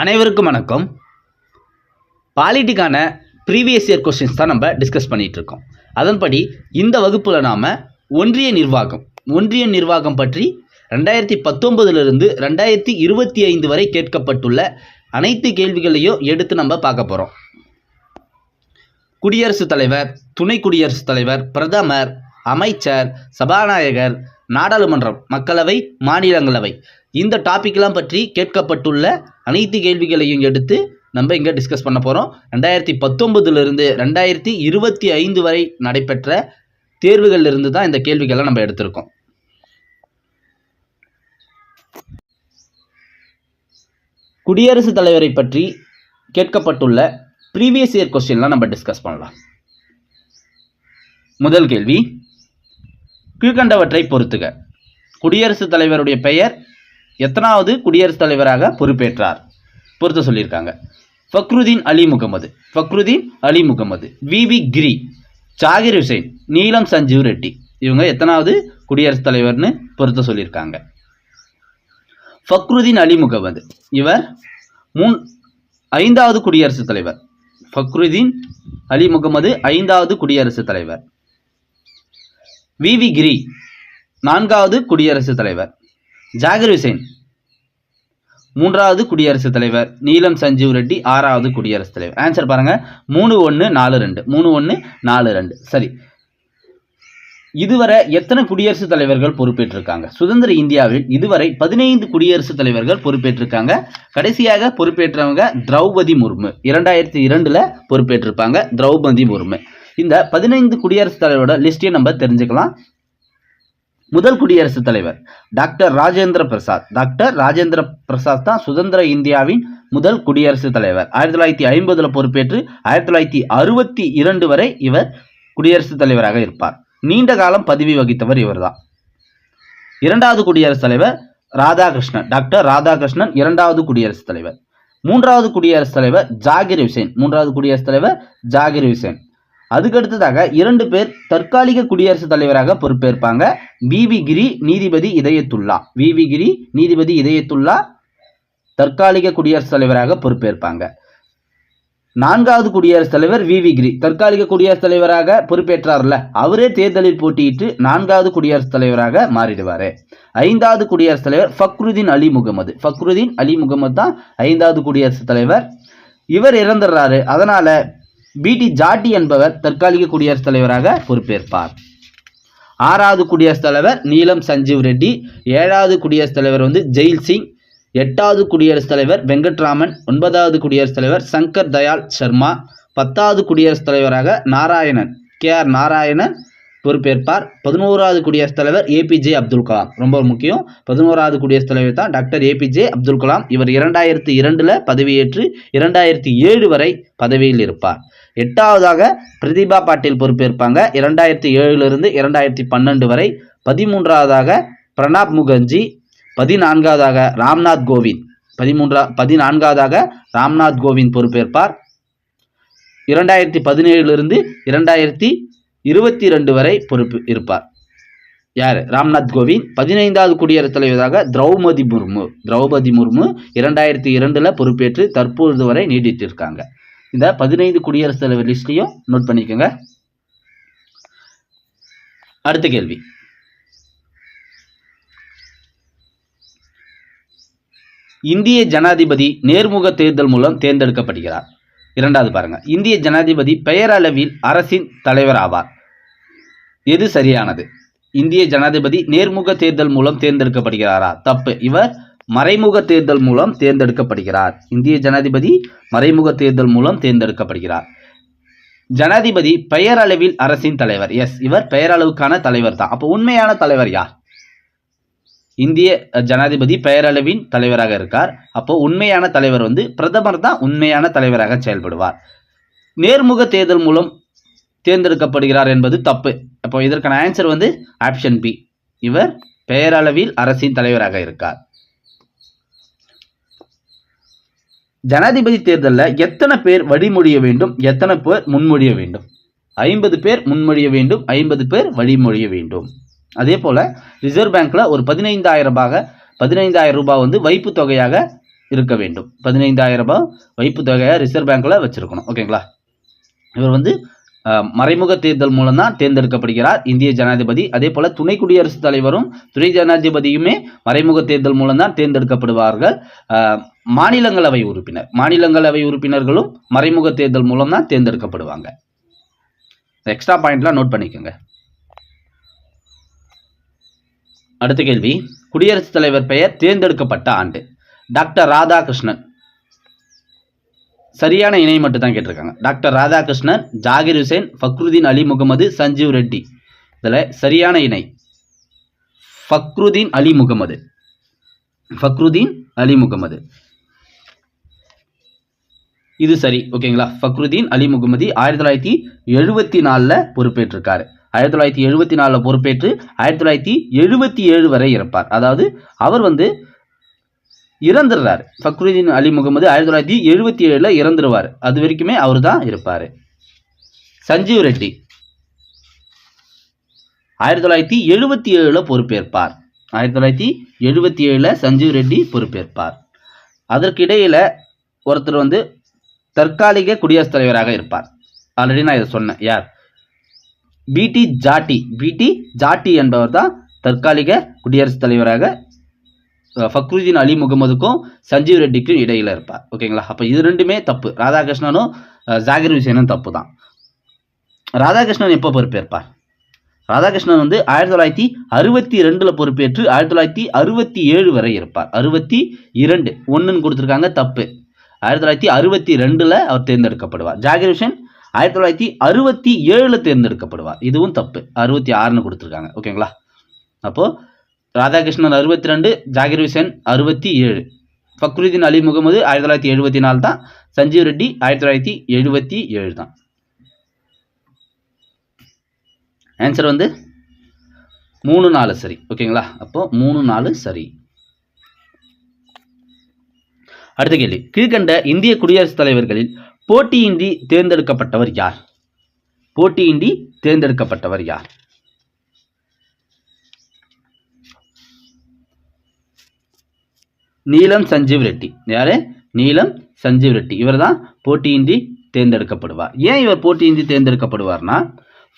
அனைவருக்கும் வணக்கம். பாலிட்டிக்கான previous year questions தான் நம்ம டிஸ்கஸ் பண்ணிகிட்டு இருக்கோம். அதன்படி இந்த வகுப்பில் நாம் ஒன்றிய நிர்வாகம் பற்றி 2019 2025 வரை கேட்கப்பட்டுள்ள அனைத்து கேள்விகளையும் எடுத்து நம்ம பார்க்க போகிறோம். குடியரசுத் தலைவர், துணை குடியரசுத் தலைவர், பிரதமர், அமைச்சர், சபாநாயகர், நாடாளுமன்றம், மக்களவை, மாநிலங்களவை, இந்த டாபிக்லாம் பற்றி கேட்கப்பட்டுள்ள அனைத்து கேள்விகளையும் எடுத்து நம்ம இங்கே டிஸ்கஸ் பண்ண போகிறோம். 2019 2025 வரை நடைபெற்ற தேர்வுகளிலிருந்து தான் இந்த கேள்விகளை நம்ம எடுத்திருக்கோம். குடியரசுத் தலைவரை பற்றி கேட்கப்பட்டுள்ள ப்ரீவியஸ் இயர் கொஸ்டின்லாம் நம்ம டிஸ்கஸ் பண்ணலாம். முதல் கேள்வி, கீழ்கண்டவற்றை பொறுத்துக. குடியரசுத் தலைவருடைய பெயர் எத்தனாவது குடியரசுத் தலைவராக பொறுப்பேற்றார் பொறுத்த சொல்லியிருக்காங்க. ஃபக்ருதீன் அலி முகமது, வி கிரி, ஜாகிர் ஹுசைன், நீலம் சஞ்சீவ் ரெட்டி, இவங்க எத்தனாவது குடியரசுத் தலைவர்னு பொறுத்த சொல்லியிருக்காங்க. ஃபக்ருதீன் அலி முகமது இவர் 5வது குடியரசுத் தலைவர். ஃபக்ருதீன் அலி முகமது 5வது குடியரசுத் தலைவர். வி கிரி 4வது குடியரசுத் தலைவர். ஜாகிர் ஹுசைன் 3வது குடியரசுத் தலைவர். நீலம் சஞ்சீவ் ரெட்டி 6வது குடியரசுத் தலைவர். ஆன்சர் பாருங்க, 3142. சரி, இதுவரை எத்தனை குடியரசுத் தலைவர்கள் பொறுப்பேற்றிருக்காங்க? சுதந்திர இந்தியாவில் இதுவரை 15 குடியரசுத் தலைவர்கள் பொறுப்பேற்றிருக்காங்க. கடைசியாக பொறுப்பேற்றவங்க திரௌபதி முர்மு 2002 பொறுப்பேற்றிருப்பாங்க. திரௌபதி முர்மு. இந்த 15 குடியரசுத் தலைவரோட லிஸ்டையும் நம்ம தெரிஞ்சுக்கலாம். முதல் குடியரசுத் தலைவர் டாக்டர் ராஜேந்திர பிரசாத் தான் சுதந்திர இந்தியாவின் முதல் குடியரசுத் தலைவர். 1950 பொறுப்பேற்று 1962 வரை இவர் குடியரசுத் தலைவராக இருப்பார். நீண்ட காலம் பதவி வகித்தவர் இவர்தான். இரண்டாவது குடியரசுத் தலைவர் டாக்டர் ராதாகிருஷ்ணன் 2வது குடியரசுத் தலைவர். மூன்றாவது குடியரசுத் தலைவர் ஜாகிர் ஹுசைன். அதுக்கடுத்ததாக 2 பேர் தற்காலிக குடியரசுத் தலைவராக பொறுப்பேற்பாங்க. வி கிரி, நீதிபதி இதயத்துல்லா தற்காலிக குடியரசுத் தலைவராக பொறுப்பேற்பாங்க. 4வது குடியரசுத் தலைவர் வி கிரி தற்காலிக குடியரசுத் தலைவராக பொறுப்பேற்றார்ல, அவரே தேர்தலில் போட்டியிட்டு 4வது குடியரசுத் தலைவராக மாறிடுவார். 5வது குடியரசுத் தலைவர் ஃபக்ருதீன் அலி முகமது தான் 5வது குடியரசுத் தலைவர். இவர் இறந்துடுறாரு. அதனால பிடி ஜாட்டி என்பவர் தற்காலிக குடியரசுத் தலைவராக பொறுப்பேற்பார். 6வது குடியரசுத் தலைவர் நீலம் சஞ்சீவ் ரெட்டி. 7வது குடியரசுத் தலைவர் ஜெயில் சிங். 8வது குடியரசுத் தலைவர் வெங்கட்ராமன். 9வது குடியரசுத் தலைவர் சங்கர் தயாள் சர்மா. 10வது குடியரசுத் தலைவராக KR நாராயணன் பொறுப்பேற்பார். 11வது குடியரசுத் தலைவர் APJ அப்துல் கலாம். ரொம்ப முக்கியம், 11வது குடியரசுத் தலைவர் தான் டாக்டர் APJ அப்துல் கலாம். இவர் 2002 பதவியேற்று 2007 வரை பதவியில் இருப்பார். 8வதாக பிரதிபா பாட்டீல் பொறுப்பேற்பாங்க 2007 2012 வரை. 13வதாக பிரணாப் முகர்ஜி. 14வதாக ராம்நாத் கோவிந்த் பொறுப்பேற்பார். 2017 2022 வரை பொறுப்பு இருப்பார். யார்? ராம்நாத் கோவிந்த். 15வது குடியரசுத் தலைவராக திரௌபதி முர்மு 2002 பொறுப்பேற்று தற்பொழுது வரை நீடித்திருக்காங்க. இந்த 15 குடியரசுத் தலைவர் லிஸ்டையும் நோட் பண்ணிக்கோங்க. அடுத்த கேள்வி, இந்திய ஜனாதிபதி நேர்முக தேர்தல் மூலம் தேர்ந்தெடுக்கப்படுகிறார். 2வது பாருங்க, இந்திய ஜனாதிபதி பெயரளவில் அரசின் தலைவர் ஆவார். எது சரியானது? இந்திய ஜனாதிபதி நேர்முக தேர்தல் மூலம் தேர்ந்தெடுக்கப்படுகிறாரா? தப்பு. இவர் மறைமுக தேர்தல் மூலம் தேர்ந்தெடுக்கப்படுகிறார். இந்திய ஜனாதிபதி மறைமுக தேர்தல் மூலம் தேர்ந்தெடுக்கப்படுகிறார். ஜனாதிபதி பெயரளவில் அரசின் தலைவர். எஸ், இவர் பெயரளவுக்கான தலைவர் தான். அப்போ உண்மையான தலைவர் யார்? இந்திய ஜனாதிபதி பெயரளவின் தலைவராக இருக்கார். அப்போ உண்மையான தலைவர் பிரதமர் தான் உண்மையான தலைவராக செயல்படுவார். நேர்முக தேர்தல் மூலம் தேர்ந்தெடுக்கப்படுகிறார் என்பது தப்பு. அப்போ இதற்கான ஆன்சர் ஆப்ஷன் பி. இவர் பெயரளவில் அரசின் தலைவராக இருக்கார். ஜனாதிபதி தேர்தலில் எத்தனை பேர் வழிமொழிய வேண்டும், எத்தனை பேர் முன்மொழிய வேண்டும்? 50 பேர் முன்மொழிய வேண்டும், 50 பேர் வழிமொழிய வேண்டும். அதே போல் ரிசர்வ் பேங்க்கில் ஒரு 15,000 ரூபாய் வைப்பு தொகையாக இருக்க வேண்டும். 15,000 ரூபாய் வைப்பு தொகையை ரிசர்வ் பேங்க்ல வச்சிருக்கணும். ஓகேங்களா. இவர் வந்து மறைமுக தேர்தல் மூலம் தான் தேர்ந்தெடுக்கப்படுகிறார் இந்திய ஜனாதிபதி. அதே போல துணை குடியரசுத் தலைவரும் துணை ஜனாதிபதியுமே மறைமுக தேர்தல் மூலம் தான் தேர்ந்தெடுக்கப்படுவார்கள். மாநிலங்களவை உறுப்பினர்களும் மறைமுக தேர்தல் மூலம் தான் தேர்ந்தெடுக்கப்படுவாங்க. எக்ஸ்ட்ரா பாயிண்ட்லாம் நோட் பண்ணிக்கோங்க. அடுத்த கேள்வி, குடியரசுத் தலைவர் பெயர் தேர்ந்தெடுக்கப்பட்ட ஆண்டு. டாக்டர் ராதாகிருஷ்ணன். சரியான இணை மட்டும் தான் கேட்டிருக்காங்க. டாக்டர் ராதாகிருஷ்ணன், ஜாகிர் ஹுசேன், ஃபக்ருதீன் அலி முகமது, சஞ்சீவ் ரெட்டி. இதில் சரியான இணை ஃபக்ருதீன் அலி முகமது. இது சரி. ஓகேங்களா. ஃபக்ருதீன் அலி முகமது 1974 பொறுப்பேற்றிருக்காரு. 1974 பொறுப்பேற்று 1977 வரை இருப்பார். அதாவது அவர் வந்து இறந்துடுறாரு. ஃபக்ருதீன் அலி முகமது 1977 இறந்துருவார். அது வரைக்குமே அவர் தான் இருப்பார். சஞ்சீவ் ரெட்டி 1977 பொறுப்பேற்பார். 1977 சஞ்சீவ் ரெட்டி பொறுப்பேற்பார். அதற்கிடையில் ஒருத்தர் வந்து தற்காலிக குடியரசுத் தலைவராக இருப்பார். ஆல்ரெடி நான் இதை சொன்னேன். யார்? பிடி ஜாட்டி என்பவர் தான் தற்காலிக குடியரசுத் தலைவராக ஃபக்ருதீன் அலி முகமதுக்கும் சஞ்சீவ் ரெட்டிக்கும் இடையில இருப்பார். ஓகேங்களா. அப்போ இது ரெண்டுமே தப்பு. ராதாகிருஷ்ணனும் ஜாகிர் ஹுசேனும் தப்பு தான். ராதாகிருஷ்ணன் எப்போ பொறுப்பேற்பார்? ராதாகிருஷ்ணன் வந்து 1962 பொறுப்பேற்று 1967 வரை இருப்பார். 62 1ன்னு கொடுத்துருக்காங்க, தப்பு. 1962 அவர் தேர்ந்தெடுக்கப்படுவார். ஜாகிர் ஹுசேன் 1967 தேர்ந்தெடுக்கப்படுவார். இதுவும் தப்பு. 66ன்னு கொடுத்துருக்காங்க. ஓகேங்களா. அப்போ ராதாகிருஷ்ணன் 62, ஜாகிர் ஹுசேன் 67, ஃபக்ருதீன் அலி முகமது 1974 தான், சஞ்சீவ் ரெட்டி 1977 தான். ஆன்சர் வந்து 3, 4 சரி. ஓகேங்களா. அப்போ 3, 4 சரி. அடுத்த கேள்வி, கீழ்கண்ட இந்திய குடியரசுத் தலைவர்களில் போட்டியின்றி தேர்ந்தெடுக்கப்பட்டவர் யார்? நீலம் சஞ்சீவ் ரெட்டி. யாரு? நீலம் சஞ்சீவ் ரெட்டி. இவர் தான் போட்டியின்றி தேர்ந்தெடுக்கப்படுவார். ஏன் இவர் போட்டியின்றி தேர்ந்தெடுக்கப்படுவார்னா,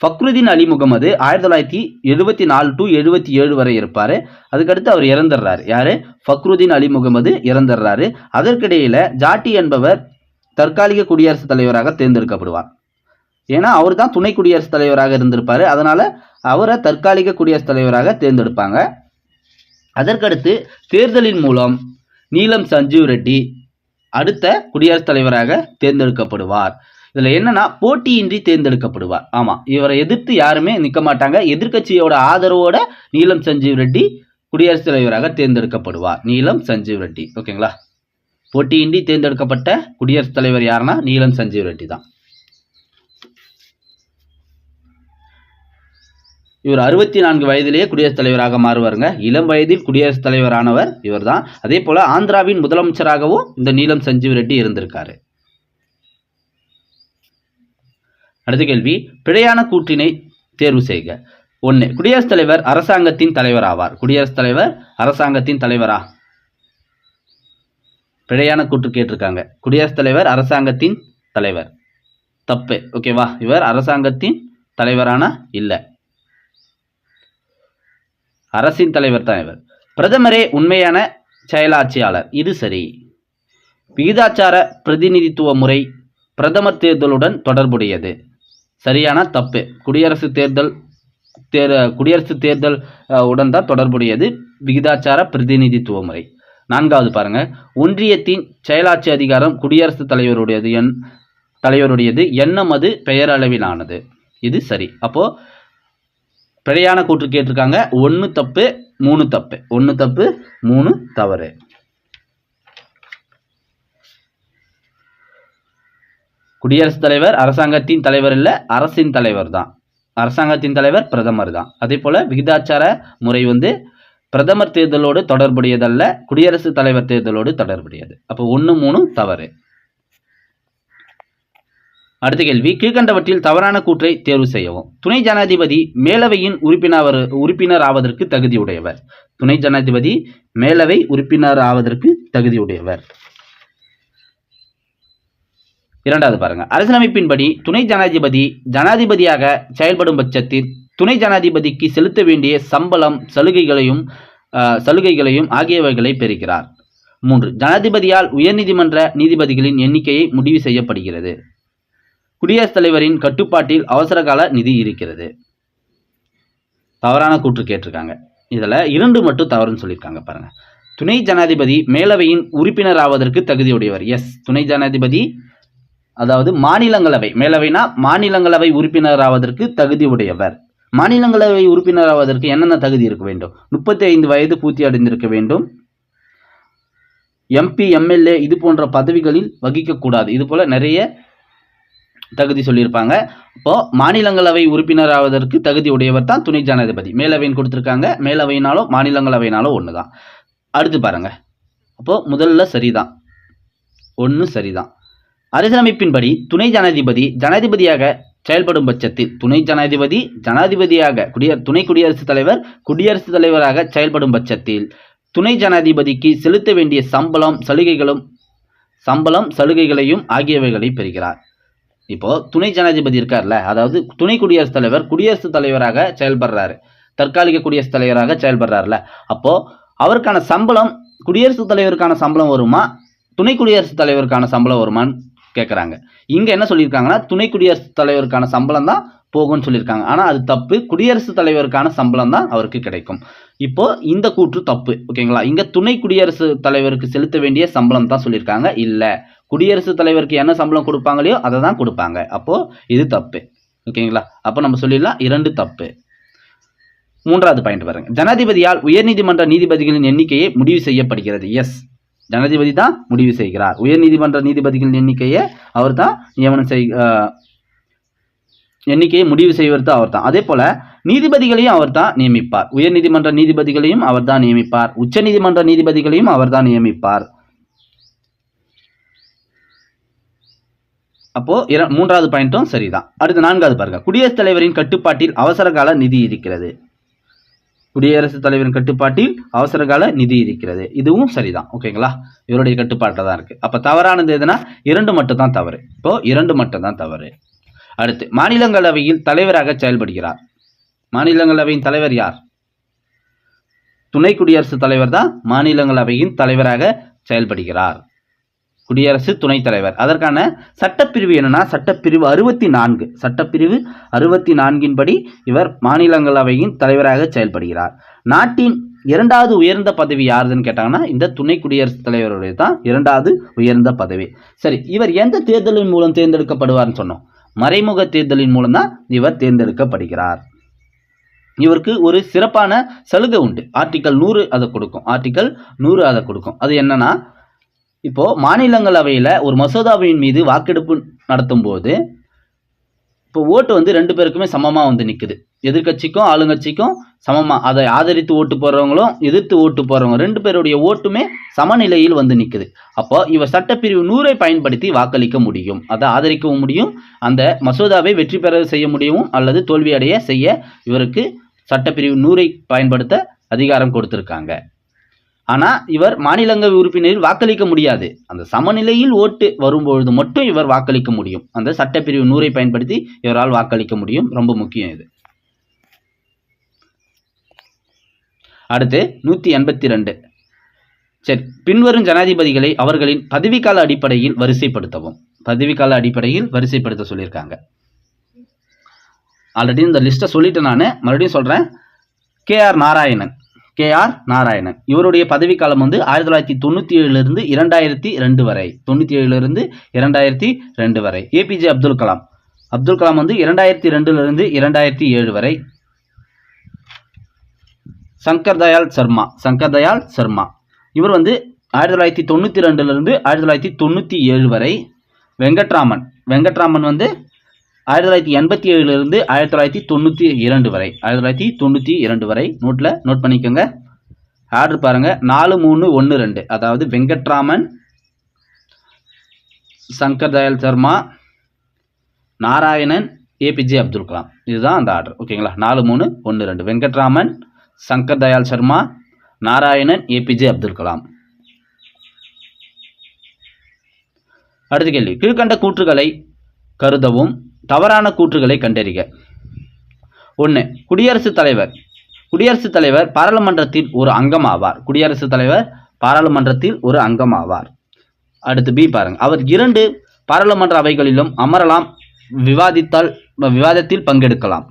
ஃபக்ருதீன் அலி முகமது 1974 to 77 வரை இருப்பார். அதுக்கடுத்து அவர் இறந்துடுறாரு. யாரு? ஃபக்ருதீன் அலி முகமது இறந்துடுறாரு. அதற்கிடையில் ஜாட்டி என்பவர் தற்காலிக குடியரசுத் தலைவராக தேர்ந்தெடுக்கப்படுவார். ஏன்னா அவர் தான் துணை குடியரசுத் தலைவராக இருந்திருப்பார். அதனால அவரை தற்காலிக குடியரசுத் தலைவராக தேர்ந்தெடுப்பாங்க. அதற்கடுத்து தேர்தலின் மூலம் நீலம் சஞ்சீவ் ரெட்டி அடுத்த குடியரசுத் தலைவராக தேர்ந்தெடுக்கப்படுவார். இதில் என்னன்னா, போட்டியின்றி தேர்ந்தெடுக்கப்படுவார். ஆமாம், இவரை எதிர்த்து யாருமே நிற்க மாட்டாங்க. எதிர்கட்சியோட ஆதரவோட நீலம் சஞ்சீவ் ரெட்டி குடியரசுத் தலைவராக தேர்ந்தெடுக்கப்படுவார். நீலம் சஞ்சீவ் ரெட்டி. ஓகேங்களா. போட்டியின்றி தேர்ந்தெடுக்கப்பட்ட குடியரசுத் தலைவர் யாருன்னா நீலம் சஞ்சீவ் ரெட்டி தான். இவர் 64 வயதிலேயே குடியரசுத் தலைவராக மாறுவாருங்க. இளம் வயதில் குடியரசுத் தலைவரானவர் இவர் தான். அதே போல ஆந்திராவின் முதலமைச்சராகவும் இந்த நீலம் சஞ்சீவ் ரெட்டி இருந்திருக்காரு. அடுத்த கேள்வி, பிழையான கூற்றினை தேர்வு செய்க. 1. குடியரசுத் தலைவர் அரசாங்கத்தின் தலைவர் ஆவார். குடியரசுத் தலைவர் அரசாங்கத்தின் தலைவரா? பிழையான கூற்று கேட்டிருக்காங்க. குடியரசுத் தலைவர் அரசாங்கத்தின் தலைவர். தப்பு. ஓகேவா. இவர் அரசாங்கத்தின் தலைவரானா இல்ல, அரசின் தலைவர் தான் இவர். பிரதமரே உண்மையான செயலாட்சியாளர். இது சரி. விகிதாச்சார பிரதிநிதித்துவ முறை பிரதமர் தேர்தலுடன் தொடர்புடையது. சரியான தப்பு. குடியரசு தேர்தல் உடன் தான் தொடர்புடையது விகிதாச்சார பிரதிநிதித்துவ முறை. 4வது பாருங்க, ஒன்றியத்தின் செயலாட்சி அதிகாரம் குடியரசுத் தலைவருடையது எண்ணம் அது பெயரளவிலானது. இது சரி. அப்போ பிழையான கூற்று கேட்டிருக்காங்க. 1 தப்பு 3 தப்பு. 1 தப்பு 3 தவறு. குடியரசுத் தலைவர் அரசாங்கத்தின் தலைவர் இல்ல, அரசின் தலைவர் தான். அரசாங்கத்தின் தலைவர் பிரதமர் தான். அதே போல விகிதாச்சார முறை வந்து பிரதமர் தேர்தலோடு தொடர்புடையதல்ல, குடியரசுத் தலைவர் தேர்தலோடு தொடர்புடையது. அப்போ 1, 3 தவறு. அடுத்த கேள்வி, கீழ்கண்டவற்றில் தவறான கூற்றை தேர்வு செய்யவும். துணை ஜனாதிபதி மேலவையின் உறுப்பினர் ஆவதற்கு தகுதியுடையவர். துணை ஜனாதிபதி மேலவை உறுப்பினர் ஆவதற்கு தகுதியுடையவர். இரண்டாவது பாருங்க, அரசியலமைப்பின்படி துணை ஜனாதிபதி ஜனாதிபதியாக செயல்படும் பட்சத்தில் துணை ஜனாதிபதிக்கு செலுத்த வேண்டிய சம்பளம், சலுகைகளையும் ஆகியவைகளை பெறுகிறார். 3. ஜனாதிபதியால் உயர்நீதிமன்ற நீதிபதிகளின் எண்ணிக்கையை முடிவு செய்யப்படுகிறது. குடியரசுத் தலைவரின் கட்டுப்பாட்டில் அவசரகால நிதி இருக்கிறது. தவறான கூற்று கேட்டிருக்காங்க. இதுல 2 மட்டும் தவறுன்னு சொல்லியிருக்காங்க பாருங்க. துணை ஜனாதிபதி மேலவையின் உறுப்பினர் ஆவதற்கு தகுதியுடையவர். எஸ், துணை ஜனாதிபதி அதாவது மாநிலங்களவை, மேலவைனா மாநிலங்களவை உறுப்பினர் ஆவதற்கு தகுதி உடையவர். மாநிலங்களவை உறுப்பினர் ஆவதற்கு என்னென்ன தகுதி இருக்க வேண்டும்? 35 வயது பூர்த்தி அடைந்திருக்க வேண்டும். எம்பி, எம்எல்ஏ இது போன்ற பதவிகளில் வகிக்கக்கூடாது. இது போல நிறைய தகுதி சொல்லியிருப்பாங்க. இப்போ மாநிலங்களவை உறுப்பினர் ஆவதற்கு தகுதி உடையவர் தான் துணை ஜனாதிபதி. மேலவைன்னு கொடுத்துருக்காங்க. மேலவையினாலும் மாநிலங்களவையினாலும் ஒன்று தான். அடுத்து பாருங்க, அப்போ முதல்ல சரிதான், 1 சரிதான். அரசியலமைப்பின்படி துணை ஜனாதிபதி ஜனாதிபதியாக செயல்படும் பட்சத்தில் துணை ஜனாதிபதி ஜனாதிபதியாக துணை குடியரசுத் தலைவர் குடியரசுத் தலைவராக செயல்படும் பட்சத்தில் துணை ஜனாதிபதிக்கு செலுத்த வேண்டிய சம்பளம் சலுகைகளையும் ஆகியவைகளை பெறுகிறார். இப்போ துணை ஜனாதிபதி இருக்கார்ல, அதாவது துணை குடியரசுத் தலைவர் குடியரசுத் தலைவராக செயல்படுறாரு, தற்காலிக குடியரசுத் தலைவராக செயல்படுறாருல, அப்போ அவருக்கான சம்பளம் குடியரசுத் தலைவருக்கான சம்பளம் வருமா, துணை குடியரசுத் தலைவருக்கான சம்பளம் வருமான்னு கேட்குறாங்க. இங்கே என்ன சொல்லியிருக்காங்கன்னா துணை குடியரசுத் தலைவருக்கான சம்பளம் தான் போகும்னு சொல்லியிருக்காங்க. ஆனால் அது தப்பு. குடியரசுத் தலைவருக்கான சம்பளம் தான் அவருக்கு கிடைக்கும். இப்போ இந்த கூற்று தப்பு. ஓகேங்களா? இங்கே துணை குடியரசுத் தலைவருக்கு செலுத்த வேண்டிய சம்பளம் தான் சொல்லியிருக்காங்க. இல்லை, குடியரசுத் தலைவருக்கு என்ன சம்பளம் கொடுப்பாங்களோ அதை தான் கொடுப்பாங்க. அப்போது இது தப்பு. ஓகேங்களா? அப்போ நம்ம சொல்லிடலாம் 2 தப்பு. 3வது பாயிண்ட் பாருங்க, ஜனாதிபதியால் உயர்நீதிமன்ற நீதிபதிகளின் எண்ணிக்கையை முடிவு செய்யப்படுகிறது. எஸ், ஜனாதிபதி தான் முடிவு செய்கிறார். உயர்நீதிமன்ற நீதிபதிகளின் எண்ணிக்கையை அவர் தான் எண்ணிக்கையை முடிவு செய்வது அவர் தான். அதே போல நீதிபதிகளையும் அவர் தான் நியமிப்பார். உயர்நீதிமன்ற நீதிபதிகளையும் அவர் தான் நியமிப்பார். உச்ச நீதிமன்ற நீதிபதிகளையும் அவர் தான் நியமிப்பார். அப்போ 3வது பாயிண்ட்டும் சரிதான். அடுத்து 4வது பாருங்க, குடியரசுத் தலைவரின் கட்டுப்பாட்டில் அவசரகால நிதி இருக்கிறது. குடியரசுத் தலைவரின் கட்டுப்பாட்டில் அவசரகால நிதி இருக்கிறது. இதுவும் சரிதான். ஓகேங்களா? இவருடைய கட்டுப்பாட்டில் தான் இருக்கு. அப்ப தவறானது எதுனா 2 மட்டும் தான் தவறு. இப்போ 2 மட்டும் தான் தவறு. அடுத்து, மாநிலங்களவையில் தலைவராக செயல்படுகிறார். மாநிலங்களவையின் தலைவர் யார்? துணை குடியரசுத் தலைவர் தான் மாநிலங்களவையின் தலைவராக செயல்படுகிறார். குடியரசு துணைத் தலைவர். அதற்கான சட்டப்பிரிவு என்னன்னா சட்டப்பிரிவு 64. சட்டப்பிரிவு 64 படி இவர் மாநிலங்களவையின் தலைவராக செயல்படுகிறார். நாட்டின் 2வது உயர்ந்த பதவி யாருன்னு கேட்டாங்கன்னா இந்த துணை குடியரசுத் தலைவருடைய தான் 2வது உயர்ந்த பதவி. சரி, இவர் எந்த தேர்தலின் மூலம் தேர்ந்தெடுக்கப்படுவார்னு சொன்னோம்? மறைமுக தேர்தலின் மூலம் தான் இவர் தேர்ந்தெடுக்கப்படுகிறார். இவருக்கு ஒரு சிறப்பான சலுகை உண்டு. ஆர்டிகல் 100 அதை கொடுக்கும். ஆர்டிகல் 100 அதை கொடுக்கும். அது என்னன்னா, இப்போ மாநிலங்களவையில் ஒரு மசோதாவின் மீது வாக்கெடுப்பு நடத்தும் போது இப்போ ஓட்டு 2 பேருக்குமே சமமாக நிற்குது. எதிர்கட்சிக்கும் ஆளுங்கட்சிக்கும் சமமாக அதை ஆதரித்து ஓட்டு போடுறவங்களும் எதிர்த்து ஓட்டு போடுறவங்க 2 பேருடைய ஓட்டுமே சமநிலையில் நிற்குது. அப்போ இவர் சட்டப்பிரிவு 100 பயன்படுத்தி வாக்களிக்க முடியும். அதை ஆதரிக்கவும் முடியும், அந்த மசோதாவை வெற்றி பெற செய்ய முடியும் அல்லது தோல்வியடைய செய்ய இவருக்கு சட்டப்பிரிவு 100 பயன்படுத்த அதிகாரம் கொடுத்திருக்காங்க. ஆனால் இவர் மாநிலங்களவை உறுப்பினரில் வாக்களிக்க முடியாது. அந்த சமநிலையில் ஓட்டு வரும்பொழுது மட்டும் இவர் வாக்களிக்க முடியும். அந்த சட்டப்பிரிவு 100 பயன்படுத்தி இவரால் வாக்களிக்க முடியும். ரொம்ப முக்கியம் இது. அடுத்து 182. சரி, பின்வரும் ஜனாதிபதிகளை அவர்களின் பதவிக்கால அடிப்படையில் வரிசைப்படுத்தவும். பதவிக்கால அடிப்படையில் வரிசைப்படுத்த சொல்லியிருக்காங்க. ஆல்ரெடி இந்த லிஸ்ட்டை சொல்லிட்டு நான் மறுபடியும் சொல்கிறேன். கேஆர் நாராயணன் இவருடைய பதவிக்காலம் 1997 2002 வரை. 97 2002 வரை. ஏபிஜே அப்துல் கலாம் 2002 2007 வரை. சங்கர் தயாள் சர்மா இவர் 1992 1997 வரை. வெங்கட்ராமன் 1987 1992 வரை. 1992 வரை. நோட் பண்ணிக்கோங்க. ஆர்டர் பாருங்க, 4312. அதாவது வெங்கட்ராமன், சங்கர் தயாள் சர்மா, நாராயணன், ஏபிஜே அப்துல் கலாம். இதுதான் அந்த ஆர்டர். ஓகேங்களா? 4 3 1 2. வெங்கட்ராமன், சங்கர் தயாள் சர்மா, நாராயணன், ஏபிஜே அப்துல் கலாம். அடுத்த கேள்வி, கீழ்கண்ட கூற்றுகளை கருதவும், தவறான கூற்றுகளை கண்டறிக. 1. குடியரசுத் தலைவர். குடியரசுத் தலைவர் பாராளுமன்றத்தில் ஒரு அங்கம் ஆவார். குடியரசுத் தலைவர் பாராளுமன்றத்தில் ஒரு அங்கம் ஆவார். அடுத்து பி பாருங்க. அவர் 2 பாராளுமன்ற அவைகளிலும் அமரலாம், விவாதத்தில் பங்கெடுக்கலாம்.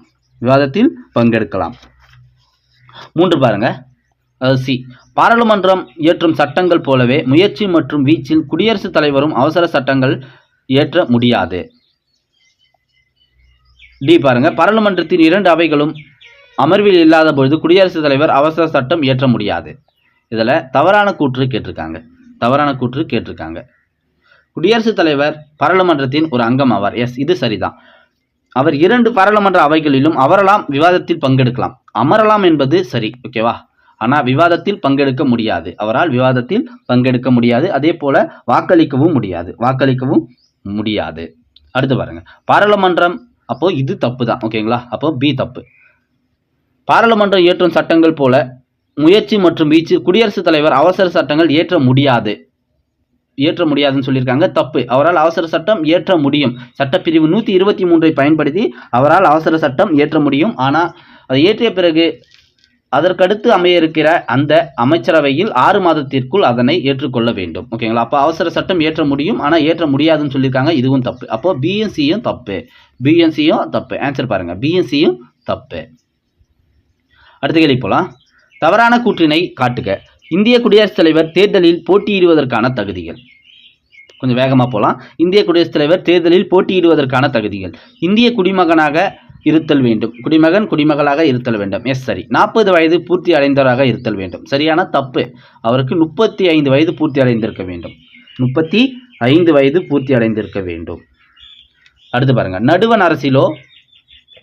3 பாருங்க. சி, பாராளுமன்றம் இயற்றும் சட்டங்கள் போலவே முயற்சி மற்றும் வீச்சில் குடியரசுத் தலைவரும் அவசர சட்டங்கள் இயற்ற முடியாது. டி பாருங்க. பாராளுமன்றத்தின் 2 அவைகளும் அமர்வில் இல்லாத பொழுது குடியரசுத் தலைவர் அவசர சட்டம் இயற்ற முடியாது. இதில் தவறான கூற்று கேட்டிருக்காங்க. குடியரசுத் தலைவர் பாராளுமன்றத்தின் ஒரு அங்கம் ஆவார். எஸ், இது சரிதான். அவர் 2 பாராளுமன்ற அவைகளிலும் அமரலாம், விவாதத்தில் பங்கெடுக்கலாம். அமரலாம் என்பது சரி, ஓகேவா? ஆனால் விவாதத்தில் பங்கெடுக்க முடியாது. அவரால் விவாதத்தில் பங்கெடுக்க முடியாது. அதே போல வாக்களிக்கவும் முடியாது. அடுத்து பாருங்க. பாராளுமன்றம், அப்போ இது தப்பு தான். ஓகேங்களா? அப்போ பி தப்பு. பாராளுமன்றம் இயற்றும் சட்டங்கள் போல முயற்சி மற்றும் வீச்சு குடியரசுத் தலைவர் அவசர சட்டங்கள் இயற்ற முடியாதுன்னு சொல்லியிருக்காங்க. தப்பு. அவரால் அவசர சட்டம் இயற்ற முடியும். சட்டப்பிரிவு 123 பயன்படுத்தி அவரால் அவசர சட்டம் இயற்ற முடியும். ஆனால் அதை இயற்றிய பிறகு அதற்கடுத்து அமைய இருக்கிற அந்த அமைச்சரவையில் 6 மாதத்திற்குள் அதனை ஏற்றுக்கொள்ள வேண்டும். ஓகேங்களா? அப்போ அவசர சட்டம் இயற்ற முடியும், ஆனால் ஏற்ற முடியாதுன்னு சொல்லியிருக்காங்க. இதுவும் தப்பு. அப்போ பிஎன்சியும் தப்பு. ஆன்சர் பாருங்க, பிஎன்சியும் தப்பு. அடுத்த கேள்வி போலாம். தவறான கூற்றினை காட்டுக. இந்திய குடியரசுத் தலைவர் தேர்தலில் போட்டியிடுவதற்கான தகுதிகள். கொஞ்சம் வேகமாக போகலாம். இந்திய குடியரசுத் தலைவர் தேர்தலில் போட்டியிடுவதற்கான தகுதிகள். இந்திய குடிமகனாக இருத்தல் வேண்டும். குடிமகளாக இருத்தல் வேண்டும். எஸ், சரி. 40 வயது பூர்த்தி அடைந்தவராக இருத்தல் வேண்டும். சரியான? தப்பு. அவருக்கு 35 வயது பூர்த்தி அடைந்திருக்க வேண்டும். அடுத்து பாருங்க. நடுவண் அரசிலோ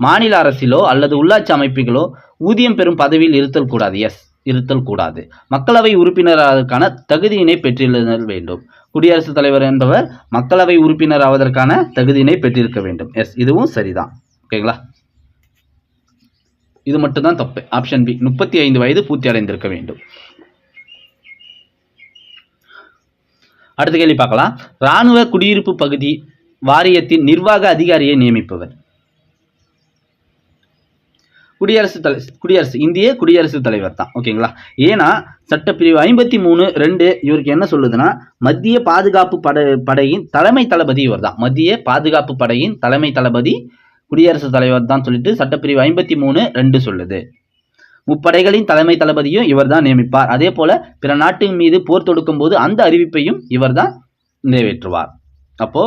மாநில அரசிலோ அல்லது உள்ளாட்சி அமைப்புகளோ ஊதியம் பெறும் பதவியில் இருத்தல் கூடாது. எஸ், இருத்தல் கூடாது. மக்களவை உறுப்பினராவதற்கான தகுதியினை பெற்றிருத்தல் வேண்டும். குடியரசுத் தலைவர் என்பவர் மக்களவை உறுப்பினர் ஆவதற்கான தகுதியினை பெற்றிருக்க வேண்டும். எஸ், இதுவும் சரிதான். ஓகேங்களா? இது மட்டும்தான் தப்பு. ஆப்ஷன் பி, 35 வயது பூர்த்தி அடைந்திருக்க வேண்டும். அடுத்த கேள்வி பார்க்கலாம். இராணுவ குடியிருப்பு பகுதி வாரியத்தின் நிர்வாக அதிகாரியை நியமிப்பவர். இந்திய குடியரசுத் தலைவர் தான். ஓகேங்களா? ஏன்னா சட்டப்பிரிவு 53(2) இவருக்கு என்ன சொல்லுதுன்னா, மத்திய பாதுகாப்பு படையின் தலைமை தளபதி இவர் தான். மத்திய பாதுகாப்பு படையின் தலைமை தளபதி குடியரசுத் தலைவர் தான் சொல்லிட்டு சட்டப்பிரிவு 53(2) சொல்லுது. முப்படைகளின் தலைமை தளபதியும் இவர் தான் நியமிப்பார். அதே போல பிற நாட்டின் மீது போர் தொடுக்கும் போது அந்த அறிவிப்பையும் இவர் தான் நிறைவேற்றுவார். அப்போ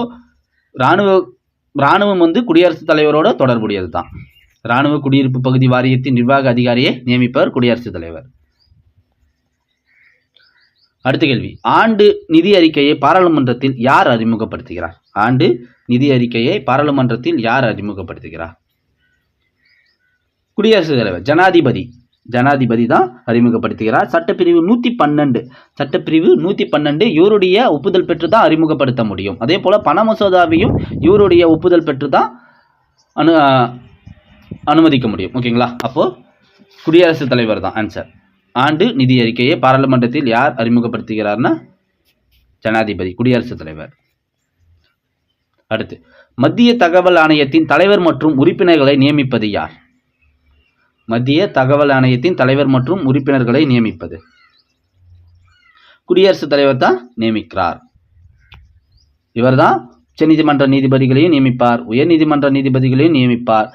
இராணுவம் குடியரசுத் தலைவரோட தொடர்புடையது தான். இராணுவ குடியிருப்பு பகுதி வாரியத்தின் நிர்வாக அதிகாரியை நியமிப்பவர் குடியரசுத் தலைவர். அடுத்த கேள்வி. ஆண்டு நிதி அறிக்கையை பாராளுமன்றத்தில் யார் அறிமுகப்படுத்துகிறார்? ஆண்டு நிதி அறிக்கையை பாராளுமன்றத்தில் யார் அறிமுகப்படுத்துகிறார்? குடியரசுத் தலைவர், ஜனாதிபதி தான் அறிமுகப்படுத்துகிறார். சட்டப்பிரிவு 112 இவருடைய ஒப்புதல் பெற்று தான் அறிமுகப்படுத்த முடியும். அதே போல பண மசோதாவையும் இவருடைய ஒப்புதல் பெற்று தான் அனுமதிக்க முடியும். ஓகேங்களா? அப்போ குடியரசுத் தலைவர் தான் ஆன்சர். ஆண்டு நிதி அறிக்கையை பாராளுமன்றத்தில் யார் அறிமுகப்படுத்துகிறார்னா ஜனாதிபதி, குடியரசுத் தலைவர். அடுத்து, மத்திய தகவல் ஆணையத்தின் தலைவர் மற்றும் உறுப்பினர்களை நியமிப்பது யார்? மத்திய தகவல் ஆணையத்தின் தலைவர் மற்றும் உறுப்பினர்களை நியமிப்பது குடியரசுத் தலைவர் தான் நியமிக்கிறார். இவர் தான் உச்சநீதிமன்ற நீதிபதிகளையும் நியமிப்பார், உயர்நீதிமன்ற நீதிபதிகளையும் நியமிப்பார்,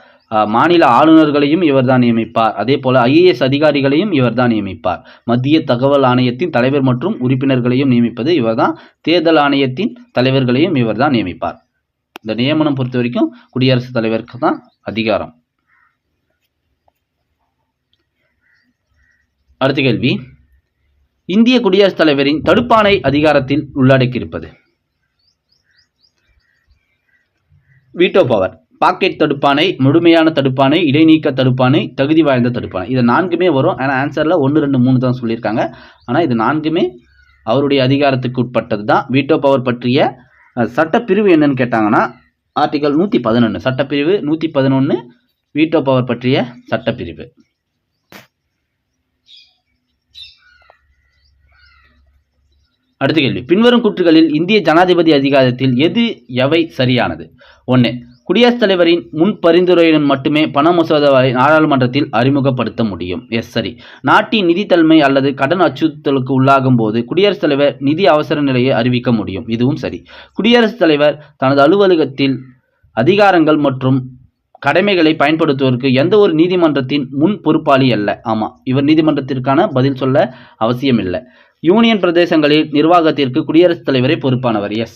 மாநில ஆளுநர்களையும் இவர் தான் நியமிப்பார். அதே போல IAS அதிகாரிகளையும் இவர் தான் நியமிப்பார். மத்திய தகவல் ஆணையத்தின் தலைவர் மற்றும் உறுப்பினர்களையும் நியமிப்பது இவர் தான். தேர்தல் ஆணையத்தின் தலைவர்களையும் இவர் தான் நியமிப்பார். இந்த நியமனம் பொறுத்த வரைக்கும் குடியரசுத் தலைவருக்கு தான் அதிகாரம். அடுத்த கேள்வி. இந்திய குடியரசுத் தலைவரின் தடுப்பாணை அதிகாரத்தில் உள்ளடக்கியிருப்பது. வீட்டோ பவர், பாக்கெட் தடுப்பாணை, முழுமையான தடுப்பாணை, இடைநீக்க தடுப்பாணை, தகுதி வாய்ந்த தடுப்பாணை. இது 4மே வரும். ஆனால் ஆன்சரில் 1, 2, 3 தான் சொல்லியிருக்காங்க. ஆனால் இது 4மே அவருடைய அதிகாரத்துக்கு உட்பட்டது தான். வீட்டோ பவர் பற்றிய சட்டப்பிரிவு என்னன்னு கேட்டாங்கன்னா ஆர்டிகல் 111 சட்டப்பிரிவு 111 வீட்டோ பவர் பற்றிய சட்டப்பிரிவு. அடுத்த கேள்வி, பின்வரும் கூற்றுகளில் இந்திய ஜனாதிபதி அதிகாரத்தில் எவை சரியானது? 1. குடியரசுத் தலைவரின் முன் பரிந்துரையுடன் மட்டுமே பண மசோதாவை நாடாளுமன்றத்தில் அறிமுகப்படுத்த முடியும். எஸ், சரி. நாட்டின் நிதி தலைமை அல்லது கடன் அச்சுறுத்தலுக்கு உள்ளாகும் போது குடியரசுத் தலைவர் நிதி அவசர நிலையை அறிவிக்க முடியும். இதுவும் சரி. குடியரசுத் தலைவர் தனது அலுவலகத்தில் அதிகாரங்கள் மற்றும் கடமைகளை பயன்படுத்துவதற்கு எந்த ஒரு நீதிமன்றத்தின் முன் பொறுப்பாளி அல்ல. ஆமா, இவர் நீதிமன்றத்திற்கான பதில் சொல்ல அவசியம் இல்லை. யூனியன் பிரதேசங்களில் நிர்வாகத்திற்கு குடியரசுத் தலைவரே பொறுப்பானவர். எஸ்,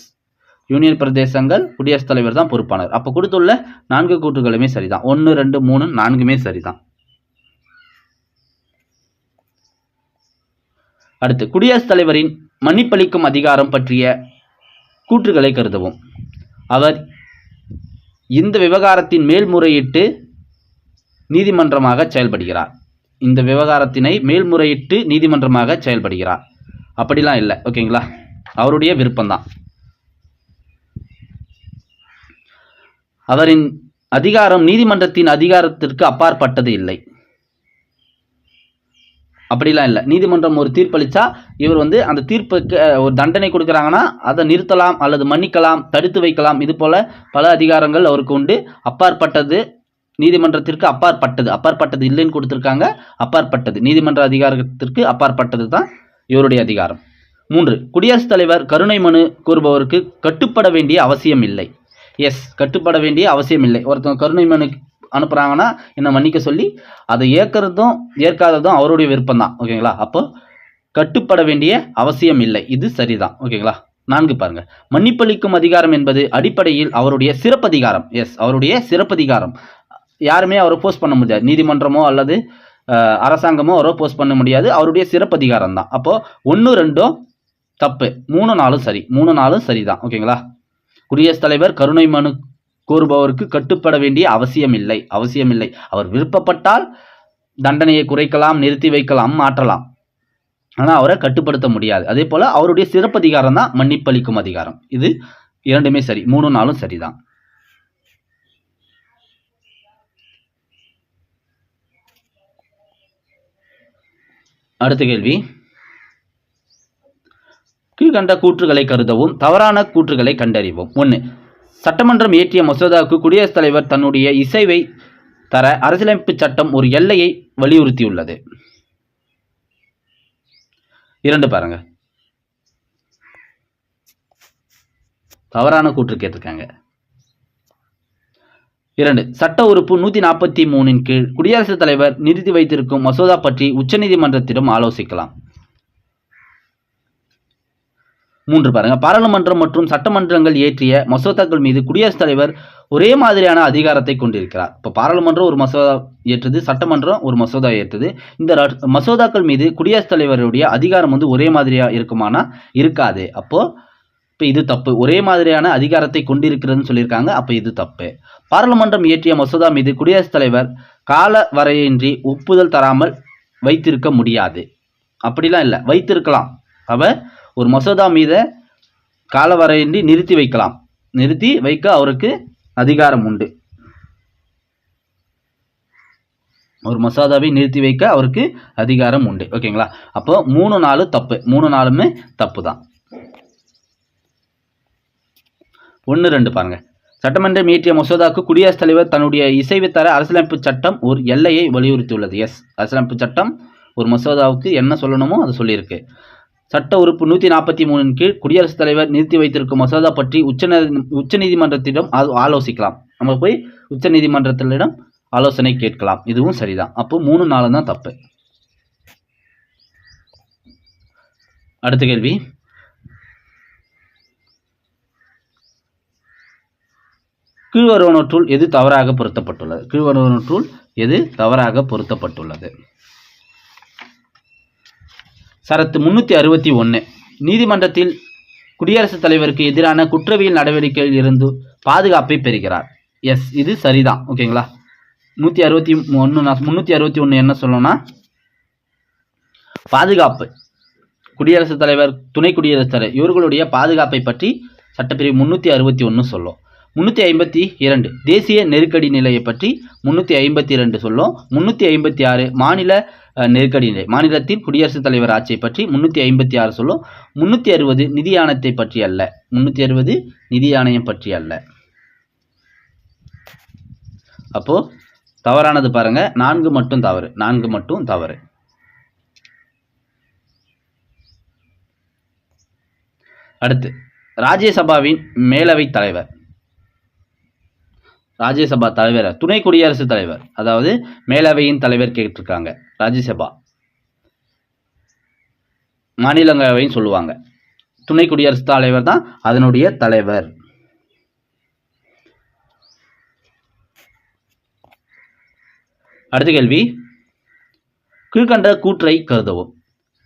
யூனியன் பிரதேசங்கள் குடியரசுத் தலைவர் தான் பொறுப்பானவர். அப்போ கொடுத்துள்ள 4 கூற்றுகளுமே சரிதான். 1, 2, 3, 4மே சரிதான். அடுத்து, குடியரசுத் தலைவரின் மன்னிப்பளிக்கும் அதிகாரம் பற்றிய கூற்றுகளை கருதவும். அவர் இந்த விவகாரத்தின் மேல்முறையீட்டு நீதிமன்றமாக செயல்படுகிறார். இந்த விவகாரத்தினை மேல்முறையீட்டு நீதிமன்றமாக செயல்படுகிறார். அப்படிலாம் இல்லை, ஓகேங்களா? அவருடைய விருப்பம்தான். அவரின் அதிகாரம் நீதிமன்றத்தின் அதிகாரத்திற்கு அப்பாற்பட்டது இல்லை. அப்படிலாம் இல்லை. நீதிமன்றம் ஒரு தீர்ப்பளித்தா இவர் அந்த தீர்ப்புக்கு ஒரு தண்டனை கொடுக்குறாங்கன்னா அதை நிறுத்தலாம் அல்லது மன்னிக்கலாம், தடுத்து வைக்கலாம். இது போல் பல அதிகாரங்கள் அவருக்கு உண்டு. அப்பாற்பட்டது நீதிமன்றத்திற்கு அப்பாற்பட்டது இல்லைன்னு கொடுத்துருக்காங்க. அப்பாற்பட்டது நீதிமன்ற அதிகாரத்திற்கு அப்பாற்பட்டது தான் இவருடைய அதிகாரம். 3. குடியரசுத் தலைவர் கருணை மனு கோருபவருக்கு கட்டுப்பட வேண்டிய அவசியம் இல்லை. எஸ், கட்டுப்பட வேண்டிய அவசியம் இல்லை. ஒருத்தவங்க கருணை மனு அனுப்புகிறாங்கன்னா என்ன மன்னிக்க சொல்லி அதை ஏற்கிறதும் ஏற்காததும் அவருடைய விருப்பம் தான். ஓகேங்களா? அப்போ கட்டுப்பட வேண்டிய அவசியம் இல்லை. இது சரிதான். ஓகேங்களா? 4 பாருங்க, மன்னிப்பளிக்கும் அதிகாரம் என்பது அடிப்படையில் அவருடைய சிறப்பதிகாரம். எஸ், அவருடைய சிறப்பதிகாரம். யாருமே அவரை போஸ்ட் பண்ண முடியாது. நீதிமன்றமோ அல்லது அரசாங்கமோ அவரை போஸ்ட் பண்ண முடியாது. அவருடைய சிறப்பதிகாரம் தான். அப்போ 1, 2 தப்பு, 3, 4 சரி. 3, 4 சரிதான். ஓகேங்களா? குடியரசுத் தலைவர் கருணை மனு கோருபவருக்கு கட்டுப்பட வேண்டிய அவசியம் இல்லை. அவர் விருப்பப்பட்டால் தண்டனையை குறைக்கலாம், நிறுத்தி வைக்கலாம், மாற்றலாம். ஆனால் அவரை கட்டுப்படுத்த முடியாது. அதே போல அவருடைய சிறப்பதிகாரம் தான் மன்னிப்பளிக்கும் அதிகாரம். இது 2மே சரி. 3, 4 சரிதான். அடுத்த கேள்வி, கீழ்கண்ட கூற்றுகளை கருதவும், தவறான கூற்றுகளை கண்டறிவோம். 1. சட்டமன்றம் இயற்றிய மசோதாவுக்கு குடியரசுத் தலைவர் தன்னுடைய இசைவை தர அரசியலமைப்பு சட்டம் ஒரு எல்லையை வலியுறுத்தியுள்ளது. 2 பாருங்க, தவறான கூற்று கேட்டிருக்காங்க. 2. சட்ட உறுப்பு 143 கீழ் குடியரசுத் தலைவர் நிறுத்தி வைத்திருக்கும் மசோதா பற்றி உச்சநீதிமன்றத்திடம் ஆலோசிக்கலாம். 3 பாருங்க, பாராளுமன்றம் மற்றும் சட்டமன்றங்கள் இயற்றிய மசோதாக்கள் மீது குடியரசுத் தலைவர் ஒரே மாதிரியான அதிகாரத்தை கொண்டிருக்கிறார். இப்போ பாராளுமன்றம் ஒரு மசோதா ஏற்றுது, சட்டமன்றம் ஒரு மசோதா ஏற்றுது. இந்த மசோதாக்கள் மீது குடியரசுத் தலைவருடைய அதிகாரம் ஒரே மாதிரியா இருக்குமானா இருக்காது. அப்போ இப்போ இது தப்பு. ஒரே மாதிரியான அதிகாரத்தை கொண்டிருக்கிறதுன்னு சொல்லியிருக்காங்க. அப்போ இது தப்பு. பாராளுமன்றம் இயற்றிய மசோதா மீது குடியரசுத் தலைவர் கால வரையின்றி ஒப்புதல் தராமல் வைத்திருக்க முடியாது. அப்படிலாம் இல்லை, வைத்திருக்கலாம். அவர் ஒரு மசோதா மீது காலவரையின்றி நிறுத்தி வைக்கலாம். நிறுத்தி வைக்க அவருக்கு அதிகாரம் உண்டு. ஒரு மசோதாவை நிறுத்தி வைக்க அவருக்கு அதிகாரம் உண்டு. ஓகேங்களா? அப்போ 3, 4 தப்பு. 3, 4மே தப்பு தான். 1, 2 பாருங்க, சட்டமன்றம் இயற்றிய மசோதாவுக்கு குடியரசுத் தலைவர் தன்னுடைய இசைவை தர அரசியலமைப்பு சட்டம் ஒரு எல்லையை வலியுறுத்தியுள்ளது. எஸ், அரசியலமைப்பு சட்டம் ஒரு மசோதாவுக்கு என்ன சொல்லணுமோ அது சொல்லியிருக்கு. சட்ட உறுப்பு 143 கீழ் குடியரசுத் தலைவர் நிறுத்தி வைத்திருக்கும் மசோதா பற்றி உச்சநீதிமன்றத்திடம் ஆலோசிக்கலாம். நம்ம போய் உச்சநீதிமன்றத்திடம் ஆலோசனை கேட்கலாம். இதுவும் சரிதான். அப்போ 3, 4 தான் தப்பு. அடுத்த கேள்வி, கீழ்வருவனவற்றுள் எது தவறாக பொருத்தப்பட்டுள்ளது? சரத்து 361, நீதிமன்றத்தில் குடியரசுத் தலைவருக்கு எதிரான குற்றவியல் நடவடிக்கையில் இருந்து பாதுகாப்பை பெறுகிறார். எஸ், இது சரிதான். ஓகேங்களா? 361 என்ன சொல்லணும்னா பாதுகாப்பு, குடியரசுத் தலைவர், துணை குடியரசுத் தலைவர் இவர்களுடைய பாதுகாப்பை பற்றி சட்டப்பிரிவு 361 சொல்லும். 352 தேசிய நெருக்கடி நிலையை பற்றி 352 சொல்லும். 356 மாநில நெருக்கடி நிலை, மாநிலத்தின் குடியரசுத் தலைவர் ஆட்சியை பற்றி 356 சொல்லும். 360 நிதி ஆணையத்தை பற்றி அல்ல, 360 நிதி ஆணையம் பற்றி அல்ல. அப்போ தவறானது பாருங்க, 4 மட்டும் தவறு, 4 மட்டும் தவறு. அடுத்து ராஜ்யசபாவின் மேலவை தலைவர், ராஜ்யசபா தலைவர் துணை குடியரசுத் தலைவர், அதாவது மேலவையின் தலைவர் கேட்டிருக்காங்க. ராஜ்யசபா மாநிலங்களவைன்னு சொல்லுவாங்க, துணை குடியரசுத் தலைவர் தான் அதனுடைய தலைவர். அடுத்த கேள்வி, கீழ்கண்ட கூற்றை கருதவும்.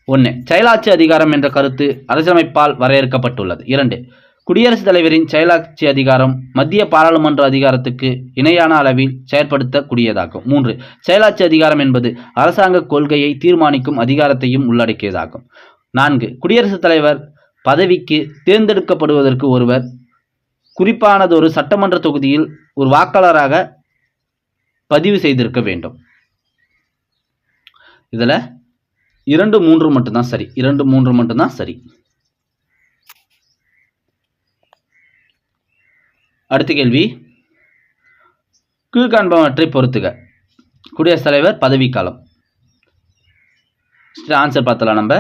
1. செயலாட்சி அதிகாரம் என்ற கருத்து அரசியலமைப்பால் வரையறுக்கப்பட்டுள்ளது. 2. குடியரசுத் தலைவரின் செயலாட்சி அதிகாரம் மத்திய பாராளுமன்ற அதிகாரத்துக்கு இணையான அளவில் செயற்படுத்தக்கூடியதாகும். 3. செயலாட்சி அதிகாரம் என்பது அரசாங்க கொள்கையை தீர்மானிக்கும் அதிகாரத்தையும் உள்ளடக்கியதாகும். 4. குடியரசுத் தலைவர் பதவிக்கு தேர்ந்தெடுக்கப்படுவதற்கு ஒருவர் குறிப்பானதொரு சட்டமன்ற தொகுதியில் ஒரு வாக்காளராக பதிவு செய்திருக்க வேண்டும். இதுல 2, 3 மட்டும்தான் சரி, 2, 3 மட்டும்தான் சரி. அடுத்த கேள்வி, கீழ்காண்பவற்றை பொறுத்துக. குடியரசுத் தலைவர் பதவிக்காலம். ஆன்சர் பார்த்தலாம் நம்ம.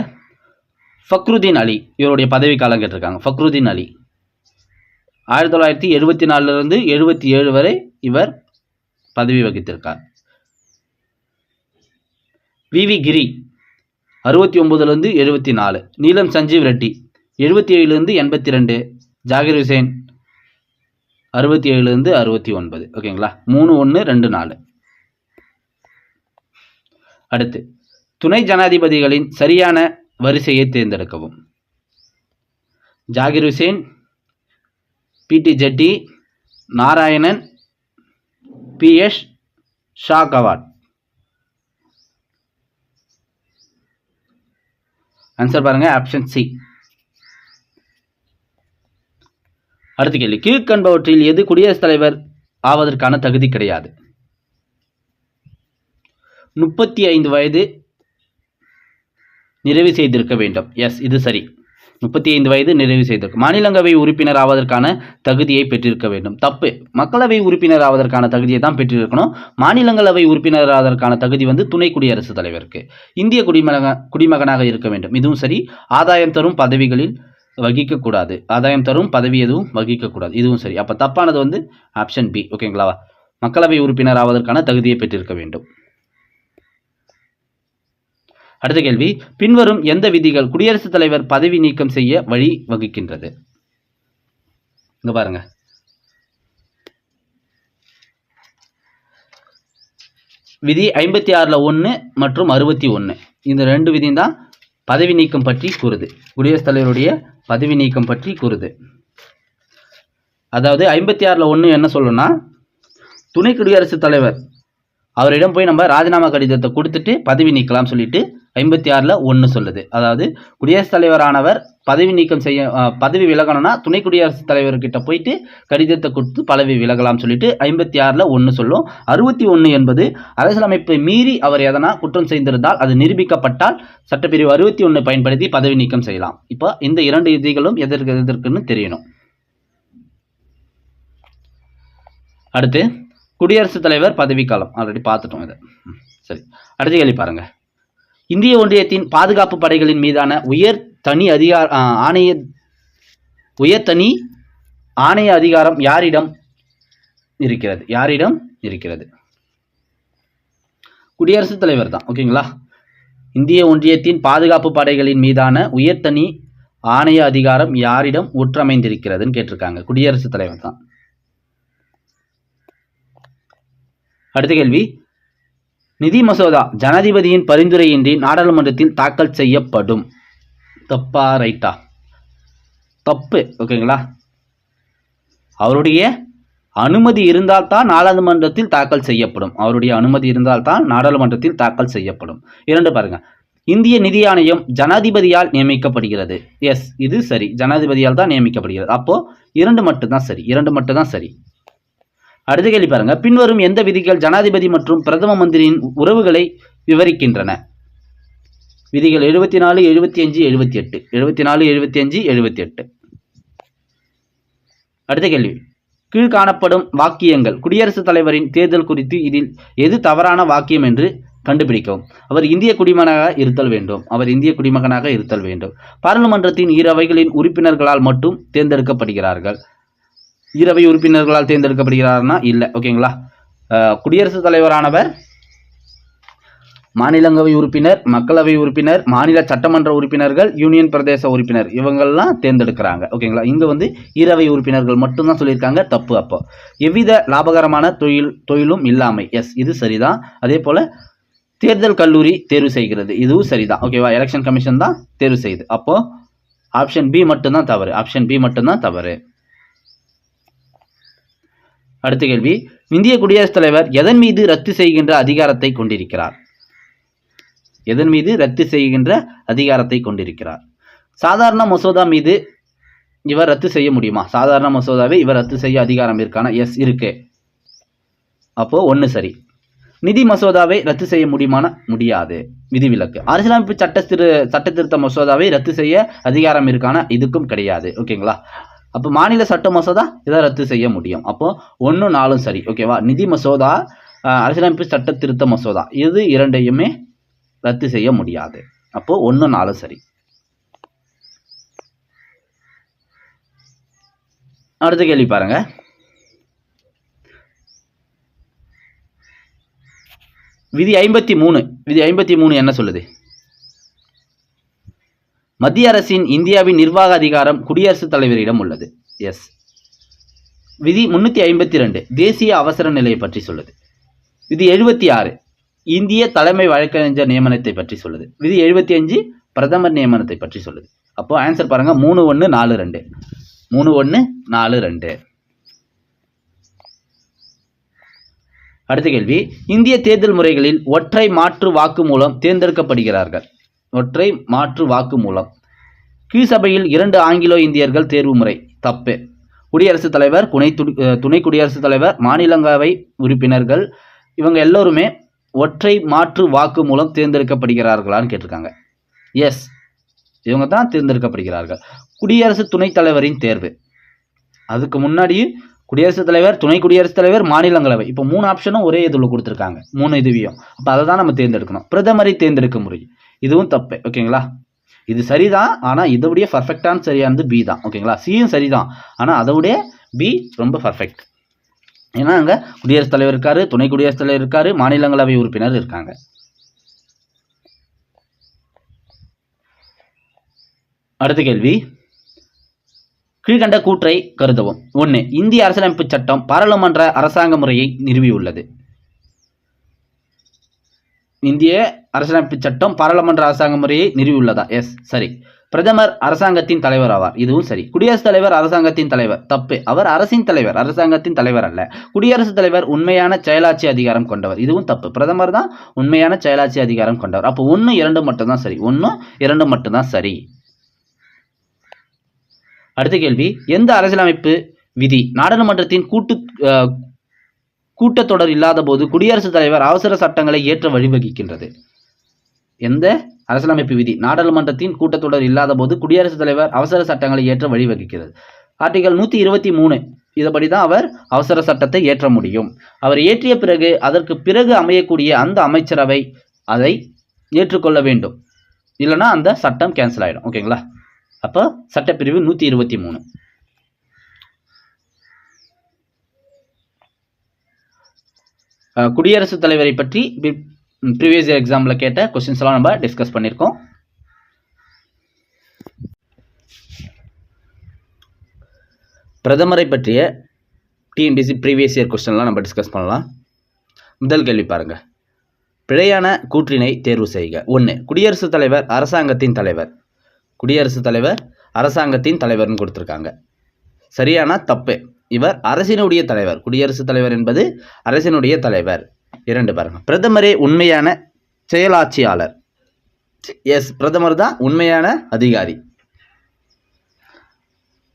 ஃபக்ருதீன் அலி, இவருடைய பதவிக்காலம் கேட்டிருக்காங்க. ஃபக்ருதீன் அலி 1974 77 வரை இவர் பதவி வகித்திருக்கார். விவி கிரி 69 74. நீலம் சஞ்சீவ் ரெட்டி 77 82. ஜாகிர் ஹுசேன் 67 69. ஓகேங்களா, 3 1 2 4. அடுத்து துணை ஜனாதிபதிகளின் சரியான வரிசையை தேர்ந்தெடுக்கவும். ஜாகிர் ஹுசேன், பிடி ஜெட்டி, நாராயணன், PS ஷா கவாட். ஆன்சர் பாருங்க, ஆப்ஷன் சி. அடுத்த கேள்வி, கீழ்கண்டவற்றில் எது குடியரசுத் தலைவர் ஆவதற்கான தகுதி கிடையாது? 35 வயது நிறைவு செய்திருக்க வேண்டும். எஸ், இது சரி. 35 வயது நிறைவு செய்திருக்கும். மாநிலங்களவை உறுப்பினர் ஆவதற்கான தகுதியை பெற்றிருக்க வேண்டும். தப்பு. மக்களவை உறுப்பினர் ஆவதற்கான தகுதியை தான் பெற்றிருக்கணும். மாநிலங்களவை உறுப்பினர் ஆவதற்கான தகுதி துணை குடியரசுத் தலைவருக்கு. இந்திய குடிமகனாக இருக்க வேண்டும். இதுவும் சரி. ஆதாயம் தரும் பதவிகளில் வகிக்கக்கூடாது, ஆதாயம் தரும் பதவி எதுவும் வகிக்கக்கூடாது, இதுவும் சரி. அப்போ தப்பானது ஆப்ஷன் பி. ஓகேங்களா, மக்களவை உறுப்பினர் ஆவதற்கான தகுதியை பெற்றிருக்க வேண்டும். அடுத்த கேள்வி, பின்வரும் எந்த விதிகள் குடியரசுத் தலைவர் பதவி நீக்கம் செய்ய வழி வகுக்கின்றது? இங்க பாருங்க, விதி 56ல் 1 மற்றும் 61. இந்த 2 விதியும் தான் பதவி நீக்கம் பற்றி கூறுது. குடியரசுத் தலைவருடைய பதவி நீக்கம் பற்றி கூறுது. அதாவது 56ல் 1 என்ன சொல்லணும்னா, துணை குடியரசுத் தலைவர் அவரிடம் போய் நம்ம ராஜினாமா கடிதத்தை கொடுத்துட்டு பதவி நீக்கலாம் சொல்லிட்டு 56ல் 1 சொல்லுது. அதாவது குடியரசுத் தலைவரானவர் பதவி நீக்கம் செய்ய பதவி விலகணும்னா துணை குடியரசுத் தலைவர்கிட்ட போயிட்டு கடிதத்தை கொடுத்து பதவி விலகலாம் சொல்லிட்டு 56ல் 1 சொல்லும். 61 என்பது அரசியலமைப்பை மீறி அவர் எதனா குற்றம் செய்திருந்தால் அது நிரூபிக்கப்பட்டால் சட்டப்பிரிவு 61 பயன்படுத்தி பதவி நீக்கம் செய்யலாம். இப்போ இந்த 2 விதிகளும் எதற்குன்னு தெரியணும். அடுத்து குடியரசுத் தலைவர் பதவிக்காலம் ஆல்ரெடி பார்த்துட்டோம் இதை. சரி, அடுத்த கேள்வி பாருங்க. இந்திய ஒன்றியத்தின் பாதுகாப்பு படைகளின் மீதான உயர் தனி ஆணைய அதிகாரம் யாரிடம் இருக்கிறது? யாரிடம் இருக்கிறது? குடியரசுத் தலைவர் தான். ஓகேங்களா, இந்திய ஒன்றியத்தின் பாதுகாப்பு படைகளின் மீதான உயர் தனி ஆணைய அதிகாரம் யாரிடம் ஒற்றமைந்திருக்கிறதுன்னு கேட்டிருக்காங்க. குடியரசுத் தலைவர் தான். அடுத்த கேள்வி, நிதி மசோதா ஜனாதிபதியின் பரிந்துரையின்றி நாடாளுமன்றத்தில் தாக்கல் செய்யப்படும். தப்பா ரைட்டா? தப்பு. ஓகேங்களா, அவருடைய அனுமதி இருந்தால் தான் நாடாளுமன்றத்தில் தாக்கல் செய்யப்படும். அவருடைய அனுமதி இருந்தால் தான் நாடாளுமன்றத்தில் தாக்கல் செய்யப்படும். 2 பாருங்க, இந்திய நிதி ஆணையம் ஜனாதிபதியால் நியமிக்கப்படுகிறது. எஸ், இது சரி, ஜனாதிபதியால் தான் நியமிக்கப்படுகிறது. அப்போ 2 மட்டும்தான் சரி, 2 மட்டும்தான் சரி. அடுத்த கேள்வி பாருங்க. பின்வரும் எந்த விதிகள் ஜனாதிபதி மற்றும் பிரதம மந்திரியின் உறவுகளை விவரிக்கின்றன? விதிகள் 74, 75, 78. 74, 75, 78. அடுத்த கேள்வி. கீழ் காணப்படும் வாக்கியங்கள் குடியரசுத் தலைவரின் தேர்தல் குறித்து இதில் எது தவறான வாக்கியம் என்று கண்டுபிடிக்கவும். அவர் இந்திய குடிமகனாக இருத்தல் வேண்டும். அவர் இந்திய குடிமகனாக இருத்தல் வேண்டும். பாராளுமன்றத்தின் இரு அவைகளின் உறுப்பினர்களால் மட்டும் தேர்ந்தெடுக்கப்படுகிறார்கள். இரவை உறுப்பினர்களால் தேர்ந்தெடுக்கப்படுகிறார்னா இல்லை. ஓகேங்களா? குடியரசுத் தலைவரானவர் மாநிலங்களவை உறுப்பினர், மக்களவை உறுப்பினர், மாநில சட்டமன்ற உறுப்பினர்கள், யூனியன் பிரதேச உறுப்பினர் இவங்கெல்லாம் தேர்ந்தெடுக்கிறாங்க. ஓகேங்களா? இங்கே வந்து இரவை உறுப்பினர்கள் மட்டும்தான் சொல்லியிருக்காங்க. தப்பு. அப்போ எவ்வித லாபகரமான தொழிலும் இல்லாமை. எஸ், இது சரிதான். அதே போல் தேர்தல் கல்லூரி தேர்வு செய்கிறது. இதுவும் சரிதான். ஓகேவா? எலெக்ஷன் கமிஷன் தான் தேர்வு செய்யுது. அப்போ ஆப்ஷன் பி மட்டும்தான் தவறு. ஆப்ஷன் பி மட்டும்தான் தவறு. அடுத்த கேள்வி. இந்திய குடியரசுத் தலைவர் எதன் மீது ரத்து செய்கின்ற அதிகாரத்தை கொண்டிருக்கிறார்? எதன் மீது ரத்து செய்கின்ற அதிகாரத்தை கொண்டிருக்கிறார்? சாதாரண மசோதா மீது இவர் ரத்து செய்ய முடியுமா? சாதாரண மசோதாவை இவர் ரத்து செய்ய அதிகாரம் இருக்கானா? எஸ், இருக்கு. அப்போ 1 சரி. நிதி மசோதாவை ரத்து செய்ய முடியுமான? முடியாது, விதிவிலக்கு. அரசியலமைப்பு சட்ட திருத்த மசோதாவை ரத்து செய்ய அதிகாரம் இருக்கானா? இதுக்கும் கிடையாது. ஓகேங்களா? அப்போ மாநில சட்ட மசோதா இதை ரத்து செய்ய முடியும். அப்போ 1, 4 சரி. ஓகேவா? நிதி மசோதா, அரசியலமைப்பு சட்ட திருத்த மசோதா இது இரண்டையுமே ரத்து செய்ய முடியாது. அப்போ 1, 4 சரி. அடுத்த கேள்வி பாருங்க. விதி 53. விதி 53 என்ன சொல்லுது? மத்திய அரசின் இந்தியாவின் நிர்வாக அதிகாரம் குடியரசுத் தலைவரிடம் உள்ளது. எஸ். விதி 352 தேசிய அவசர நிலையை பற்றி சொல்லுது. விதி 76 இந்திய தலைமை வழக்கறிஞர் நியமனத்தை பற்றி சொல்லுது. விதி 75 பிரதமர் நியமனத்தை பற்றி சொல்லுது. அப்போ ஆன்சர் பாருங்க 3, 1, 4, 2. 3, 1, 4, 2. அடுத்த கேள்வி. இந்திய தேர்தல் முறைகளில் ஒற்றை மாற்று வாக்கு மூலம் தேர்ந்தெடுக்கப்படுகிறார்கள். ஒற்றை மாற்று வாக்கு மூலம். கீழ்சபையில் 2 ஆங்கிலோ இந்தியர்கள் தேர்வு முறை. தப்பு. குடியரசுத் தலைவர், துணை குடியரசுத் தலைவர், மாநிலங்களவை உறுப்பினர்கள் இவங்க எல்லோருமே ஒற்றை மாற்று வாக்கு மூலம் தேர்ந்தெடுக்கப்படுகிறார்களான்னு கேட்டிருக்காங்க. எஸ், இவங்க தான் தேர்ந்தெடுக்கப்படுகிறார்கள். குடியரசு துணைத் தலைவரின் தேர்வு. அதுக்கு முன்னாடி குடியரசுத் தலைவர், துணை குடியரசுத் தலைவர், மாநிலங்களவை. இப்போ 3 ஆப்ஷனும் ஒரே இதில் கொடுத்துருக்காங்க. 3 இதுவியும். அப்போ அதை தான் நம்ம தேர்ந்தெடுக்கணும். பிரதமரை தேர்ந்தெடுக்க முறை இதுவும் தப்பு. ஓகேங்களா? இது சரிதான். ஆனால் இதோடைய பர்ஃபெக்டான சரியானது பி தான். ஓகேங்களா? சியும் சரிதான். ஆனால் அதோடைய பி ரொம்ப பர்ஃபெக்ட். ஏன்னா அங்கே குடியரசுத் தலைவர் இருக்காரு, துணை குடியரசுத் தலைவர் இருக்காரு, மாநிலங்களவை உறுப்பினர் இருக்காங்க. அடுத்த கேள்வி. கீழ்கண்ட கூற்றை கருதவும். 1. இந்திய அரசியலமைப்பு சட்டம் பாராளுமன்ற அரசாங்க முறையை நிறுவியுள்ளது. இந்திய அரசியலமைப்பு சட்டம் பாராளுமன்ற அரசாங்க முறையை நிறுவியுள்ளதா? எஸ், சரி. பிரதமர் அரசாங்கத்தின் தலைவர் ஆவார். இதுவும் சரி. குடியரசுத் தலைவர் அரசாங்கத்தின் தலைவர். தப்பு. அவர் அரசின் தலைவர், அரசாங்கத்தின் தலைவர் அல்ல. குடியரசுத் தலைவர் உண்மையான செயலாட்சி அதிகாரம் கொண்டவர். இதுவும் தப்பு. பிரதமர் தான் உண்மையான செயலாட்சி அதிகாரம் கொண்டவர். அப்போ 1, 2 மட்டும்தான் சரி. 1, 2 மட்டும்தான் சரி. அடுத்த கேள்வி. எந்த அரசியலமைப்பு விதி நாடாளுமன்றத்தின் கூட்டத்தொடர் இல்லாத போது குடியரசுத் தலைவர் அவசர சட்டங்களை ஏற்ற வழிவகுக்கின்றது? எந்த அரசியலமைப்பு விதி நாடாளுமன்றத்தின் கூட்டத்தொடர் இல்லாத போது குடியரசுத் தலைவர் அவசர சட்டங்களை ஏற்ற வழிவகுக்கிறது? ஆர்டிகல் 123 இதுபடி தான் அவர் அவசர சட்டத்தை ஏற்ற முடியும். அவர் ஏற்றிய பிறகு அதற்கு பிறகு அமையக்கூடிய அந்த அமைச்சரவை அதை ஏற்றுக்கொள்ள வேண்டும். இல்லைன்னா அந்த சட்டம் கேன்சல் ஆகிடும். ஓகேங்களா? அப்போ சட்டப்பிரிவு 123. குடியரசுத் தலைவரை பற்றி ப்ரீவியஸ் இயர் எக்ஸாமில் கேட்ட கொஸ்டின்ஸ் எல்லாம் நம்ம டிஸ்கஸ் பண்ணியிருக்கோம். பிரதமரை பற்றிய டிஎன்பிஎஸ்சி ப்ரீவியஸ் இயர் கொஸ்டின்லாம் நம்ம டிஸ்கஸ் பண்ணலாம். முதல் கேள்வி பாருங்க. பிழையான கூற்றினை தேர்வு செய்க. 1. குடியரசுத் தலைவர் அரசாங்கத்தின் தலைவர். குடியரசுத் தலைவர் அரசாங்கத்தின் தலைவர்னு கொடுத்துருக்காங்க. சரியான? தப்பு. இவர் அரசினுடைய தலைவர். குடியரசுத் தலைவர் என்பது அரசினுடைய தலைவர். 2 பாருங்க. பிரதமரே உண்மையான செயலாட்சியாளர். எஸ், பிரதமர் தான் உண்மையான அதிகாரி.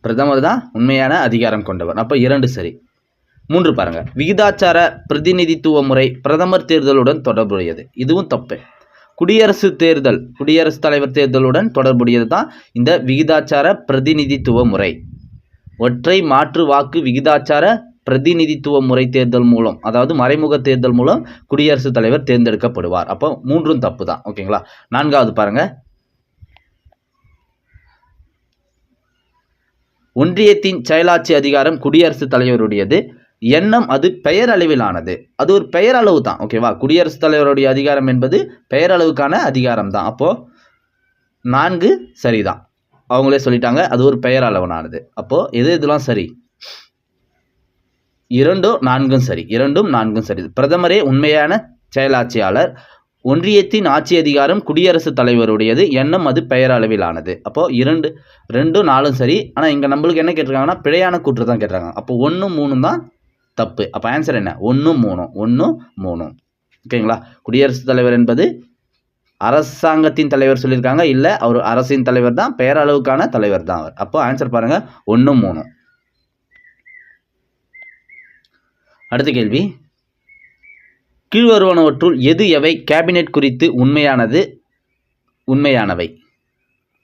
பிரதமர் தான் உண்மையான அதிகாரம் கொண்டவர். அப்போ 2 சரி. 3 பாருங்க, விகிதாச்சார பிரதிநிதித்துவ முறை பிரதமர் தேர்தலுடன் தொடர்புடையது. இதுவும் தப்பு. குடியரசுத் தலைவர் தேர்தலுடன் தொடர்புடையது தான் இந்த விகிதாச்சார பிரதிநிதித்துவ முறை. ஒற்றை மாற்று வாக்கு விகிதாச்சார பிரதிநிதித்துவ முறை தேர்தல் மூலம், அதாவது மறைமுக தேர்தல் மூலம் குடியரசுத் தலைவர் தேர்ந்தெடுக்கப்படுவார். அப்போ 3ம் தப்பு தான். ஓகேங்களா. 4வது பாருங்க, ஒன்றியத்தின் செயலாட்சி அதிகாரம் குடியரசுத் தலைவருடையது. எண்ணம் அது பெயர் அளவிலானது. அது ஒரு பெயர் அளவு தான். ஓகேவா. குடியரசுத் தலைவருடைய அதிகாரம் என்பது பெயரளவுக்கான அதிகாரம் தான். அப்போ 4 சரிதான். அவங்களே சொல்லிட்டாங்க அது ஒரு பெயர் அளவிலானது. அப்போ இதெல்லாம் சரி. 2ம் 4ம் சரி. 2ம் 4ம் சரி. பிரதமரே உண்மையான செயலாட்சியாளர். ஒன்றியத்தின் ஆட்சி அதிகாரம் குடியரசுத் தலைவருடையது. எண்ணம் அது பெயர் அளவிலானது. அப்போ 2, 2, 4ம் சரி. ஆனால் இங்கே நம்மளுக்கு என்ன கேட்டிருக்காங்கன்னா பிழையான கூற்று தான் கேட்டிருக்காங்க. அப்போ 1, 3 தான் தப்பு. அப்போ ஆன்சர் என்ன? 1, 3. 1, 3. ஓகேங்களா. குடியரசுத் தலைவர் என்பது அரசாங்கத்தின் தலைவர் சொல்லியிருக்காங்க. இல்லை, அவர் அரசின் தலைவர் தான், பெயரளவுக்கான தலைவர் தான் அவர். அப்போ ஆன்சர் பாருங்க 1, 3. அடுத்த கேள்வி, கீழ்வருவனவற்றுள் எது எவை கேபினெட் குறித்து உண்மையானவை?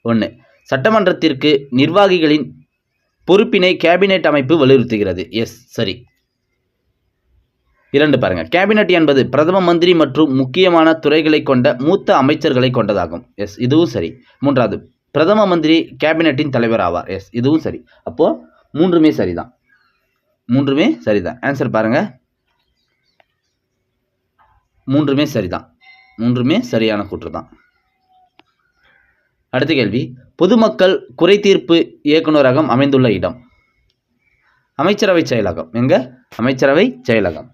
1. சட்டமன்றத்திற்கு நிர்வாகிகளின் பொறுப்பினை கேபினெட் அமைப்பு வலியுறுத்துகிறது. எஸ், சரி. 2 பாருங்க, கேபினெட் என்பது பிரதம மந்திரி மற்றும் முக்கியமான துறைகளை கொண்ட மூத்த அமைச்சர்களை கொண்டதாகும். எஸ், இதுவும் சரி. 3வது, பிரதம மந்திரி கேபினெட்டின் தலைவர் ஆவார். எஸ், இதுவும் சரி. அப்போ 3மே சரிதான். 3மே சரிதான். ஆன்சர் பாருங்க 3மே சரிதான். 3மே சரியான கூற்று தான். அடுத்த கேள்வி, பொதுமக்கள் குறைதீர்ப்பு இயக்குநரகம் அமைந்துள்ள இடம்? அமைச்சரவை செயலகம். எங்க? அமைச்சரவை செயலகம்.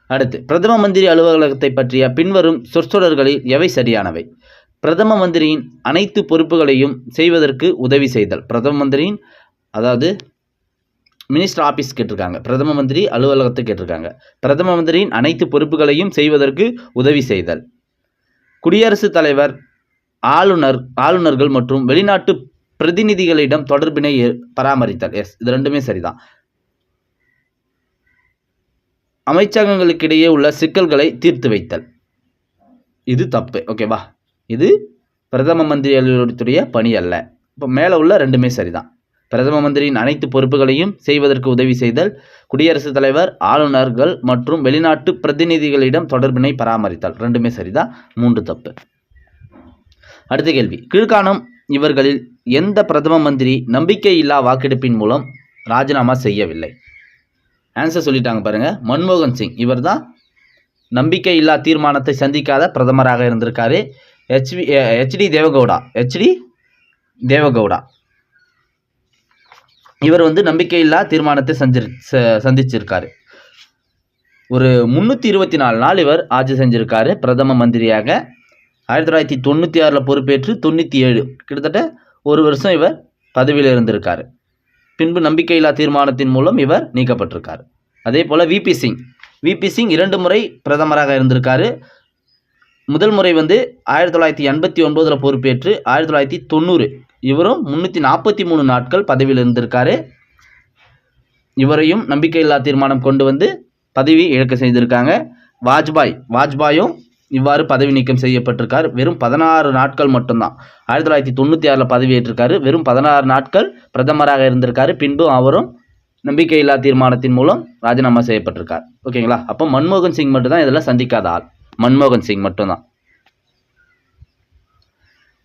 அடுத்து, பிரதம மந்திரி அலுவலகத்தை பற்றிய பின்வரும் சொற்றொடர்களில் எவை சரியானவை? பிரதம மந்திரியின் அனைத்து பொறுப்புகளையும் செய்வதற்கு உதவி செய்தல். பிரதம மந்திரியின், அதாவது மினிஸ்டர் ஆஃபீஸ் கேட்டிருக்காங்க, பிரதம மந்திரி அலுவலகத்தை கேட்டிருக்காங்க. பிரதம மந்திரியின் அனைத்து பொறுப்புகளையும் செய்வதற்கு உதவி செய்தல். குடியரசுத் தலைவர், ஆளுநர்கள் மற்றும் வெளிநாட்டு பிரதிநிதிகளிடம் தொடர்பினை பராமரித்தல். எஸ், இது 2மே சரிதான். அமைச்சகங்களுக்கிடையே உள்ள சிக்கல்களை தீர்த்து வைத்தல். இது தப்பு. ஓகேவா. இது பிரதம மந்திரி அலுவலகத்துடைய பணி அல்ல. இப்போ மேலே உள்ள 2மே சரிதான். பிரதம மந்திரியின் அனைத்து பொறுப்புகளையும் செய்வதற்கு உதவி செய்தல், குடியரசுத் தலைவர், ஆளுநர்கள் மற்றும் வெளிநாட்டு பிரதிநிதிகளிடம் தொடர்பினை பராமரித்தல். 2மே சரிதான். 3 தப்பு. அடுத்த கேள்வி, கீழ்காணும் இவர்களில் எந்த பிரதம மந்திரி நம்பிக்கையில்லா வாக்கெடுப்பின் மூலம் ராஜினாமா செய்யவில்லை? ஆன்சர் சொல்லிட்டாங்க பாருங்க. மன்மோகன் சிங். இவர் தான் நம்பிக்கையில்லா தீர்மானத்தை சந்திக்காத பிரதமராக இருந்திருக்காரு. ஹெச்டி தேவகவுடா இவர் நம்பிக்கையில்லா தீர்மானத்தை சந்திச்சிருக்காரு. ஒரு 324 நாள் இவர் ஆட்சி செஞ்சிருக்காரு பிரதம மந்திரியாக. 1996 பொறுப்பேற்று 97, கிட்டத்தட்ட 1 வருஷம் இவர் பதவியில் இருந்திருக்காரு. பின்பு நம்பிக்கையில்லா தீர்மானத்தின் மூலம் இவர் நீக்கப்பட்டிருக்கார். அதே போல் விபி சிங் 2 முறை பிரதமராக இருந்திருக்காரு. முதல் முறை 1989 பொறுப்பேற்று 1990 இவரும் 343 நாட்கள் பதவியில் இருந்திருக்காரு. இவரையும் நம்பிக்கையில்லா தீர்மானம் கொண்டு பதவி இழக்க செய்திருக்காங்க. வாஜ்பாயும் இவ்வாறு பதவி நீக்கம் செய்யப்பட்டிருக்கார். வெறும் 16 நாட்கள் மட்டும்தான். 1996 பதவியேற்றிருக்காரு. வெறும் 16 நாட்கள் பிரதமராக இருந்திருக்காரு. பின்பு அவரும் நம்பிக்கையில்லா தீர்மானத்தின் மூலம் ராஜினாமா செய்யப்பட்டிருக்கார். ஓகேங்களா. அப்போ மன்மோகன் சிங் மட்டும்தான் இதெல்லாம் சந்திக்காத ஆள். மன்மோகன் சிங் மட்டும்தான்.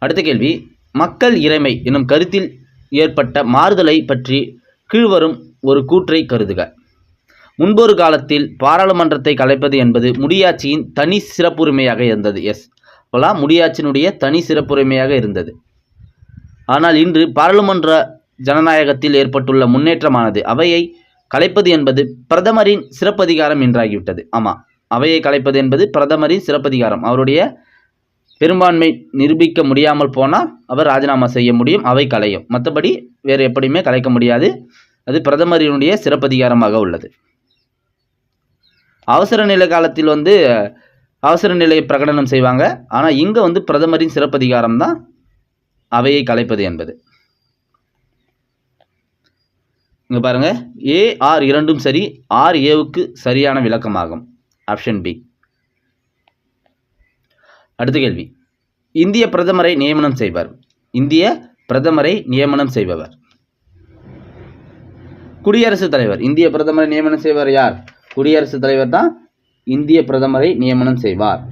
அடுத்த கேள்வி, மக்கள் இறைமை என்னும் கருத்தில் ஏற்பட்ட மாறுதலை பற்றி கீழ்வரும் ஒரு கூற்றை கருதுக. முன்பொரு காலத்தில் பாராளுமன்றத்தை கலைப்பது என்பது முடியாட்சியின் தனி சிறப்புரிமையாக இருந்தது. எஸ், அப்போலாம் முடியாட்சியினுடைய தனி சிறப்புரிமையாக இருந்தது. ஆனால் இன்று பாராளுமன்ற ஜனநாயகத்தில் ஏற்பட்டுள்ள முன்னேற்றமானது அவையை கலைப்பது என்பது பிரதமரின் சிறப்பதிகாரம் என்றாகிவிட்டது. ஆமாம், அவையை கலைப்பது என்பது பிரதமரின் சிறப்பதிகாரம். அவருடைய பெரும்பான்மை நிரூபிக்க முடியாமல் போனால் அவர் ராஜினாமா செய்ய முடியும், அவை கலையும். மற்றபடி வேறு எப்படியுமே கலைக்க முடியாது. அது பிரதமரினுடைய சிறப்பதிகாரமாக உள்ளது. அவசர நிலை காலத்தில் அவசர நிலையை பிரகடனம் செய்வாங்க. ஆனால் இங்கே வந்து பிரதமரின் சிறப்பதிகாரம் தான் அவையை கலைப்பது என்பது. இங்கே பாருங்க, ஏ ஆர் இரண்டும் சரி, ஆர் ஏவுக்கு சரியான விளக்கமாகும். Option B. அடுத்த கேள்வி, இந்திய பிரதமரை நியமனம் செய்வர். இந்திய பிரதமரை நியமனம் செய்பவர் குடியரசுத் தலைவர். இந்திய பிரதமரை நியமனம் செய்வர் யார்? குடியரசுத் தலைவர் தான் இந்திய பிரதமரை நியமனம் செய்வார்.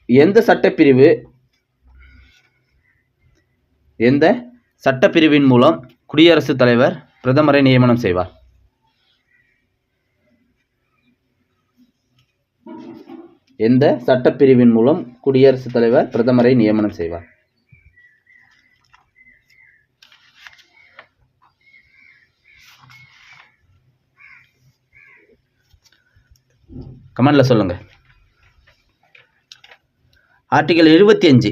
எந்த சட்டப்பிரிவின் மூலம் குடியரசுத் தலைவர் பிரதமரை நியமனம் செய்வார்? எந்த சட்டப்பிரிவின் மூலம் குடியரசுத் தலைவர் பிரதமரை நியமனம் செய்வார்? கமெண்ட்ல சொல்லுங்க. ஆர்டிகல் 75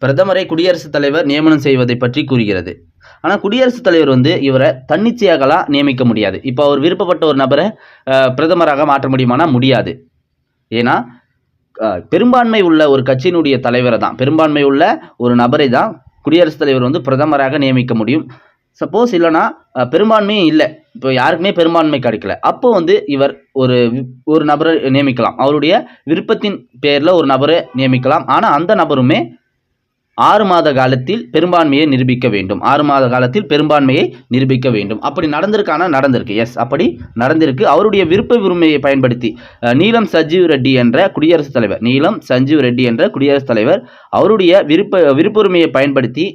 பிரதமரை குடியரசுத் தலைவர் நியமனம் செய்வதை பற்றி கூறுகிறது. ஆனால் குடியரசுத் தலைவர் வந்து இவரை தன்னிச்சையாகலாம் நியமிக்க முடியாது. இப்போ அவர் விருப்பப்பட்ட ஒரு நபரை பிரதமராக மாற்ற முடியுமானா முடியாது. ஏன்னா பெரும்பான்மை உள்ள ஒரு கட்சியினுடைய தலைவரை தான், பெரும்பான்மை உள்ள ஒரு நபரை தான் குடியரசுத் தலைவர் வந்து பிரதமராக நியமிக்க முடியும். சப்போஸ் இல்லைனா பெரும்பான்மையும் இல்லை, இப்போ யாருக்குமே பெரும்பான்மை கிடைக்கல, அப்போ வந்து இவர் ஒரு நபரை நியமிக்கலாம். அவருடைய விருப்பத்தின் பேரில் ஒரு நபரை நியமிக்கலாம். ஆனால் அந்த நபருமே 6 மாத காலத்தில் பெரும்பான்மையை நிரூபிக்க வேண்டும். 6 மாத காலத்தில் பெரும்பான்மையை நிரூபிக்க வேண்டும். அப்படி நடந்திருக்கானா? நடந்திருக்கு. எஸ், அப்படி நடந்திருக்கு. அவருடைய விருப்ப உரிமையை பயன்படுத்தி நீலம் சஞ்சீவ் ரெட்டி என்ற குடியரசுத் தலைவர் அவருடைய விருப்ப உரிமையை பயன்படுத்தி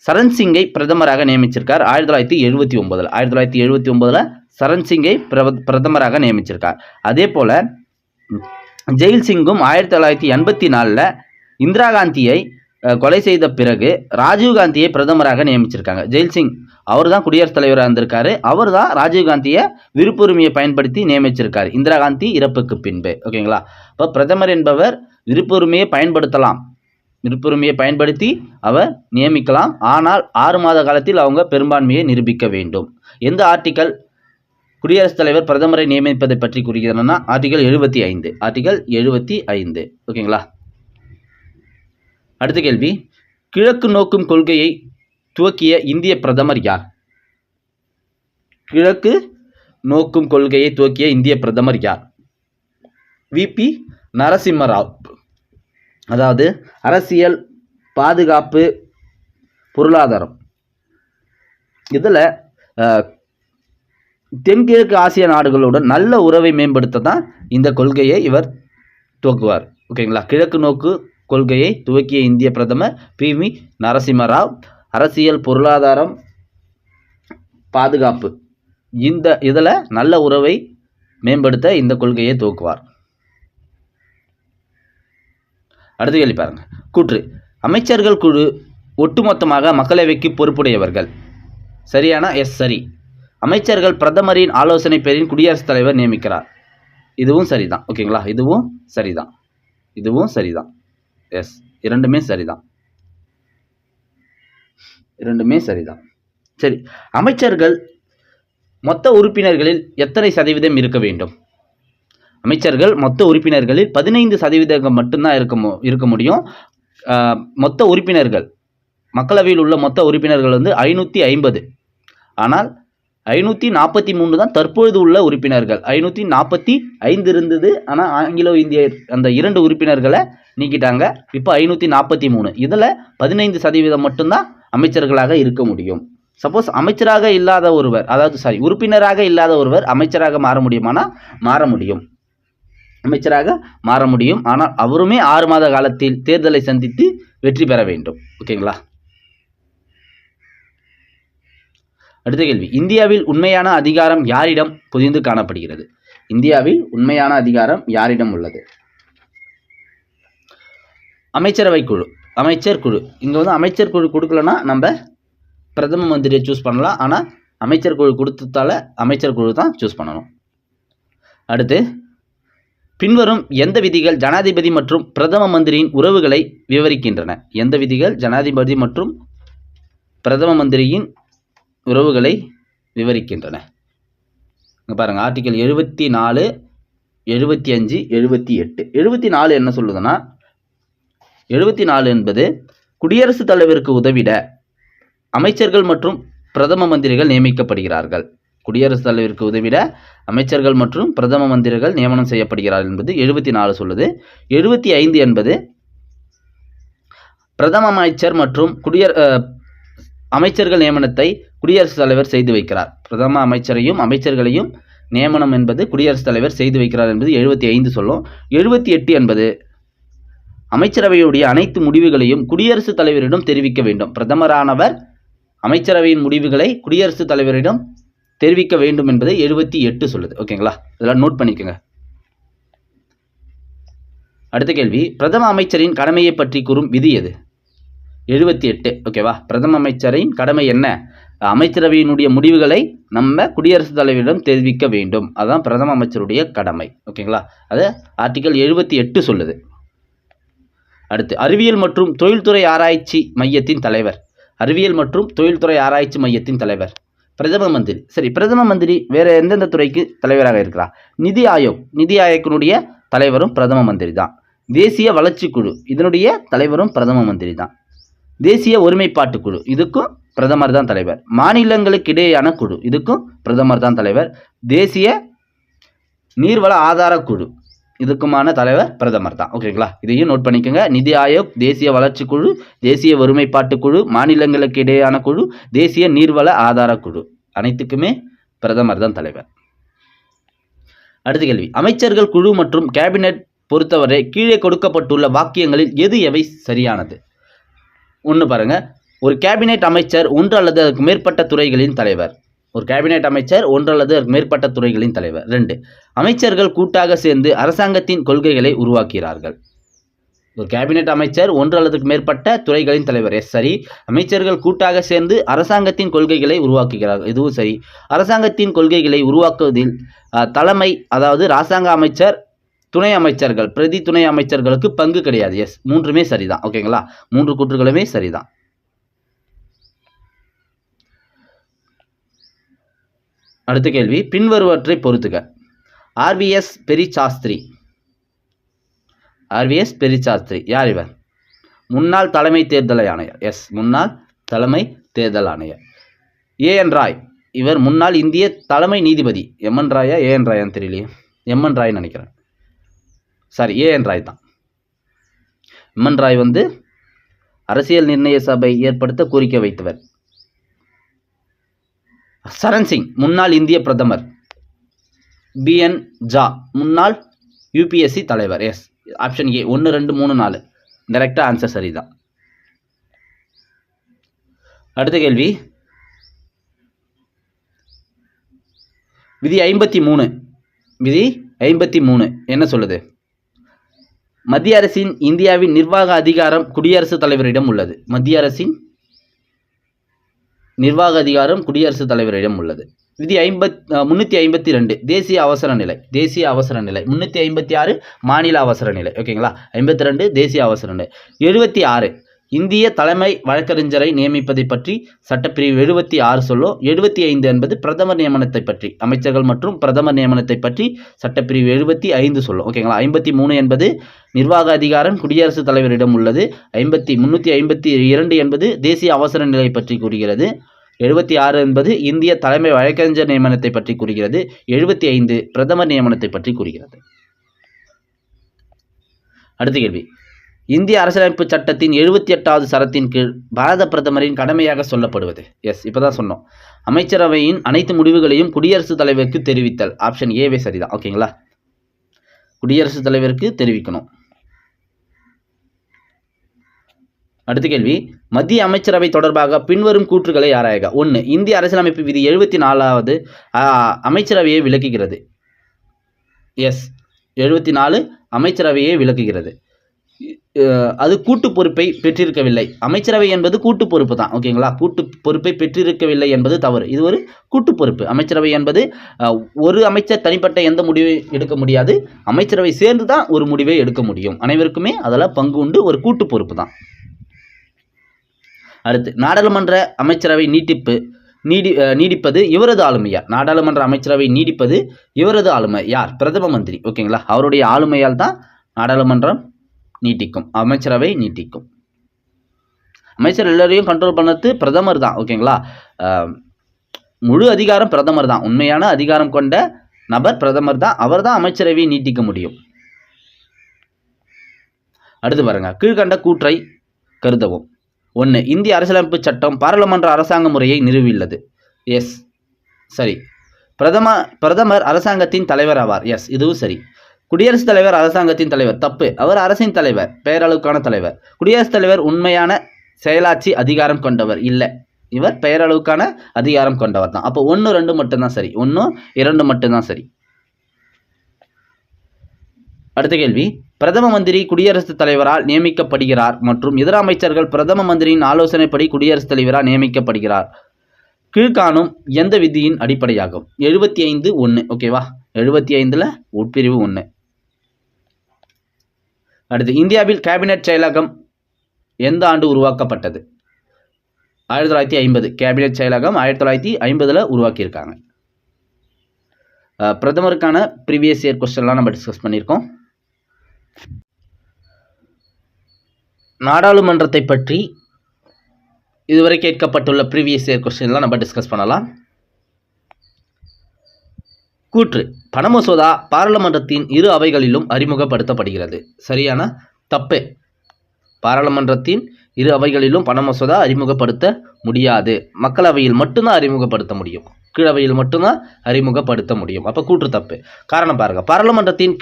சரண் சிங்கை பிரதமராக நியமிச்சிருக்கார். 1979 சரண் சிங்கை பிரதமராக நியமிச்சிருக்கார். அதே போல ஜெயில் சிங்கும் 1984 இந்திரா காந்தியை கொலை செய்த பிறகு ராஜீவ் காந்தியை பிரதமராக நியமிச்சிருக்காங்க. ஜெயில் சிங் அவர் தான் குடியரசுத் தலைவராக இருந்திருக்காரு. அவர் தான் ராஜீவ் காந்தியை விருப்புரிமையை பயன்படுத்தி நியமிச்சிருக்காரு இந்திரா காந்தி இறப்புக்கு பின்பு. ஓகேங்களா? இப்போ பிரதமர் என்பவர் விருப்புரிமையை பயன்படுத்தி அவர் நியமிக்கலாம். ஆனால் 6 மாத காலத்தில் அவங்க பெரும்பான்மையை நிரூபிக்க வேண்டும். எந்த ஆர்டிகல் குடியரசுத் தலைவர் பிரதமரை நியமிப்பதை பற்றி கூறுகிறதுனா ஆர்டிகல் 75. ஓகேங்களா? அடுத்த கேள்வி, கிழக்கு நோக்கும் கொள்கையை துவக்கிய இந்திய பிரதமர் யார்? கிழக்கு நோக்கும் கொள்கையை துவக்கிய இந்திய பிரதமர் யார்? விபி நரசிம்மராவ். அதாவது அரசியல், பாதுகாப்பு, பொருளாதாரம், இதில் தென்கிழக்கு ஆசிய நாடுகளுடன் நல்ல உறவை மேம்படுத்த தான் இந்த கொள்கையை இவர் துவக்குவார். ஓகேங்களா? கிழக்கு நோக்கு கொள்கையை துவக்கிய இந்திய பிரதமர் பி.வி. நரசிம்மராவ். அரசியல், பொருளாதாரம், பாதுகாப்பு, இதில் நல்ல உறவை மேம்படுத்த இந்த கொள்கையை துவக்குவார். அடுத்த கேள்வி பாருங்க. கூற்று, அமைச்சர்கள் குழு ஒட்டுமொத்தமாக மக்களவைக்கு பொறுப்புடையவர்கள். சரியானா? எஸ், சரி. அமைச்சர்கள் பிரதமரின் ஆலோசனை பேரில் குடியரசுத் தலைவர் நியமிக்கிறார். இதுவும் சரிதான். ஓகேங்களா? இதுவும் சரிதான். எஸ், இரண்டுமே சரிதான். சரி, அமைச்சர்கள் மொத்த உறுப்பினர்களில் எத்தனை சதவீதம் இருக்க வேண்டும்? அமைச்சர்கள் மொத்த உறுப்பினர்களில் 15% மட்டும்தான் இருக்க முடியும். மொத்த உறுப்பினர்கள், மக்களவையில் உள்ள மொத்த உறுப்பினர்கள் வந்து 550. ஆனால் 543 தான் தற்பொழுது உள்ள உறுப்பினர்கள். 545 இருந்தது. ஆனால் ஆங்கிலோ இந்திய அந்த 2 உறுப்பினர்களை நீக்கிட்டாங்க. இப்போ 543. இதில் 15% மட்டும்தான் அமைச்சர்களாக இருக்க முடியும். சப்போஸ் அமைச்சராக இல்லாத ஒருவர், உறுப்பினராக இல்லாத ஒருவர் அமைச்சராக மாற முடியுமானா மாற முடியும். அமைச்சராக மாற முடியும். ஆனால் அவருமே 6 மாத காலத்தில் தேர்தலை சந்தித்து வெற்றி பெற வேண்டும். ஓகேங்களா? அடுத்த கேள்வி, இந்தியாவில் உண்மையான அதிகாரம் யாரிடம் புதிந்து காணப்படுகிறது? இந்தியாவில் உண்மையான அதிகாரம் யாரிடம் உள்ளது? அமைச்சரவை குழு, அமைச்சர் குழு. இங்கே வந்து அமைச்சர் குழு கொடுக்கலன்னா நம்ம பிரதம மந்திரியை சூஸ் பண்ணலாம். ஆனால் அமைச்சர் குழு கொடுத்ததால அமைச்சர் குழு தான் சூஸ் பண்ணணும். அடுத்து, பின்வரும் எந்த விதிகள் ஜனாதிபதி மற்றும் பிரதம மந்திரியின் உறவுகளை விவரிக்கின்றன? எந்த விதிகள் ஜனாதிபதி மற்றும் பிரதம மந்திரியின் உறவுகளை விவரிக்கின்றன? பாருங்க, ஆர்டிகல் 74, 75, 78. 74 என்ன சொல்லுதுன்னா, 74 என்பது குடியரசுத் தலைவருக்கு உதவிட அமைச்சர்கள் மற்றும் பிரதம மந்திரிகள் நியமிக்கப்படுகிறார்கள். குடியரசுத் தலைவருக்கு உதவிட அமைச்சர்கள் மற்றும் பிரதம மந்திரிகள் நியமனம் செய்யப்படுகிறார்கள் என்பது 74 சொல்லுது. 75 என்பது பிரதம அமைச்சர் மற்றும் அமைச்சர்கள் நியமனத்தை குடியரசுத் தலைவர் செய்து வைக்கிறார். பிரதம அமைச்சரையும் அமைச்சர்களையும் நியமனம் என்பது குடியரசுத் தலைவர் செய்து வைக்கிறார் என்பது 75 சொல்லும். 78 என்பது அமைச்சரவையுடைய அனைத்து முடிவுகளையும் குடியரசுத் தலைவரிடம் தெரிவிக்க வேண்டும். பிரதமரானவர் அமைச்சரவையின் முடிவுகளை குடியரசுத் தலைவரிடம் தெரிவிக்க வேண்டும் என்பதை 78 சொல்லுது. ஓகேங்களா, இதெல்லாம் நோட் பண்ணிக்கோங்க. அடுத்த கேள்வி, பிரதம அமைச்சரின் கடமையை பற்றி கூறும் விதி எது? 78. ஓகேவா, பிரதம அமைச்சரின் கடமை என்ன? அமைச்சரவையினுடைய முடிவுகளை நம்ம குடியரசுத் தலைவரிடம் தெரிவிக்க வேண்டும். அதுதான் பிரதம அமைச்சருடைய கடமை. ஓகேங்களா, அது ஆர்டிகல் 78 சொல்லுது. அடுத்து, அறிவியல் மற்றும் தொழில்துறை ஆராய்ச்சி மையத்தின் தலைவர். அறிவியல் மற்றும் தொழில்துறை ஆராய்ச்சி மையத்தின் தலைவர் பிரதம மந்திரி. சரி, பிரதம மந்திரி வேற எந்தெந்த துறைக்கு தலைவராக இருக்கிறார்? நிதி ஆயோக், நிதி ஆயோக்கினுடைய தலைவரும் பிரதம மந்திரி தான். தேசிய வளர்ச்சி குழு, இதனுடைய தலைவரும் பிரதம மந்திரி தான். தேசிய ஒருமைப்பாட்டு குழு, இதுக்கும் பிரதமர் தான் தலைவர். மாநிலங்களுக்கு இடையேயான குழு, இதுக்கும் பிரதமர் தான் தலைவர். தேசிய நீர்வள ஆதார குழு, இதுக்குமான தலைவர் பிரதமர் தான். ஓகேங்களா, இதையும் நோட் பண்ணிக்கோங்க. நிதி ஆயோக், தேசிய வளர்ச்சி குழு, தேசிய ஒருமைப்பாட்டு குழு, மாநிலங்களுக்கு இடையேயான குழு, தேசிய நீர்வள ஆதார குழு, அனைத்துக்குமே பிரதமர் தான் தலைவர். அடுத்த கேள்வி, அமைச்சர்கள் குழு மற்றும் கேபினெட் பொறுத்தவரை கீழே கொடுக்கப்பட்டுள்ள வாக்கியங்களில் எவை சரியானது? ஒன்று பாருங்க, ஒரு கேபினெட் அமைச்சர் ஒன்று அல்லது அதற்கு மேற்பட்ட துறைகளின் தலைவர். ஒரு கேபினெட் அமைச்சர் ஒன்று அல்லது அதற்கு மேற்பட்ட துறைகளின் தலைவர். 2, அமைச்சர்கள் கூட்டாக சேர்ந்து அரசாங்கத்தின் கொள்கைகளை உருவாக்குகிறார்கள். ஒரு கேபினெட் அமைச்சர் ஒன்று அல்லதுக்கு மேற்பட்ட துறைகளின் தலைவர். எஸ், சரி. அமைச்சர்கள் கூட்டாக சேர்ந்து அரசாங்கத்தின் கொள்கைகளை உருவாக்குகிறார்கள். இதுவும் சரி. அரசாங்கத்தின் கொள்கைகளை உருவாக்குவதில் தலைமை, அதாவது அரசாங்க அமைச்சர், துணை அமைச்சர்கள், பிரதி துணை அமைச்சர்களுக்கு பங்கு கிடையாது. எஸ், 3மே சரிதான். ஓகேங்களா, 3 கூற்றுகளுமே சரிதான். அடுத்த கேள்வி, பின்வருவற்றை பொறுத்துக. ஆர்விஎஸ் பெரிசாஸ்திரி. ஆர்விஎஸ் பெரிசாஸ்திரி யார் இவர்? முன்னாள் தலைமை தேர்தல் ஆணையர். எஸ், முன்னாள் தலைமை தேர்தல் ஆணையர். ஏஎன் ராய், இவர் முன்னாள் இந்திய தலைமை நீதிபதி. எம்என் ராயா ஏஎன் ராயான்னு தெரியலையே, எம்என் ராய்ன்னு நினைக்கிறேன். சாரி, ஏஎன் ராய் தான். எம்என் ராய் அரசியல் நிர்ணய சபை ஏற்படுத்த கோரிக்கை வைத்தவர். சரண் சிங், முன்னாள் இந்திய பிரதமர். பிஎன் ஜா, முன்னாள் யூபிஎஸ்சி தலைவர். எஸ், ஆப்ஷன் ஏ 1, 2, 3, 4 டைரக்டா ஆன்சர் சரிதான். அடுத்த கேள்வி, விதி 53. விதி 53 என்ன சொல்லுது? மத்திய அரசின் இந்தியாவின் நிர்வாக அதிகாரம் குடியரசுத் தலைவரிடம் உள்ளது. மத்திய அரசின் நிர்வாக அதிகாரம் குடியரசுத் தலைவரிடம் உள்ளது. விதி 352 தேசிய அவசர நிலை. தேசிய அவசர நிலை. 356 மாநில அவசர நிலை. ஓகேங்களா, 52 தேசிய அவசர நிலை. 76 இந்திய தலைமை வழக்கறிஞரை நியமிப்பதை பற்றி சட்டப்பிரிவு 76 சொல்லும். 75 என்பது பிரதமர் நியமனத்தை பற்றி, அமைச்சர்கள் மற்றும் பிரதமர் நியமனத்தை பற்றி சட்டப்பிரிவு 75 சொல்லும். ஓகேங்களா, 53 என்பது நிர்வாக அதிகாரம் குடியரசுத் தலைவரிடம் உள்ளது. 352 என்பது தேசிய அவசர நிலை பற்றி கூறுகிறது. 76 என்பது இந்திய தலைமை வழக்கறிஞர் நியமனத்தை பற்றி கூறுகிறது. 75 பிரதமர் நியமனத்தை பற்றி கூறுகிறது. அடுத்த கேள்வி, இந்திய அரசியலமைப்பு சட்டத்தின் 78வது சரத்தின் கீழ் பாரத பிரதமரின் கடமையாக சொல்லப்படுவது. எஸ், இப்போதான் சொன்னோம். அமைச்சரவையின் அனைத்து முடிவுகளையும் குடியரசுத் தலைவருக்கு தெரிவித்தல். ஆப்ஷன் ஏவே சரிதான். ஓகேங்களா, குடியரசுத் தலைவருக்கு தெரிவிக்கணும். அடுத்த கேள்வி, மத்திய அமைச்சரவை தொடர்பாக பின்வரும் கூற்றுகளை ஆராய்க. 1, இந்திய அரசியலமைப்பு விதி 74வது அமைச்சரவையை விளக்குகிறது. எஸ், 74 அமைச்சரவையை விளக்குகிறது. அது கூட்டு பொறுப்பை பெற்றிருக்கவில்லை. அமைச்சரவை என்பது கூட்டு பொறுப்பு தான். ஓகேங்களா? கூட்டு பொறுப்பை பெற்றிருக்கவில்லை என்பது தவறு. இது ஒரு கூட்டு பொறுப்பு. அமைச்சரவை என்பது ஒரு அமைச்சர் தனிப்பட்ட எந்த முடிவை எடுக்க முடியாது. அமைச்சரவை சேர்ந்து தான் ஒரு முடிவை எடுக்க முடியும். அனைவருக்குமே அதில் பங்கு உண்டு. ஒரு கூட்டு பொறுப்பு தான். அடுத்து, நாடாளுமன்ற அமைச்சரவை நீடிப்பது இவரது ஆளுமையா? நாடாளுமன்ற அமைச்சரவை நீடிப்பது இவரது ஆளுமை. யார்? பிரதம மந்திரி. ஓகேங்களா? அவருடைய ஆளுமையால் தான் நாடாளுமன்றம் நீட்டிக்கும், அமைச்சரவை நீட்டிக்கும். அமைச்சர் எல்லாரையும் கண்ட்ரோல் பண்ணது பிரதமர் தான். ஓகேங்களா? முழு அதிகாரம் பிரதமர் தான். உண்மையான அதிகாரம் கொண்ட நபர் பிரதமர் தான். அவர் தான் அமைச்சரவையை நீட்டிக்க முடியும். அடுத்து பாருங்க, கீழ்கண்ட கூற்றை கருதவும். 1. இந்திய அரசியலமைப்பு சட்டம் பாராளுமன்ற அரசாங்க முறையை நிறுவியுள்ளது. எஸ், சரி. பிரதமர் அரசாங்கத்தின் தலைவர் ஆவார். எஸ், இதுவும் சரி. குடியரசுத் தலைவர் அரசாங்கத்தின் தலைவர். தப்பு. அவர் அரசின் தலைவர், பெயரளவுக்கான தலைவர். குடியரசுத் தலைவர் உண்மையான செயலாட்சி அதிகாரம் கொண்டவர் இல்லை. இவர் பெயரளவுக்கான அதிகாரம் கொண்டவர் தான். அப்போ 1, 2 மட்டும்தான் சரி. 1, 2 மட்டும்தான் சரி. அடுத்த கேள்வி, பிரதம மந்திரி குடியரசுத் தலைவரால் நியமிக்கப்படுகிறார் மற்றும் இதர அமைச்சர்கள் பிரதம மந்திரியின் ஆலோசனைப்படி குடியரசுத் தலைவரால் நியமிக்கப்படுகிறார். கீழ்காணும் எந்த விதியின் அடிப்படையாகும்? 75(1). ஓகேவா? 75ல் உட்பிரிவு 1. அடுத்து, இந்தியாவில் கேபினெட் செயலகம் எந்த ஆண்டு உருவாக்கப்பட்டது? 1950. கேபினெட் செயலகம் 1950ல் உருவாக்கியிருக்காங்க. பிரதமருக்கான ப்ரீவியஸ் இயர் கொஸ்டின்லாம் நம்ம டிஸ்கஸ் பண்ணியிருக்கோம். நாடாளுமன்றத்தை பற்றி இதுவரை கேட்கப்பட்டுள்ள ப்ரீவியஸ் இயர் கொஸ்டின்லாம் நம்ம டிஸ்கஸ் பண்ணலாம். கூற்று, பண மசோதா பாராளுமன்றத்தின் இரு அவைகளிலும் அறிமுகப்படுத்தப்படுகிறது. சரியான? தப்பு. பாராளுமன்றத்தின் இரு அவைகளிலும் பண மசோதா அறிமுகப்படுத்த முடியாது. மக்களவையில் மட்டும்தான் அறிமுகப்படுத்த முடியும். கீழவையில் மட்டும்தான் அறிமுகப்படுத்த முடியும். அப்போ கூற்று தப்பு. காரணம் பாருங்க, பாராளுமன்றத்தின்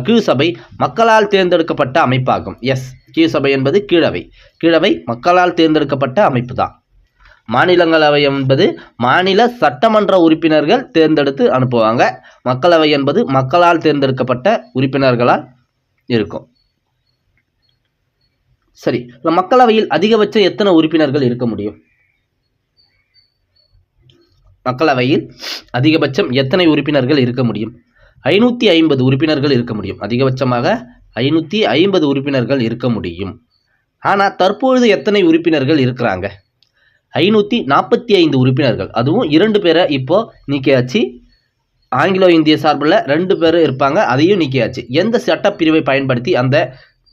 கீழ் சபை மக்களால் தேர்ந்தெடுக்கப்பட்ட அமைப்பாகும். எஸ், கீழ் சபை என்பது கீழவை. கீழவை மக்களால் தேர்ந்தெடுக்கப்பட்ட அமைப்பு தான். மாநிலங்களவை என்பது மாநில சட்டமன்ற உறுப்பினர்கள் தேர்ந்தெடுத்து அனுப்புவாங்க. மக்களவை என்பது மக்களால் தேர்ந்தெடுக்கப்பட்ட உறுப்பினர்களால் இருக்கும். சரி, மக்களவையில் அதிகபட்சம் எத்தனை உறுப்பினர்கள் இருக்க முடியும்? மக்களவையில் அதிகபட்சம் எத்தனை உறுப்பினர்கள் இருக்க முடியும்? 550 உறுப்பினர்கள் இருக்க முடியும். அதிகபட்சமாக 550 உறுப்பினர்கள் இருக்க முடியும். ஆனால் தற்பொழுது எத்தனை உறுப்பினர்கள் இருக்கிறாங்க? 545 உறுப்பினர்கள். அதுவும் 2 பேரை இப்போ நீக்கியாச்சு. ஆங்கிலோ இந்திய சார்பில் 2 பேர் இருப்பாங்க, அதையும் நீக்கியாச்சு. எந்த சட்டப்பிரிவை பயன்படுத்தி அந்த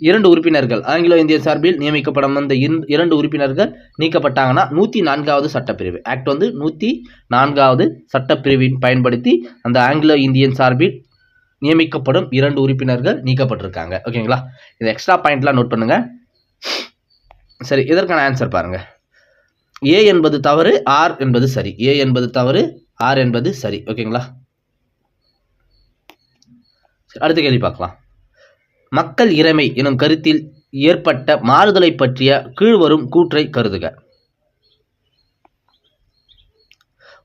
2 உறுப்பினர்கள் ஆங்கிலோ இந்திய சார்பில் நியமிக்கப்படும் அந்த 2 உறுப்பினர்கள் நீக்கப்பட்டாங்கன்னா 104வது சட்டப்பிரிவு ஆக்ட் 104வது சட்டப்பிரிவின் பயன்படுத்தி அந்த ஆங்கிலோ இந்தியன் சார்பில் நியமிக்கப்படும் 2 உறுப்பினர்கள் நீக்கப்பட்டிருக்காங்க. ஓகேங்களா? இது எக்ஸ்ட்ரா பாயிண்ட்லாம் நோட் பண்ணுங்க. சரி, இதற்கான ஆன்சர் பாருங்க. ஏ என்பது தவறு, ஆர் என்பது சரி. ஏ என்பது தவறு, ஆர் என்பது சரி. ஓகேங்களா? அடுத்த கேள்வி பார்க்கலாம். மக்கள் இறைமை எனும் கருத்தில் ஏற்பட்ட மாறுதலை பற்றிய கீழ்வரும் கூற்றை கருதுக.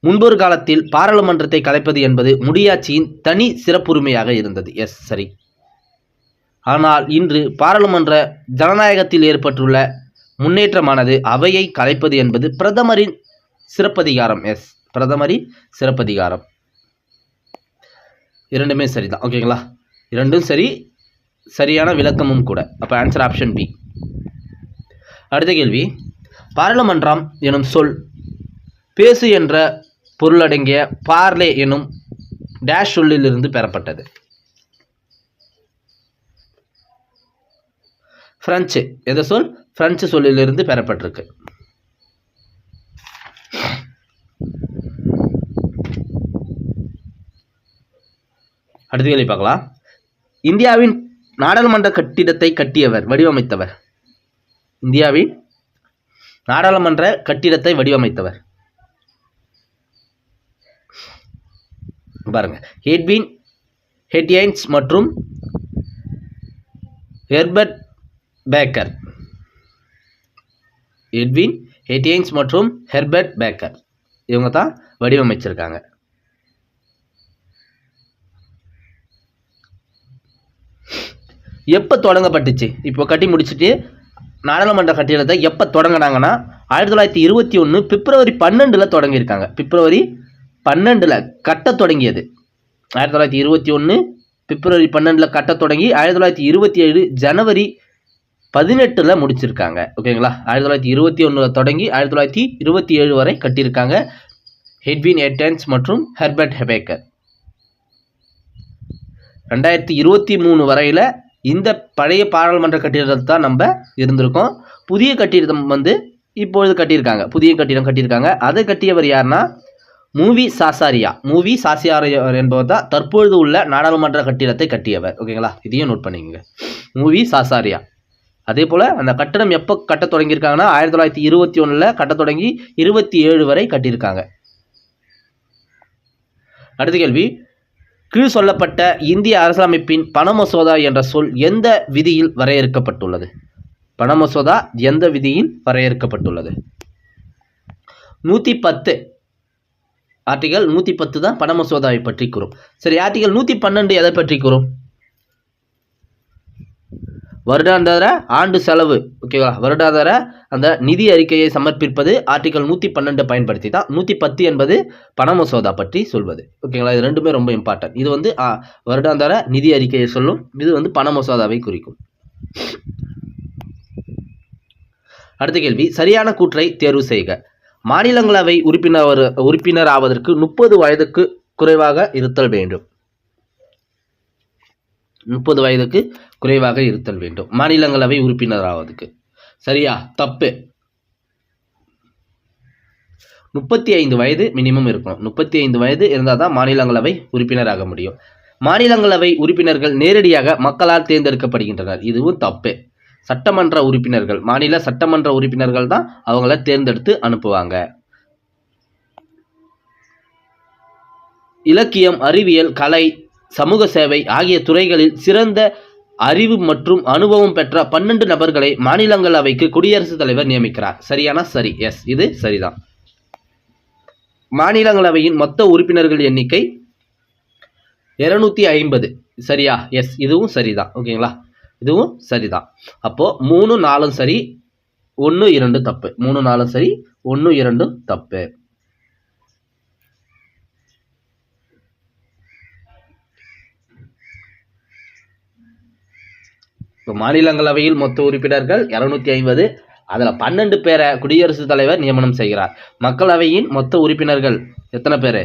முன்பொரு காலத்தில் பாராளுமன்றத்தை கலைப்பது என்பது முடியாட்சியின் தனி சிறப்புரிமையாக இருந்தது. எஸ், சரி. ஆனால் இன்று பாராளுமன்ற ஜனநாயகத்தில் ஏற்பட்டுள்ள முன்னேற்றமானது அவையை கலைப்பது என்பது பிரதமரின் சிறப்பதிகாரம். எஸ், பிரதமரின் சிறப்பதிகாரம். இரண்டுமே சரிதான். ஓகேங்களா? இரண்டும் சரி, சரியான விளக்கமும் கூட. அப்போ ஆன்சர் ஆப்ஷன் பி. அடுத்த கேள்வி, பாராளுமன்றம் எனும் சொல் பேசு என்ற பொருளடங்கிய பார்லே எனும் டேஷ் சொல்லிலிருந்து பெறப்பட்டது. பிரெஞ்சு. எந்த சொல்? பிரெஞ்சு சொல்லிலிருந்து பெறப்பட்டிருக்கு. அடுத்த கேள்வி பார்க்கலாம். இந்தியாவின் நாடாளுமன்ற கட்டிடத்தை கட்டியவர், வடிவமைத்தவர். இந்தியாவின் நாடாளுமன்ற கட்டிடத்தை வடிவமைத்தவர் பாருங்க, எட்வின் ஹெட்டியன்ஸ் மற்றும் ஹெர்பர்ட் பேக்கர். எட்வின் ஹெட்டியன்ஸ் மற்றும் ஹெர்பர்ட் பேக்கர் இவங்க தான் வடிவமைச்சிருக்காங்க. எப்போ தொடங்கப்பட்டுச்சு? இப்போ கட்டி முடிச்சுட்டு நாடாளுமன்ற கட்டிடத்தை எப்போ தொடங்கினாங்கன்னா 1921 பிப்ரவரி 12 தொடங்கியிருக்காங்க. பிப்ரவரி 12 கட்ட தொடங்கியது. 1921 பிப்ரவரி 12 கட்ட தொடங்கி 1927 ஜனவரி 18 முடிச்சிருக்காங்க. ஓகேங்களா? 1921 தொடங்கி 1927 வரை கட்டியிருக்காங்க எட்வின் எட்டன்ஸ் மற்றும் ஹெர்பர்ட் ஹெபேக்கர். 2023 வரையில் இந்த பழைய பாராளுமன்ற கட்டிடத்தை தான் நம்ம இருந்திருக்கோம். புதிய கட்டிடம் இப்பொழுது கட்டியிருக்காங்க. புதிய கட்டிடம் கட்டியிருக்காங்க. அதை கட்டியவர் யாருன்னா மூவி சாசாரியா என்பவர் தான் தற்பொழுது உள்ள நாடாளுமன்ற கட்டிடத்தை கட்டியவர். ஓகேங்களா? இதையும் நோட் பண்ணிக்கோங்க. மூவி சாசாரியா. அதே போல் அந்த கட்டடம் எப்போ கட்ட தொடங்கியிருக்காங்கன்னா 1921 கட்ட தொடங்கி 27 வரை கட்டியிருக்காங்க. அடுத்த கேள்வி, கீழ் சொல்லப்பட்ட இந்திய அரசியலமைப்பின் பண மசோதா என்ற சொல் எந்த விதியில் வரையறுக்கப்பட்டுள்ளது? பண மசோதா எந்த விதியில் வரையறுக்கப்பட்டுள்ளது? 110 ஆர்டிகல் 110 தான் பண மசோதாவை பற்றி கூறும். சரி, ஆர்டிகல் 112 எதை பற்றி கூறும்? வருடாந்திர ஆண்டு செலவு. ஓகேவா? வருடாந்திர அந்த நிதி அறிக்கையை சமர்ப்பிப்பது ஆர்டிகல் 112 பயன்படுத்தி தான். 110 என்பது பண மசோதா பற்றி சொல்வது. ஓகேங்களா? இது ரெண்டுமே ரொம்ப இம்பார்ட்டன்ட். இது வருடாந்திர நிதி அறிக்கையை சொல்லும். இது பண மசோதாவை குறிக்கும். அடுத்த கேள்வி, சரியான கூற்றை தேர்வு செய்க. மாநிலங்களவை உறுப்பினர் ஆவதற்கு 30 வயதுக்கு குறைவாக இருத்தல் வேண்டும். 30 வயதுக்கு குறைவாக இருத்தல் வேண்டும் மாநிலங்களவை உறுப்பினர் ஆவதற்கு. சரியா? தப்பு. 35 வயது மினிமம் இருக்கணும். 35 வயது இருந்தால் தான் மாநிலங்களவை உறுப்பினராக முடியும். மாநிலங்களவை உறுப்பினர்கள் நேரடியாக மக்களால் தேர்ந்தெடுக்கப்படுகின்றனர். இதுவும் தப்பு. சட்டமன்ற உறுப்பினர்கள், மாநில சட்டமன்ற உறுப்பினர்கள் தான் அவங்கள தேர்ந்தெடுத்து அனுப்புவாங்க. இலக்கியம், அறிவியல், கலை, சமூக சேவை ஆகிய துறைகளில் சிறந்த அறிவு மற்றும் அனுபவம் பெற்ற 12 நபர்களை மாநிலங்களவைக்கு குடியரசுத் தலைவர் நியமிக்கிறார். சரியானா? சரி. எஸ், இது சரிதான். மாநிலங்களவையின் மொத்த உறுப்பினர்கள் எண்ணிக்கை 250. சரியா? எஸ், இதுவும் சரிதான். ஓகேங்களா? இதுவும் சரிதான். அப்போ 3 4 சரி, 1 2 தப்பு. 3 4 சரி, 1 2 தப்பு. இப்போ மாநிலங்களவையில் மொத்த உறுப்பினர்கள் 250. அதில் 12 பேரை குடியரசுத் தலைவர் நியமனம் செய்கிறார். மக்களவையின் மொத்த உறுப்பினர்கள் எத்தனை பேர்?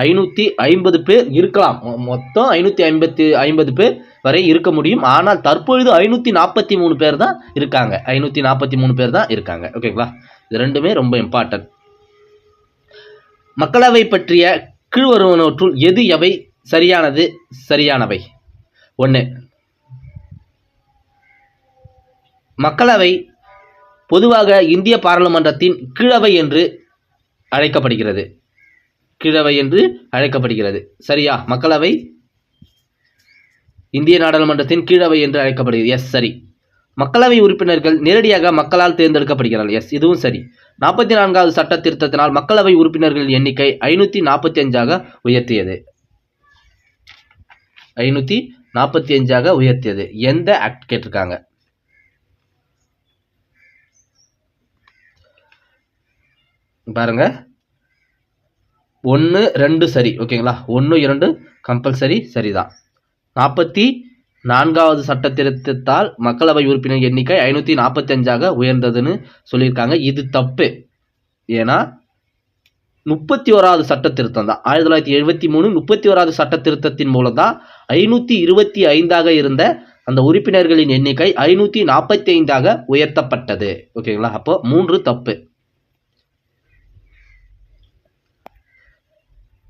550 பேர் இருக்கலாம். மொத்தம் 550 பேர் வரை இருக்க முடியும். ஆனால் தற்பொழுது 543 பேர் தான் இருக்காங்க. 543 பேர் தான் இருக்காங்க. ஓகேங்களா? இது ரெண்டுமே ரொம்ப இம்பார்ட்டன்ட். மக்களவை பற்றிய கீழ்வருவனவற்றுள் எவை சரியானவை? 1. மக்களவை பொதுவாக இந்திய பாராளுமன்றத்தின் கீழவை என்று அழைக்கப்படுகிறது. சரியா? மக்களவை இந்திய நாடாளுமன்றத்தின் கீழவை என்று அழைக்கப்படுகிறது. எஸ், சரி. மக்களவை உறுப்பினர்கள் நேரடியாக மக்களால் தேர்ந்தெடுக்கப்படுகிறார்கள். எஸ், இதுவும் சரி. 44வது சட்ட திருத்தத்தினால் மக்களவை உறுப்பினர்களின் எண்ணிக்கை 545ஆக உயர்த்தியது. 545ஆக உயர்த்தியது. எந்த ஆக்ட் கேட்டிருக்காங்க? பாருங்க, 1 2 சரி. ஓகேங்களா? 1 2 கம்பல்சரி சரிதான். 44வது சட்ட திருத்தத்தால் மக்களவை உறுப்பினர் எண்ணிக்கை 545ஆக உயர்ந்ததுன்னு சொல்லியிருக்காங்க. இது தப்பு. ஏன்னா 31வது சட்ட திருத்தம் தான். 1973 31வது சட்ட திருத்தத்தின் மூலம் தான் 525ஆக இருந்த அந்த உறுப்பினர்களின் எண்ணிக்கை 545ஆக உயர்த்தப்பட்டது. ஓகேங்களா? அப்போ 3 தப்பு.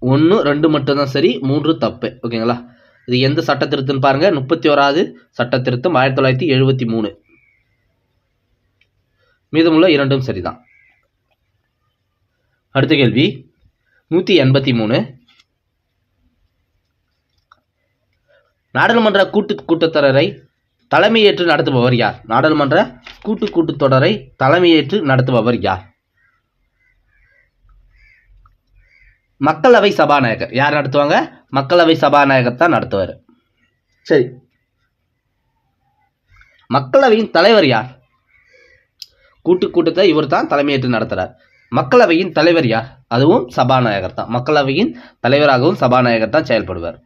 1 2 மட்டும்தான் சரி, 3 தப்பு. ஓகேங்களா? இது எந்த சட்ட திருத்தம் பாருங்க? 31வது சட்ட திருத்தம் 1973. மீதமுள்ள 2ம் சரிதான். அடுத்த கேள்வி 183. நாடாளுமன்ற கூட்டத்தொடரை தலைமையேற்று நடத்துபவர் யார்? நாடாளுமன்ற கூட்டத்தொடரை தலைமையேற்று நடத்துபவர் யார்? மக்களவை சபாநாயகர். யார் நடத்துவாங்க? மக்களவை சபாநாயகர் தான் நடத்துவார். சரி, மக்களவையின் தலைவர் யார்? கூட்டத்தை இவர் தான் தலைமையேற்று நடத்துறார். மக்களவையின் தலைவர் யார்? அதுவும் சபாநாயகர் தான். மக்களவையின் தலைவராகவும் சபாநாயகர் தான் செயல்படுவார்.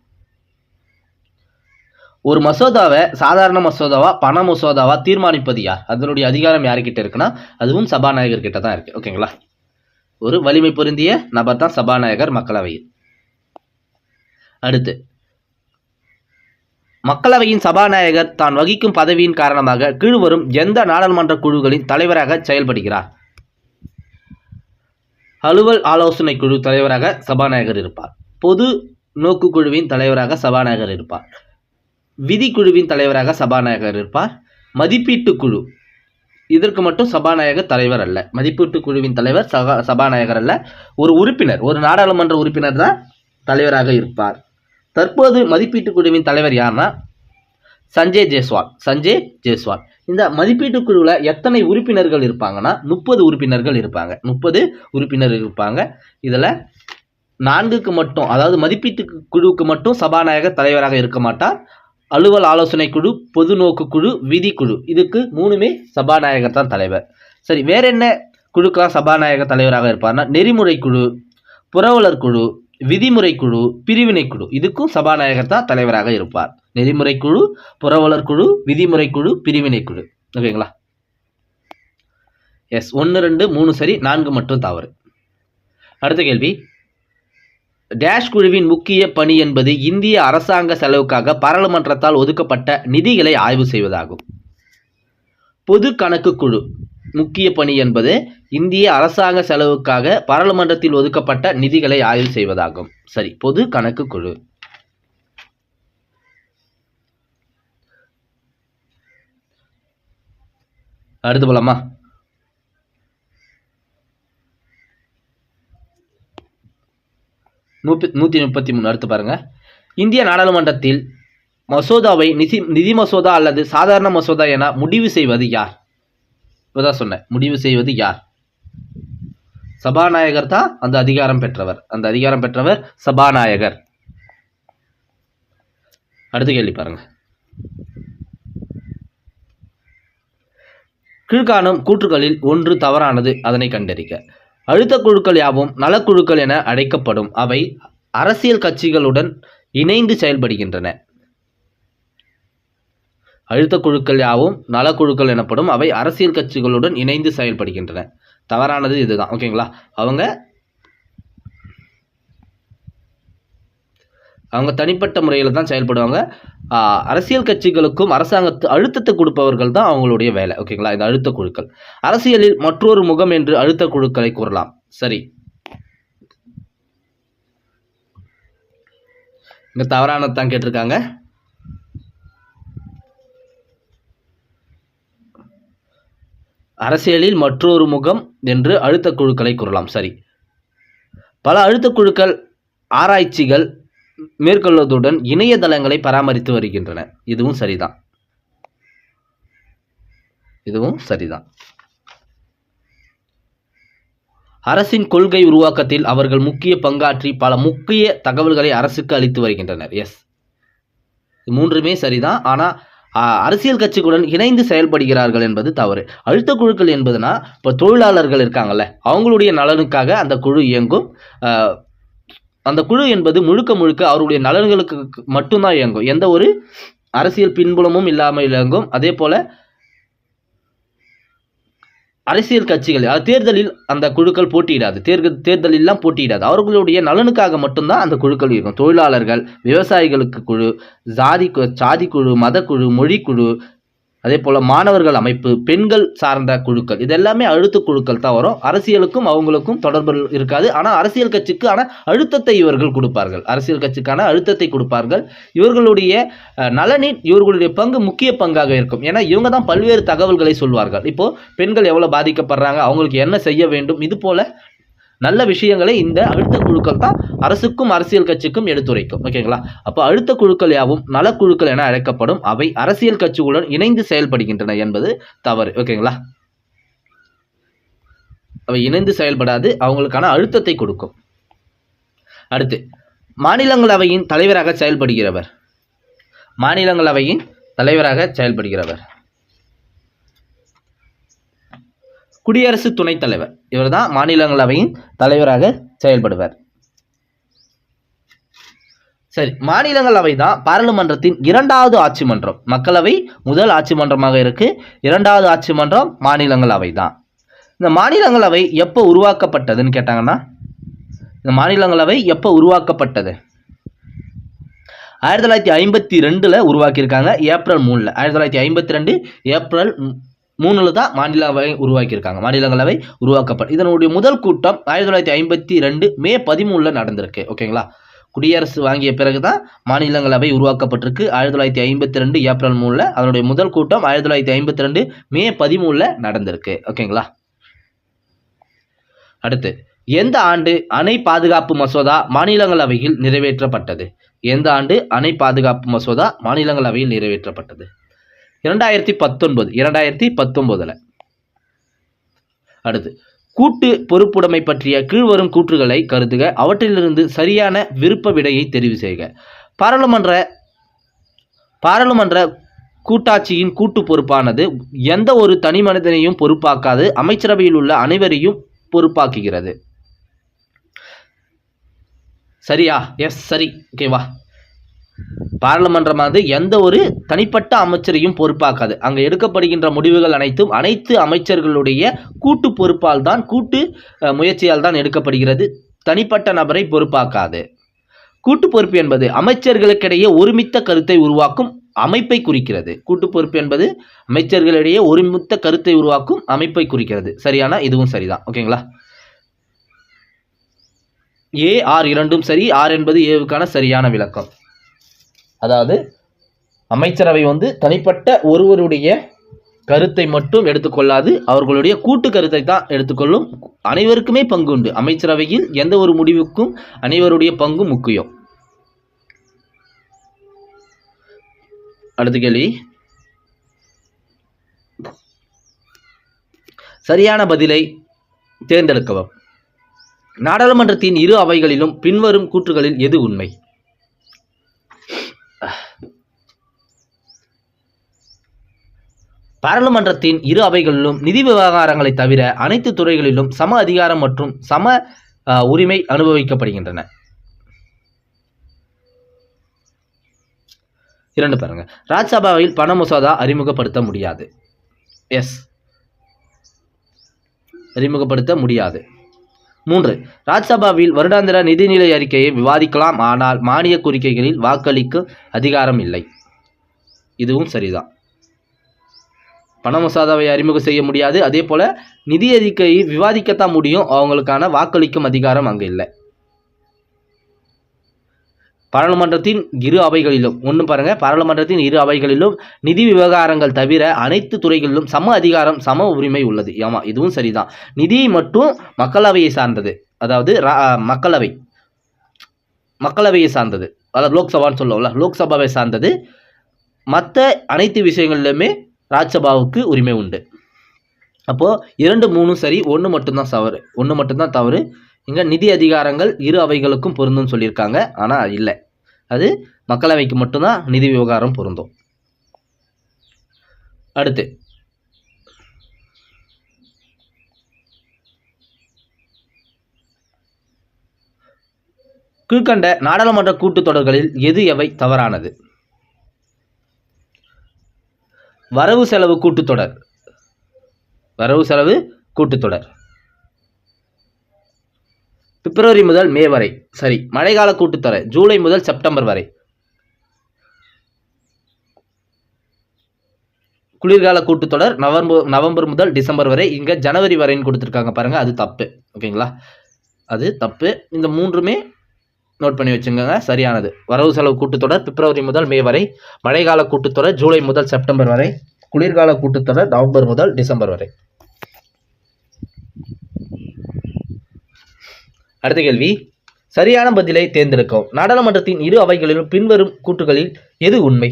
ஒரு மசோதாவை சாதாரண மசோதாவா பண மசோதாவா தீர்மானிப்பது யார்? அதனுடைய அதிகாரம் யாருக்கிட்ட இருக்குன்னா அதுவும் சபாநாயகர் கிட்ட தான் இருக்கு. ஓகேங்களா? ஒரு வலிமை பொருந்திய நபர் தான் சபாநாயகர் மக்களவையில். அடுத்து, மக்களவையின் சபாநாயகர் தான் வகிக்கும் பதவியின் காரணமாக கீழ்வரும் எந்த நாடாளுமன்ற குழுக்களின் தலைவராக செயல்படுகிறார்? அலுவல் ஆலோசனை குழு தலைவராக சபாநாயகர் இருப்பார். பொது நோக்கு குழுவின் தலைவராக சபாநாயகர் இருப்பார். விதி குழுவின் தலைவராக சபாநாயகர் இருப்பார். மதிப்பீட்டு குழு, இதற்கு மட்டும் சபாநாயகர் தலைவர் அல்ல. மதிப்பீட்டு குழுவின் தலைவர் சபாநாயகர் அல்ல, ஒரு உறுப்பினர், ஒரு நாடாளுமன்ற உறுப்பினர் தான் தலைவராக இருப்பார். தற்போது மதிப்பீட்டு குழுவின் தலைவர் யார்னா சஞ்சய் ஜெய்ஸ்வால். இந்த மதிப்பீட்டு குழுவில் எத்தனை உறுப்பினர்கள் இருப்பாங்கன்னா 30 உறுப்பினர்கள் இருப்பாங்க. 30 உறுப்பினர்கள் இருப்பாங்க. இதில் 4க்கு மட்டும், அதாவது மதிப்பீட்டு குழுவுக்கு மட்டும் சபாநாயகர் தலைவராக இருக்க மாட்டார். அலுவல் ஆலோசனை குழு, பொது நோக்கு குழு, விதி குழு, இதுக்கு 3மே சபாநாயகர் தான் தலைவர். சரி, வேற என்ன குழுக்கெல்லாம் சபாநாயகர் தலைவராக இருப்பார்னா நெறிமுறை குழு, புரவலர் குழு, விதிமுறை குழு, பிரிவினை குழு, இதுக்கும் சபாநாயகர் தான் தலைவராக இருப்பார். நெறிமுறை குழு, புரவலர் குழு, விதிமுறை குழு, பிரிவினை குழு. ஓகேங்களா? எஸ், 1 2 3 சரி, 4 மட்டும் தவறு. அடுத்த கேள்வி, டேஷ் குழுவின் முக்கிய பணி என்பது இந்திய அரசாங்க செலவுக்காக பாராளுமன்றத்தால் ஒதுக்கப்பட்ட நிதிகளை ஆய்வு செய்வதாகும். பொது கணக்கு குழு முக்கிய பணி என்பது இந்திய அரசாங்க செலவுக்காக பாராளுமன்றத்தில் ஒதுக்கப்பட்ட நிதிகளை ஆய்வு செய்வதாகும். சரி, பொது கணக்கு குழு. அடுத்து போலாமா? நூற்றி 133 அடுத்து பாருங்க. இந்திய நாடாளுமன்றத்தில் மசோதாவை நிதி மசோதா அல்லது சாதாரண மசோதா என முடிவு செய்வது யார்? இப்போதான் சொன்னேன், முடிவு செய்வது யார்? சபாநாயகர் தான் அந்த அதிகாரம் பெற்றவர். சபாநாயகர். அடுத்த கேள்வி பாருங்க. கீழ்காணும் கூற்றுகளில் ஒன்று தவறானது, அதனை கண்டறிக. அழுத்த குழுக்கள் யாவும் நலக்குழுக்கள் என அழைக்கப்படும். அவை அரசியல் கட்சிகளுடன் இணைந்து செயல்படுகின்றன. அழுத்த குழுக்கள் யாவும் நலக்குழுக்கள் எனப்படும். அவை அரசியல் கட்சிகளுடன் இணைந்து செயல்படுகின்றன. தவறானது இதுதான். ஓகேங்களா? அவங்க தனிப்பட்ட முறையில் தான் செயல்படுவாங்க. அரசியல் கட்சிகளுக்கும் அழுத்தத்தை கொடுப்பவர்கள் தான் அவங்களுடைய வேலை. ஓகேங்களா? இந்த அழுத்த குழுக்கள் அரசியலில் மற்றொரு முகம் என்று அழுத்த குழுக்களை கூறலாம். சரி, இங்க தவறானது தான் கேட்டிருக்காங்க. அரசியலில் மற்றொரு முகம் என்று அழுத்த குழுக்களை கூறலாம். சரி, பல அழுத்த குழுக்கள் ஆராய்ச்சிகள் மேற்கொள்வதுடன் இணையதளங்களை பராமரித்து வருகின்றன. இதுவும் சரிதான். அரசின் கொள்கை உருவாக்கத்தில் அவர்கள் முக்கிய பங்காற்றி பல முக்கிய தகவல்களை அரசுக்கு அளித்து வருகின்றனர். எஸ், 3மே சரிதான். ஆனால் அரசியல் கட்சிகளுடன் இணைந்து செயல்படுகிறார்கள் என்பது தவறு. அழுத்த குழுக்கள் என்பதுனா இப்போ தொழிலாளர்கள் இருக்காங்கல்ல, அவங்களுடைய நலனுக்காக அந்த குழு இயங்கும். அந்த குழு என்பது முழுக்க அவருடைய நலன்களுக்கு மட்டும்தான் இயங்கும். எந்த ஒரு அரசியல் பின்புலமும் இல்லாமல் இயங்கும். அதே போல அரசியல் கட்சிகள் தேர்தலில் அந்த குழுக்கள் போட்டியிடாது. தேர்தலெல்லாம் போட்டியிடாது. அவர்களுடைய நலனுக்காக மட்டும்தான் அந்த குழுக்கள் இருக்கும். தொழிலாளர்கள், விவசாயிகளுக்கு குழு, சாதி குழு, மதக்குழு, மொழிக்குழு, அதே போல் மாணவர்கள் அமைப்பு, பெண்கள் சார்ந்த குழுக்கள், இதெல்லாமே அழுத்த குழுக்கள் தான் வரும். அரசியலுக்கும் அவங்களுக்கும் தொடர்பு இருக்காது. ஆனால் அரசியல் கட்சிக்கான அழுத்தத்தை இவர்கள் கொடுப்பார்கள். இவர்களுடைய நலனில் இவர்களுடைய பங்கு முக்கிய பங்காக இருக்கும். ஏன்னா இவங்க தான் பல்வேறு தகவல்களை சொல்வார்கள். இப்போ பெண்கள் எவ்வளோ பாதிக்கப்படுறாங்க, அவங்களுக்கு என்ன செய்ய வேண்டும், இது போல நல்ல விஷயங்களை இந்த அழுத்த குழுக்கள் தான் அரசுக்கும் அரசியல் கட்சிக்கும் எடுத்துரைக்கும். ஓகேங்களா? அப்போ அழுத்த குழுக்கள் யாவும் நலக்குழுக்கள் என அழைக்கப்படும். அவை அரசியல் கட்சிகளுடன் இணைந்து செயல்படுகின்றன என்பது தவறு. ஓகேங்களா? அவை இணைந்து செயல்படாது, அவங்களுக்கான அழுத்தத்தை கொடுக்கும். அடுத்து, மாநிலங்களவையின் தலைவராக செயல்படுகிறவர். குடியரசு துணைத் தலைவர் இவர் தான் மாநிலங்களவையின் தலைவராக செயல்படுவார். சரி, மாநிலங்களவை தான் பாராளுமன்றத்தின் இரண்டாவது ஆட்சி மன்றம். மக்களவை முதல் ஆட்சி மன்றமாக இருக்கு, இரண்டாவது ஆட்சி மன்றம் மாநிலங்களவை தான். இந்த மாநிலங்களவை எப்போ உருவாக்கப்பட்டதுன்னு கேட்டாங்கன்னா, இந்த மாநிலங்களவை எப்போ உருவாக்கப்பட்டது? 1952 உருவாக்கியிருக்காங்க, ஏப்ரல் 3. 1952 ஏப்ரல் 3 தான் மாநிலங்களவை உருவாக்கியிருக்காங்க. மாநிலங்களவை உருவாக்கப்பட்ட இதனுடைய முதல் கூட்டம் 1952 மே 13 நடந்திருக்கு. ஓகேங்களா, குடியரசு வாங்கிய பிறகு தான் மாநிலங்களவை உருவாக்கப்பட்டிருக்கு. 1952 ஏப்ரல் 3. அதனுடைய முதல் கூட்டம் 1952 மே 13 நடந்திருக்கு. ஓகேங்களா. அடுத்து, எந்த ஆண்டு அணை பாதுகாப்பு மசோதா மாநிலங்களவையில் நிறைவேற்றப்பட்டது? எந்த ஆண்டு அணை பாதுகாப்பு மசோதா மாநிலங்களவையில் நிறைவேற்றப்பட்டது? 2019. அடுத்து, கூட்டு பொறுப்புடைமை பற்றிய கீழ்வரும் கூற்றுகளை கருதுக, அவற்றிலிருந்து சரியான விருப்ப விடையை தெரிவு செய்க. பாராளுமன்ற கூட்டாட்சியின் கூட்டு பொறுப்பானது எந்த ஒரு தனி மனிதனையும் பொறுப்பாக்காது, அமைச்சரவையில் உள்ள அனைவரையும் பொறுப்பாக்குகிறது. சரியா? எஸ், சரி. ஓகேவா, பாராளுமன்றமானது எந்த ஒரு தனிப்பட்ட அமைச்சரையும் பொறுப்பாக்காது. அங்கே எடுக்கப்படுகின்ற முடிவுகள் அனைத்தும் அனைத்து அமைச்சர்களுடைய கூட்டு பொறுப்பால் தான், கூட்டு முயற்சியால் தான் எடுக்கப்படுகிறது. தனிப்பட்ட நபரை பொறுப்பாக்காது. கூட்டு பொறுப்பு என்பது அமைச்சர்களுக்கிடையே ஒருமித்த கருத்தை உருவாக்கும் அமைப்பை குறிக்கிறது. கூட்டு பொறுப்பு என்பது அமைச்சர்களிடையே ஒருமித்த கருத்தை உருவாக்கும் அமைப்பை குறிக்கிறது. சரியான, இதுவும் சரிதான். ஓகேங்களா, ஏ ஆர் இரண்டும் சரி. ஆர் என்பது ஏவுக்கான சரியான விளக்கம். அதாவது அமைச்சரவை தனிப்பட்ட ஒருவருடைய கருத்தை மட்டும் எடுத்துக்கொள்ளாது, அவர்களுடைய கூட்டு கருத்தை தான் எடுத்துக்கொள்ளும். அனைவருக்குமே பங்கு உண்டு. அமைச்சரவையில் எந்த ஒரு முடிவுக்கும் அனைவருடைய பங்கு முக்கியம். அடுத்த கேள்வி, சரியான பதிலை தேர்ந்தெடுக்கவும். நாடாளுமன்றத்தின் இரு அவைகளிலும் பின்வரும் கூற்றுகளில் எது உண்மை? பாராளுமன்றத்தின் இரு அவைகளிலும் நிதி விவகாரங்களை தவிர அனைத்து துறைகளிலும் சம அதிகாரம் மற்றும் சம உரிமை அனுபவிக்கப்படுகின்றன. 2 பாருங்க, ராஜ்யசபாவில் பண மசோதா அறிமுகப்படுத்த முடியாது. எஸ், அறிமுகப்படுத்த முடியாது. 3, ராஜ்யசபாவில் வருடாந்திர நிதிநிலை அறிக்கையை விவாதிக்கலாம், ஆனால் மானிய கோரிக்கைகளில் வாக்களிக்க அதிகாரம் இல்லை. இதுவும் சரிதான். பண மசோதாவை அறிமுகம் செய்ய முடியாது, அதே போல நிதி அறிக்கையை விவாதிக்கத்தான் முடியும், அவங்களுக்கான வாக்களிக்கும் அதிகாரம் அங்கு இல்லை. பாராளுமன்றத்தின் இரு அவைகளிலும் பாருங்க, பாராளுமன்றத்தின் இரு அவைகளிலும் நிதி விவகாரங்கள் தவிர அனைத்து துறைகளிலும் சம அதிகாரம் சம உரிமை உள்ளது. ஆமா, இதுவும் சரிதான். நிதி மற்றும் மக்களவையை சார்ந்தது, அதாவது மக்களவையை சார்ந்தது, அதாவது லோக்சபான்னு சொல்லுவோம்ல, லோக்சபாவை சார்ந்தது. மற்ற அனைத்து விஷயங்களிலுமே ராஜ்யசபாவுக்கு உரிமை உண்டு. அப்போ 2, 3 சரி, 1 மட்டும்தான் தவறு. இங்க நிதி அதிகாரங்கள் இரு அவைகளுக்கும் பொருந்தும் சொல்லியிருக்காங்க, ஆனா இல்லை, அது மக்களவைக்கு மட்டும்தான் நிதி விவகாரம் பொருந்தும். அடுத்து, கீழ்கண்ட நாடாளுமன்ற கூட்டத்தொடர்களில் எவை தவறானது? வரவு செலவு கூட்டத்தொடர். பிப்ரவரி முதல் மே வரை சரி. மழைக்கால கூட்டத்தொடர் ஜூலை முதல் செப்டம்பர் வரை. குளிர்கால கூட்டத்தொடர் நவம்பர் முதல் டிசம்பர் வரை. இங்க ஜனவரி வரைன்னு கொடுத்துருக்காங்க பாருங்க, அது தப்பு. ஓகேங்களா, அது தப்பு. இந்த 3மே நோட் பண்ணி வச்சுக்கோங்க, சரியானது. வரவு செலவு கூட்டத்தொடர் பிப்ரவரி முதல் மே வரை, மழைக்கால கூட்டத்தொடர் ஜூலை முதல் செப்டம்பர் வரை, குளிர்கால கூட்டத்தொடர் நவம்பர் முதல் டிசம்பர் வரை. அடுத்த கேள்வி, சரியான பதிலை தேர்ந்தெடுக்கவும். நாடாளுமன்றத்தின் இரு அவைகளிலும் பின்வரும் கூற்றுகளில் எது உண்மை?